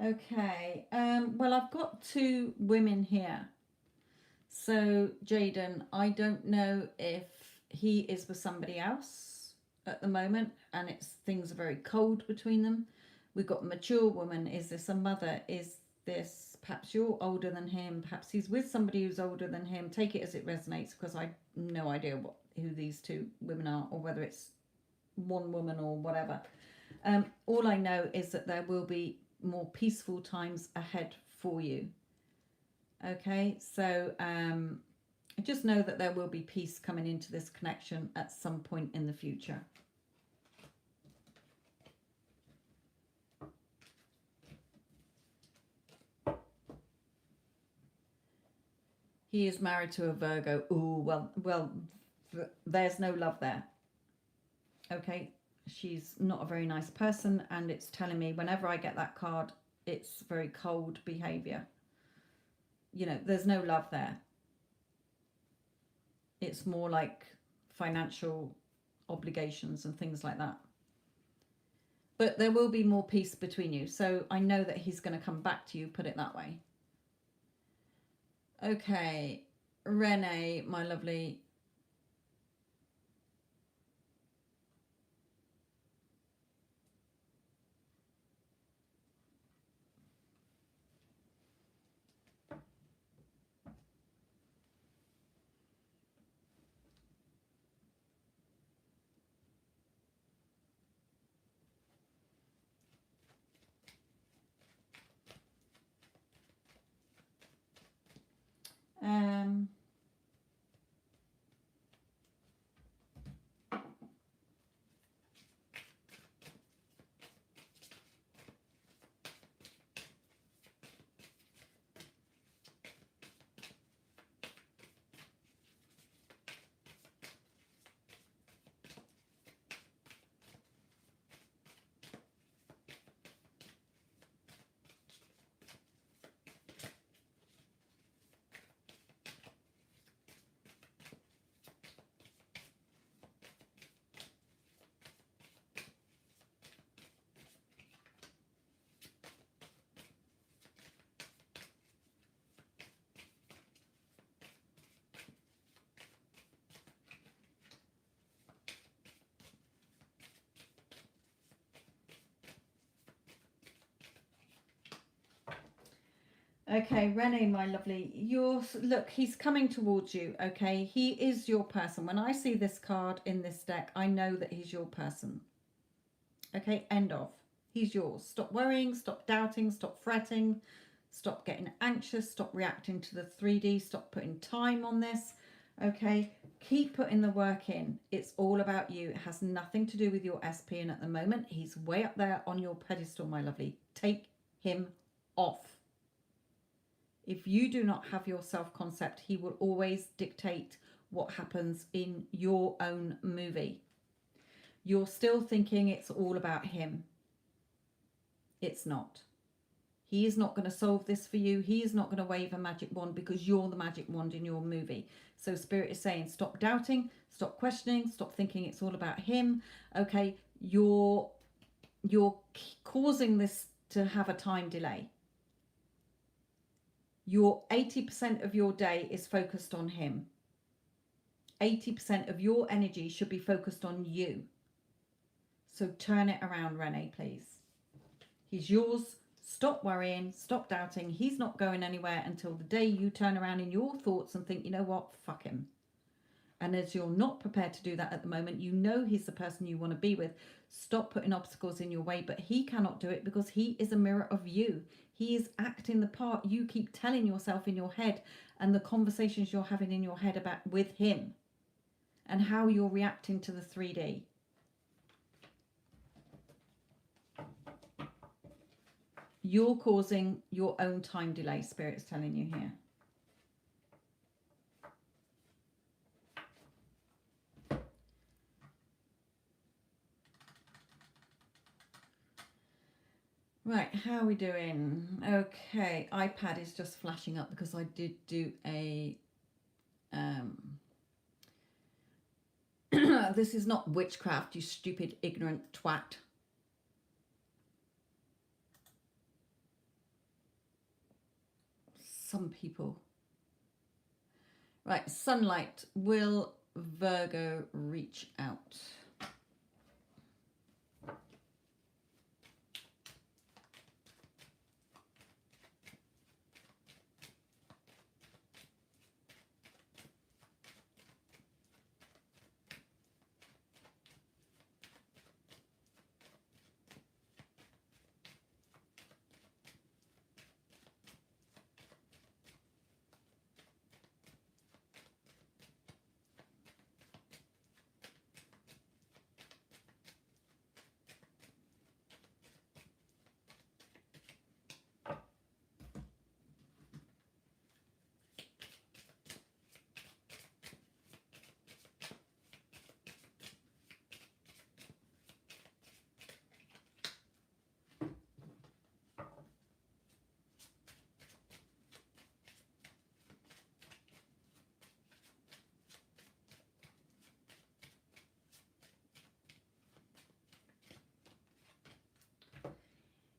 S1: Okay, well, I've got two women here. So, Jaden, I don't know if he is with somebody else at the moment and it's things are very cold between them. We've got a mature woman. Is this a mother? Is this, perhaps you're older than him? Perhaps he's with somebody who's older than him. Take it as it resonates, because I have no idea who these two women are, or whether it's one woman or whatever. All I know is that there will be more peaceful times ahead for you. Okay, so just know that there will be peace coming into this connection at some point in the future. He is married to a Virgo. Ooh, well, there's no love there. Okay, she's not a very nice person, and it's telling me whenever I get that card, it's very cold behavior. You know, there's no love there. It's more like financial obligations and things like that. But there will be more peace between you. So I know that he's going to come back to you, put it that way. Okay, Renee, my lovely. Okay, Renee, my lovely, look, he's coming towards you. Okay, he is your person. When I see this card in this deck, I know that he's your person. Okay, end of. He's yours. Stop worrying, stop doubting, stop fretting, stop getting anxious, stop reacting to the 3D, stop putting time on this. Okay, Keep putting the work in. It's all about you. It has nothing to do with your SP. And at the moment, he's way up there on your pedestal, my lovely. Take him off. If you do not have your self-concept, he will always dictate what happens in your own movie. You're still thinking it's all about him. It's not. He is not going to solve this for you. He is not going to wave a magic wand because you're the magic wand in your movie. So Spirit is saying, stop doubting, stop questioning, stop thinking it's all about him. Okay, you're causing this to have a time delay. Your 80% of your day is focused on him. 80% of your energy should be focused on you. So turn it around, Renee, please. He's yours. Stop worrying, stop doubting. He's not going anywhere until the day you turn around in your thoughts and think, you know what, fuck him. And as you're not prepared to do that at the moment, you know he's the person you want to be with. Stop putting obstacles in your way, but he cannot do it because he is a mirror of you. He is acting the part you keep telling yourself in your head and the conversations you're having in your head about with him and how you're reacting to the 3D. You're causing your own time delay, Spirit's telling you here. Right, how are we doing? Okay, iPad is just flashing up because I did do a... this is not witchcraft, you stupid, ignorant twat. Some people. Right, sunlight. Will Virgo reach out?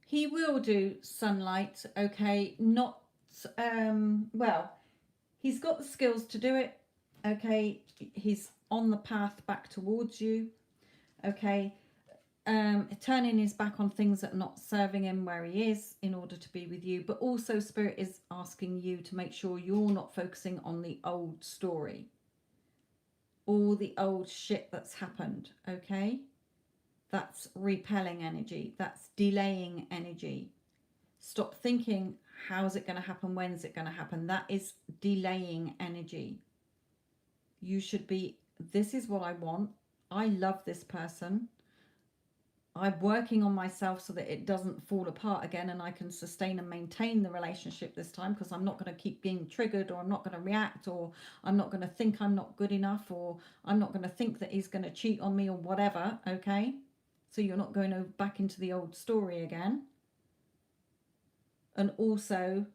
S1: He will do sunlight, okay, not, well, he's got the skills to do it, okay, he's on the path back towards you, okay, turning his back on things that are not serving him where he is in order to be with you, but also Spirit is asking you to make sure you're not focusing on the old story, all the old shit that's happened, okay? That's repelling energy. That's delaying energy. Stop thinking, how's it going to happen? When's it going to happen? That is delaying energy. You should be, this is what I want. I love this person. I'm working on myself so that it doesn't fall apart again and I can sustain and maintain the relationship this time because I'm not going to keep being triggered or I'm not going to react or I'm not going to think I'm not good enough or I'm not going to think that he's going to cheat on me or whatever, okay? So you're not going back into the old story again. And also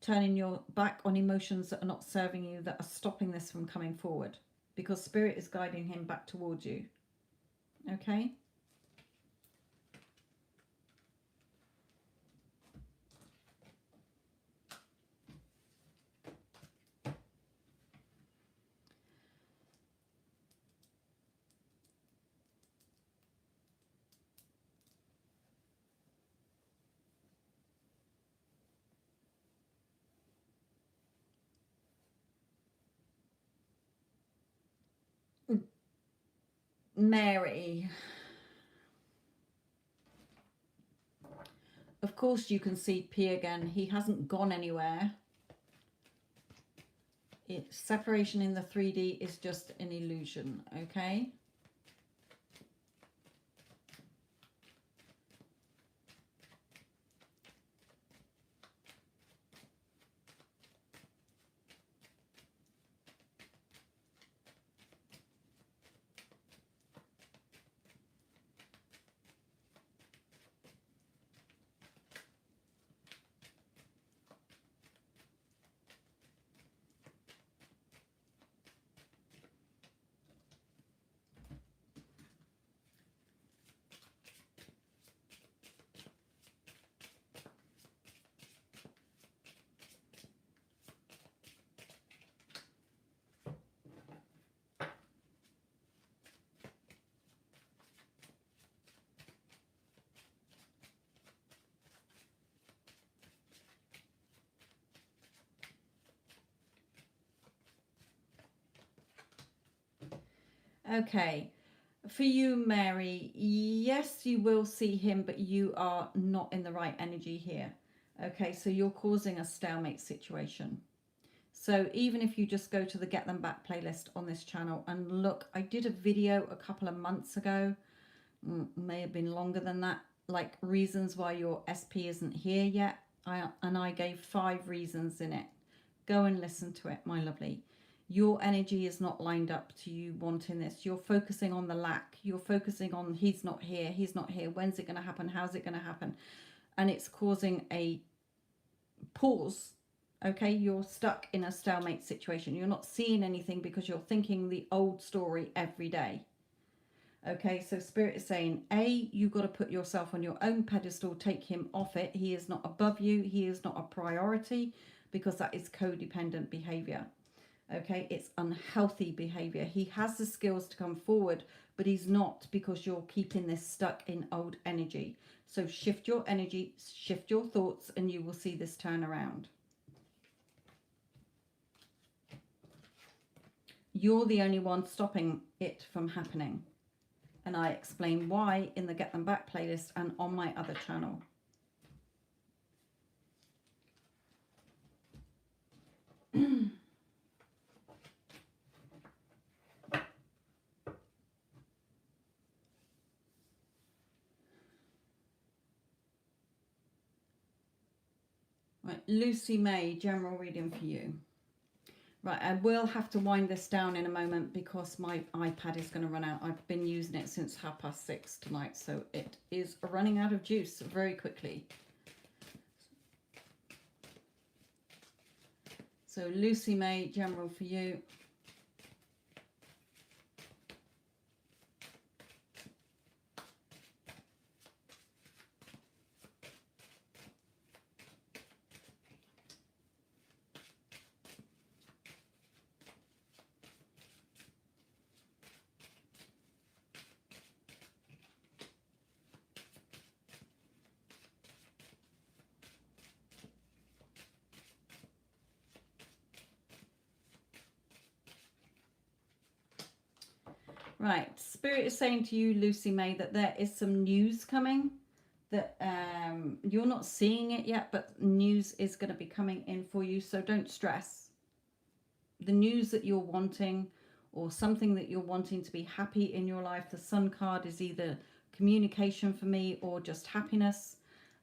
S1: turning your back on emotions that are not serving you, that are stopping this from coming forward. Because Spirit is guiding him back towards you. Okay? Mary. Of course you can see P again. He hasn't gone anywhere. Separation in the 3D is just an illusion, okay? Okay, for you, Mary, yes, you will see him, but you are not in the right energy here. Okay, so you're causing a stalemate situation. So even if you just go to the Get Them Back playlist on this channel and look, I did a video a couple of months ago, may have been longer than that, like reasons why your SP isn't here yet. And I gave 5 reasons in it. Go and listen to it, my lovely. Your energy is not lined up to you wanting this. You're focusing on the lack. You're focusing on he's not here, when's it going to happen, how's it going to happen? And it's causing a pause. Okay, you're stuck in a stalemate situation. You're not seeing anything because you're thinking the old story every day. Okay, so Spirit is saying, A, you've got to put yourself on your own pedestal, take him off it. He is not above you. He is not a priority, because that is codependent behavior. Okay, it's unhealthy behavior. He has the skills to come forward, but he's not, because you're keeping this stuck in old energy. So shift your energy, shift your thoughts, and you will see this turn around. You're the only one stopping it from happening. And I explain why in the Get Them Back playlist and on my other channel. Right, Lucy May, general reading for you. Right, I will have to wind this down in a moment because my iPad is going to run out. I've been using it since 6:30 tonight, so it is running out of juice very quickly. So Lucy May, general for you. Right, Spirit is saying to you, Lucy May, that there is some news coming, that you're not seeing it yet, but news is going to be coming in for you, so don't stress. The news that you're wanting, or something that you're wanting to be happy in your life, the Sun card is either communication for me or just happiness,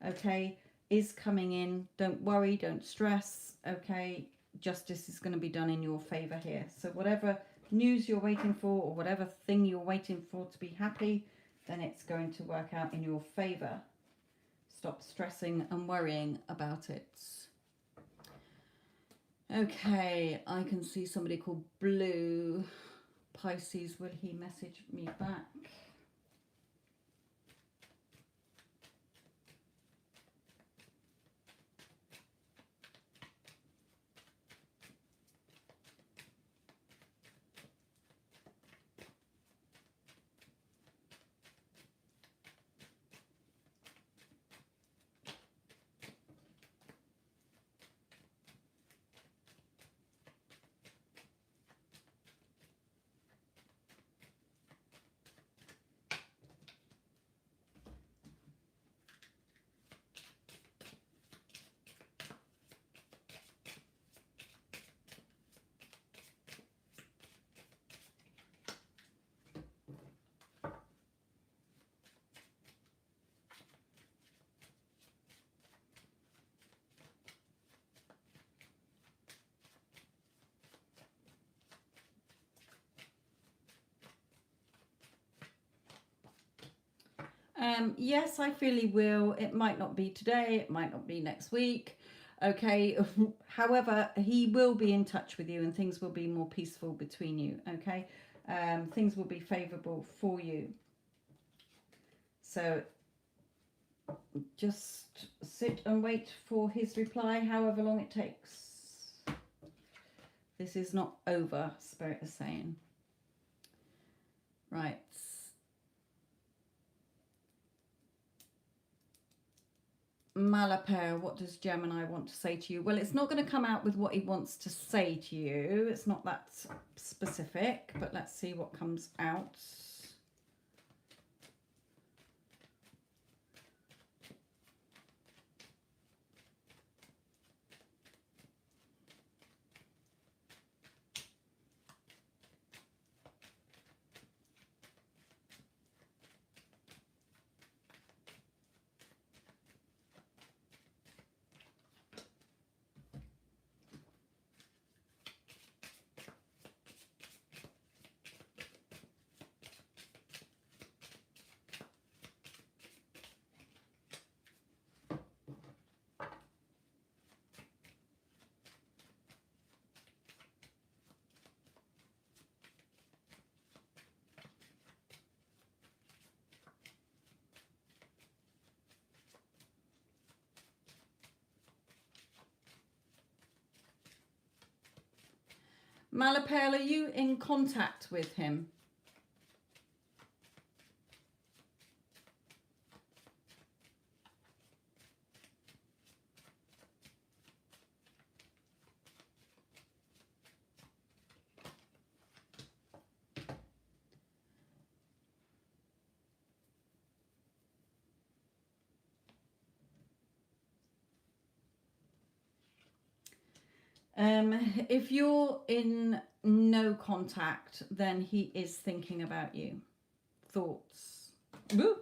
S1: okay, is coming in. Don't worry, don't stress, okay, justice is going to be done in your favor here. So whatever news you're waiting for, or whatever thing you're waiting for to be happy, then it's going to work out in your favor. Stop stressing and worrying about it. Okay, I can see somebody called Blue. Pisces, will he message me back? Yes, I feel he will. It might not be today, it might not be next week. Okay. However, he will be in touch with you and things will be more peaceful between you. Okay. Things will be favorable for you. So just sit and wait for his reply, however long it takes. This is not over, Spirit is saying. Right. Malaper, what does Gemini want to say to you? Well, it's not going to come out with what he wants to say to you. It's not that specific, but let's see what comes out. Malapel, are you in contact with him? If you're in no contact, then he is thinking about you. Thoughts? Woo.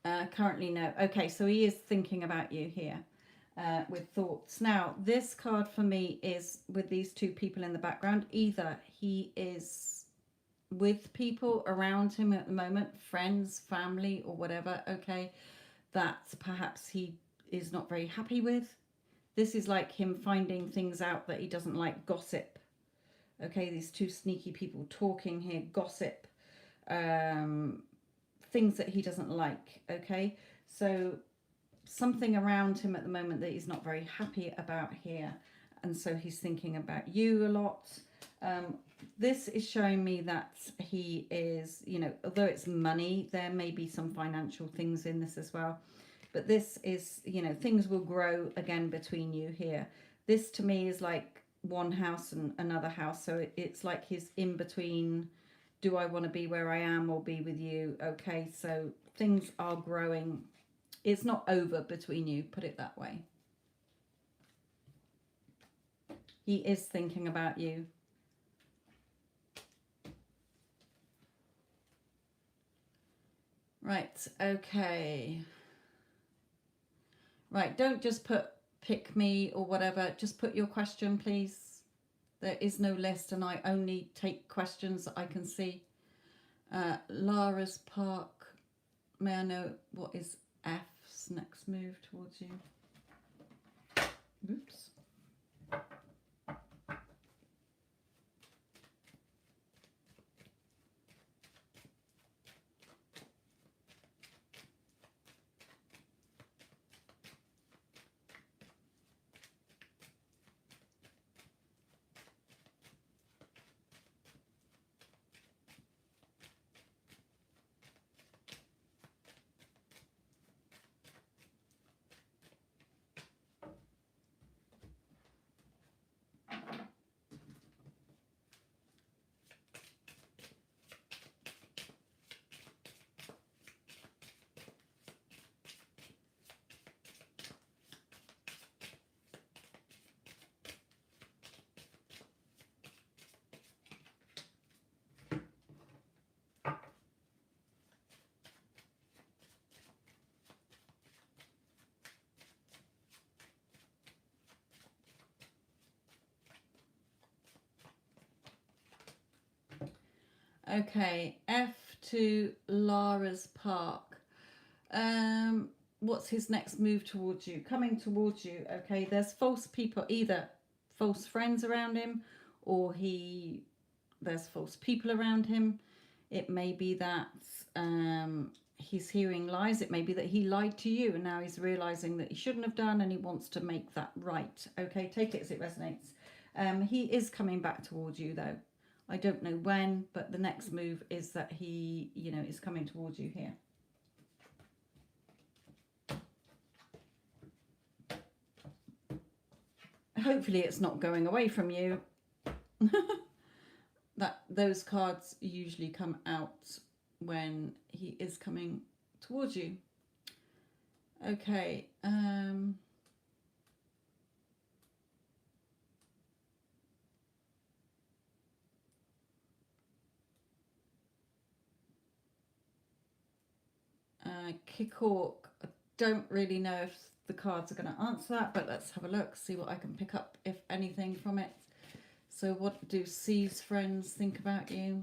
S1: Currently, no. Okay, so he is thinking about you here with thoughts. Now, this card for me is with these two people in the background. Either he is with people around him at the moment, friends, family, or whatever, okay, that perhaps he is not very happy with. This is like him finding things out that he doesn't like, gossip. Okay, these two sneaky people talking here, gossip, things that he doesn't like. Okay, so something around him at the moment that he's not very happy about here, and so he's thinking about you a lot. This is showing me that he is, you know, although it's money, there may be some financial things in this as well. But this is, you know, things will grow again between you here. This to me is like one house and another house. So it's like he's in between. Do I want to be where I am or be with you? Okay, so things are growing. It's not over between you, put it that way. He is thinking about you. Right, okay. Right, don't just put pick me or whatever. Just put your question, please. There is no list and I only take questions that I can see. Lara's Park. May I know what is F's next move towards you? Oops. Okay, F to Lara's Park. What's his next move towards you? Coming towards you. Okay, there's false people, either false friends around him, or there's false people around him. It may be that he's hearing lies. It may be that he lied to you and now he's realizing that he shouldn't have done and he wants to make that right. Okay, take it as it resonates. He is coming back towards you though. I don't know when, but the next move is that he, is coming towards you here. Hopefully it's not going away from you. Those cards usually come out when he is coming towards you. Okay. Kickhawk. I don't really know if the cards are going to answer that, but let's have a look, see what I can pick up, if anything, from it. So what do C's friends think about you?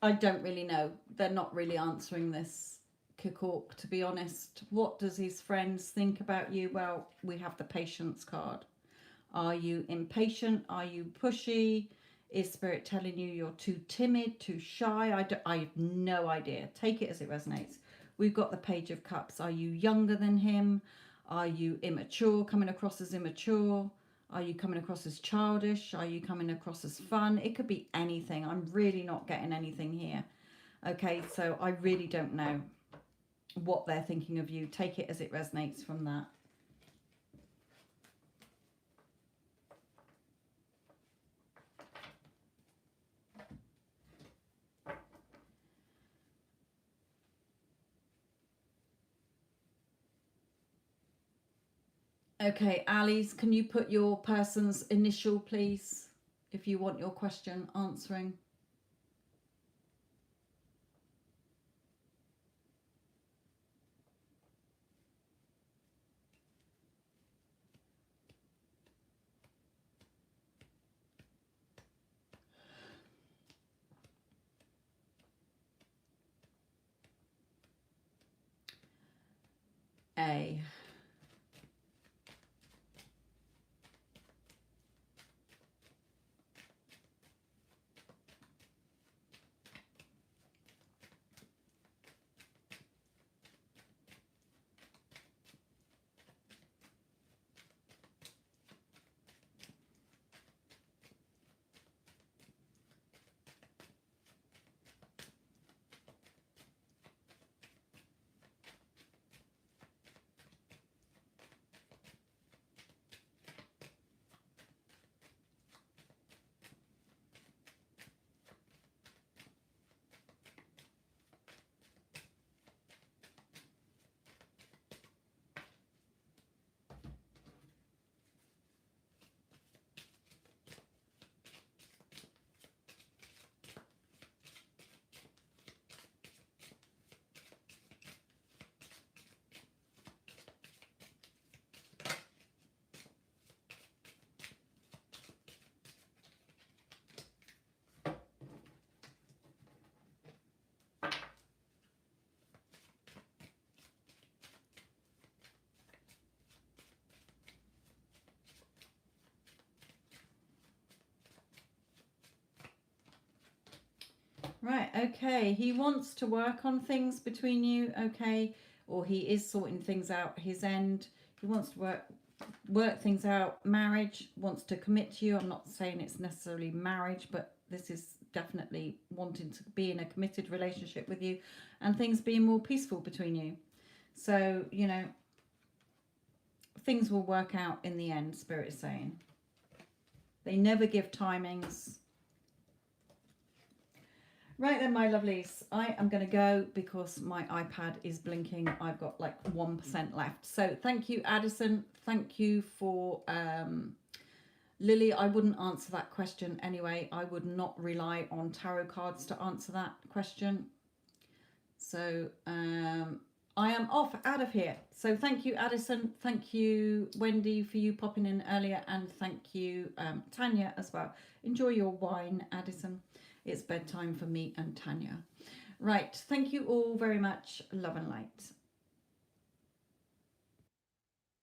S1: I don't really know. They're not really answering this, Kickhawk, to be honest. What does his friends think about you? Well, we have the patience card. Are you impatient? Are you pushy? Is Spirit telling you you're too timid, too shy? I have no idea. Take it as it resonates. We've got the Page of Cups. Are you younger than him? Are you immature, coming across as immature? Are you coming across as childish? Are you coming across as fun? It could be anything. I'm really not getting anything here. Okay, so I really don't know what they're thinking of you. Take it as it resonates from that. Okay, Alice, can you put your person's initial, please, if you want your question answering? A. Right, okay. He wants to work on things between you, okay? Or he is sorting things out his end. He wants to work things out. Marriage, wants to commit to you. I'm not saying it's necessarily marriage, but this is definitely wanting to be in a committed relationship with you and things being more peaceful between you. So, you know, things will work out in the end, Spirit is saying. They never give timings. Right then, my lovelies, I am going to go because my iPad is blinking. I've got like 1% left. So thank you, Addison. Thank you for Lily. I wouldn't answer that question anyway. I would not rely on tarot cards to answer that question. So I am off out of here. So thank you, Addison. Thank you, Wendy, for you popping in earlier. And thank you, Tanya, as well. Enjoy your wine, Addison. It's bedtime for me and Tanya. Right. Thank you all very much. Love and light.